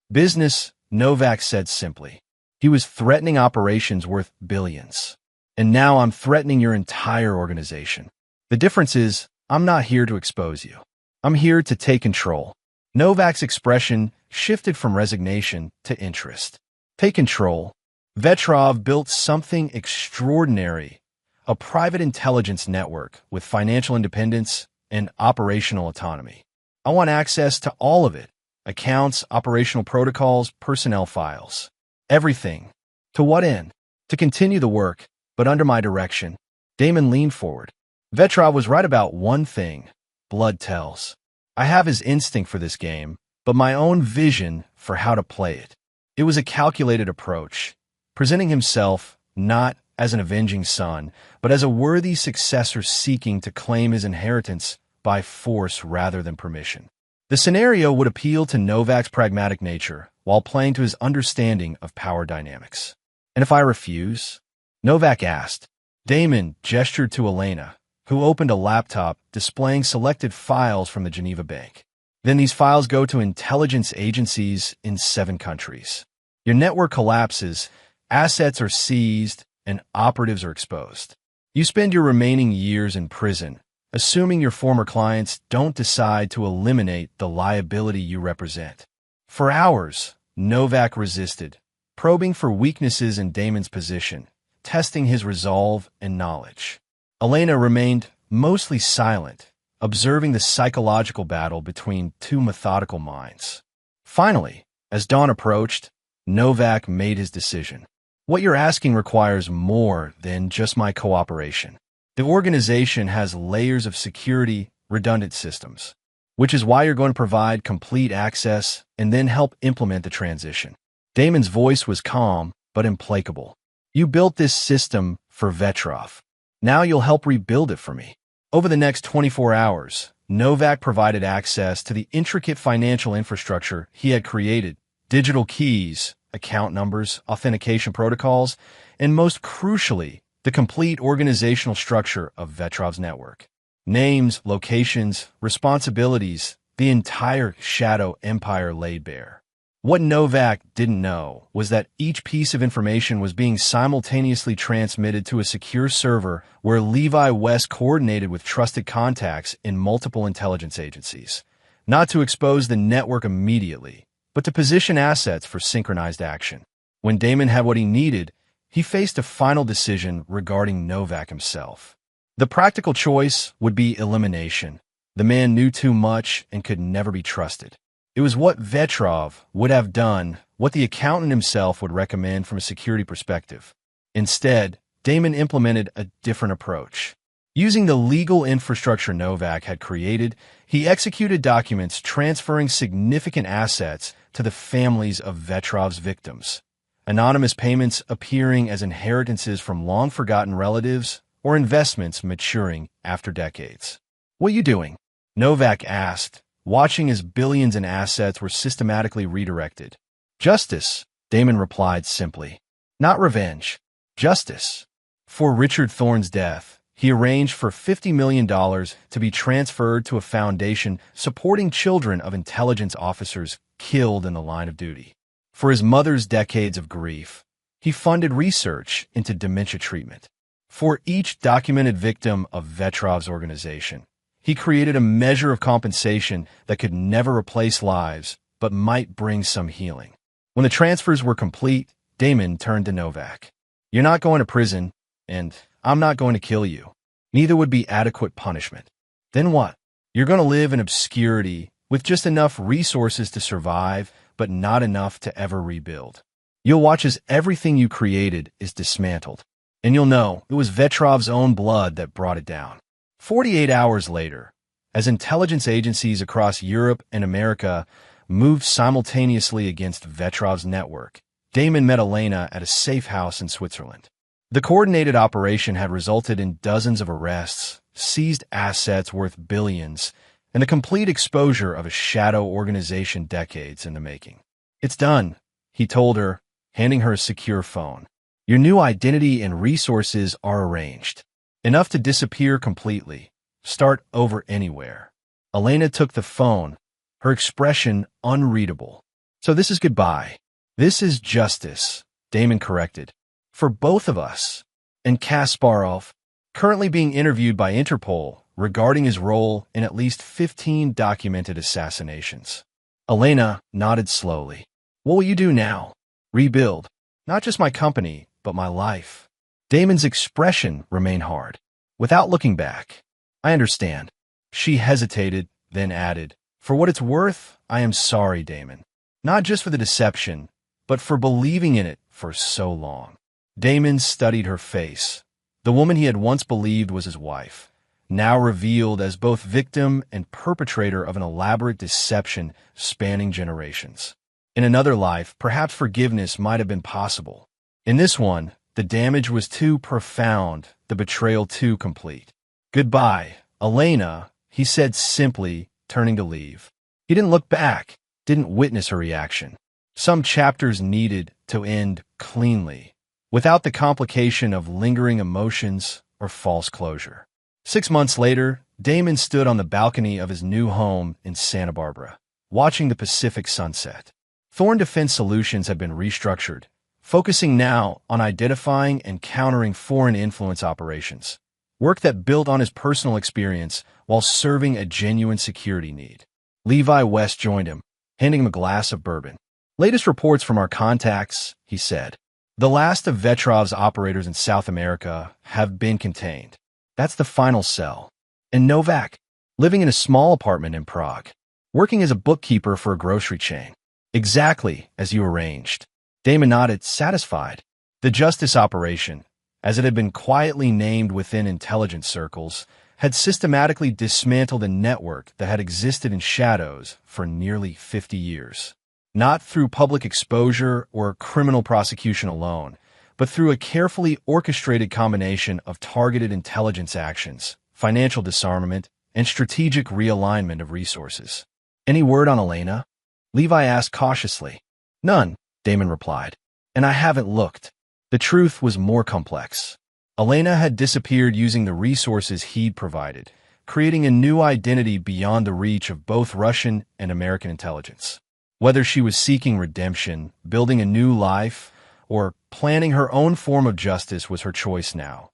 S1: Business, Novak said simply. He was threatening operations worth billions. And now I'm threatening your entire organization. The difference is, I'm not here to expose you. I'm here to take control. Novak's expression shifted from resignation to interest. Take control. Vetrov built something extraordinary, a private intelligence network with financial independence and operational autonomy. I want access to all of it: accounts, operational protocols, personnel files. Everything. To what end? To continue the work, but under my direction. Damon leaned forward. Vetrov was right about one thing: blood tells. I have his instinct for this game, but my own vision for how to play it. It was a calculated approach, presenting himself not as an avenging son, but as a worthy successor seeking to claim his inheritance by force rather than permission. The scenario would appeal to Novak's pragmatic nature while playing to his understanding of power dynamics. And if I refuse? Novak asked. Damon gestured to Elena, who opened a laptop displaying selected files from the Geneva Bank. Then these files go to intelligence agencies in 7 countries. Your network collapses, assets are seized, and operatives are exposed. You spend your remaining years in prison, assuming your former clients don't decide to eliminate the liability you represent. For hours, Novak resisted, probing for weaknesses in Damon's position, testing his resolve and knowledge. Elena remained mostly silent, observing the psychological battle between two methodical minds. Finally, as dawn approached, Novak made his decision. What you're asking requires more than just my cooperation. The organization has layers of security, redundant systems, which is why you're going to provide complete access and then help implement the transition. Damon's voice was calm but implacable. You built this system for Vetrov. Now you'll help rebuild it for me. Over the next 24 hours, Novak provided access to the intricate financial infrastructure he had created: digital keys, account numbers, authentication protocols, and most crucially, the complete organizational structure of Vetrov's network. Names, locations, responsibilities, the entire shadow empire laid bare. What Novak didn't know was that each piece of information was being simultaneously transmitted to a secure server where Levi West coordinated with trusted contacts in multiple intelligence agencies, not to expose the network immediately, but to position assets for synchronized action. When Damon had what he needed, he faced a final decision regarding Novak himself. The practical choice would be elimination. The man knew too much and could never be trusted. It was what Vetrov would have done, what the accountant himself would recommend from a security perspective. Instead, Damon implemented a different approach. Using the legal infrastructure Novak had created, he executed documents transferring significant assets to the families of Vetrov's victims. Anonymous payments appearing as inheritances from long-forgotten relatives or investments maturing after decades. "What are you doing?" Novak asked, watching as billions in assets were systematically redirected. "Justice," Damon replied simply. "Not revenge. Justice." For Richard Thorne's death, he arranged for $50 million to be transferred to a foundation supporting children of intelligence officers killed in the line of duty. For his mother's decades of grief, he funded research into dementia treatment. For each documented victim of Vetrov's organization, he created a measure of compensation that could never replace lives, but might bring some healing. When the transfers were complete, Damon turned to Novak. "You're not going to prison, and I'm not going to kill you. Neither would be adequate punishment. Then what? You're going to live in obscurity with just enough resources to survive, but not enough to ever rebuild. You'll watch as everything you created is dismantled, and you'll know it was Vetrov's own blood that brought it down." 48 hours later, as intelligence agencies across Europe and America moved simultaneously against Vetrov's network, Damon met Elena at a safe house in Switzerland. The coordinated operation had resulted in dozens of arrests, seized assets worth billions, and the complete exposure of a shadow organization decades in the making. "It's done," he told her, handing her a secure phone. "Your new identity and resources are arranged. Enough to disappear completely. Start over anywhere." Elena took the phone, her expression unreadable. "So this is goodbye." "This is justice," Damon corrected. "For both of us." "And Kasparov?" currently being interviewed by Interpol regarding his role in at least 15 documented assassinations. Elena nodded slowly. What will you do now? Rebuild. Not just my company, but my life. Damon's expression remained hard. Without looking back. I understand. She hesitated, then added, For what it's worth, I am sorry, Damon. Not just for the deception, but for believing in it for so long. Damon studied her face. The woman he had once believed was his wife, now revealed as both victim and perpetrator of an elaborate deception spanning generations. In another life, perhaps forgiveness might have been possible. In this one, the damage was too profound, the betrayal too complete. Goodbye, Elena, he said simply, turning to leave. He didn't look back, didn't witness her reaction. Some chapters needed to end cleanly, without the complication of lingering emotions or false closure. 6 months later, Damon stood on the balcony of his new home in Santa Barbara, watching the Pacific sunset. Thorn Defense Solutions had been restructured, focusing now on identifying and countering foreign influence operations, work that built on his personal experience while serving a genuine security need. Levi West joined him, handing him a glass of bourbon. Latest reports from our contacts, he said. The last of Vetrov's operators in South America have been contained. That's the final cell. And Novak, living in a small apartment in Prague, working as a bookkeeper for a grocery chain. Exactly as you arranged. Damon nodded, satisfied. The Justice operation, as it had been quietly named within intelligence circles, had systematically dismantled a network that had existed in shadows for nearly 50 years. Not through public exposure or criminal prosecution alone, but through a carefully orchestrated combination of targeted intelligence actions, financial disarmament, and strategic realignment of resources. Any word on Elena? Levi asked cautiously. None, Damon replied. And I haven't looked. The truth was more complex. Elena had disappeared using the resources he'd provided, creating a new identity beyond the reach of both Russian and American intelligence. Whether she was seeking redemption, building a new life, or planning her own form of justice was her choice now.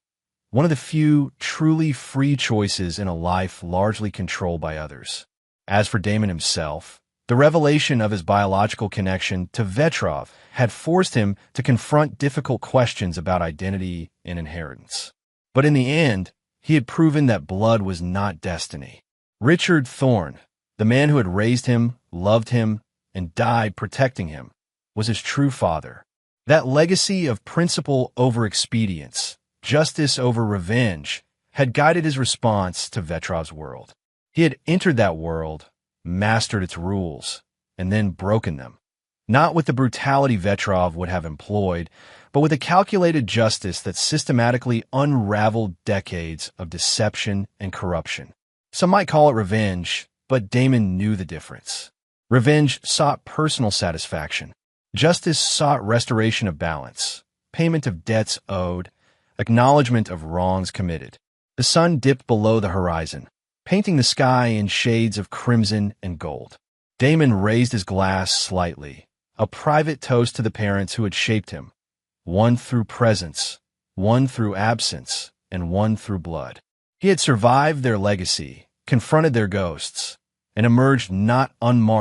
S1: One of the few truly free choices in a life largely controlled by others. As for Damon himself, the revelation of his biological connection to Vetrov had forced him to confront difficult questions about identity and inheritance. But in the end, he had proven that blood was not destiny. Richard Thorn, the man who had raised him, loved him, and died protecting him, was his true father. That legacy of principle over expedience, justice over revenge, had guided his response to Vetrov's world. He had entered that world, mastered its rules, and then broken them. Not with the brutality Vetrov would have employed, but with a calculated justice that systematically unraveled decades of deception and corruption. Some might call it revenge, but Damon knew the difference. Revenge sought personal satisfaction. Justice sought restoration of balance, payment of debts owed, acknowledgement of wrongs committed. The sun dipped below the horizon, painting the sky in shades of crimson and gold. Damon raised his glass slightly, a private toast to the parents who had shaped him, one through presence, one through absence, and one through blood. He had survived their legacy, confronted their ghosts, and emerged not unmarked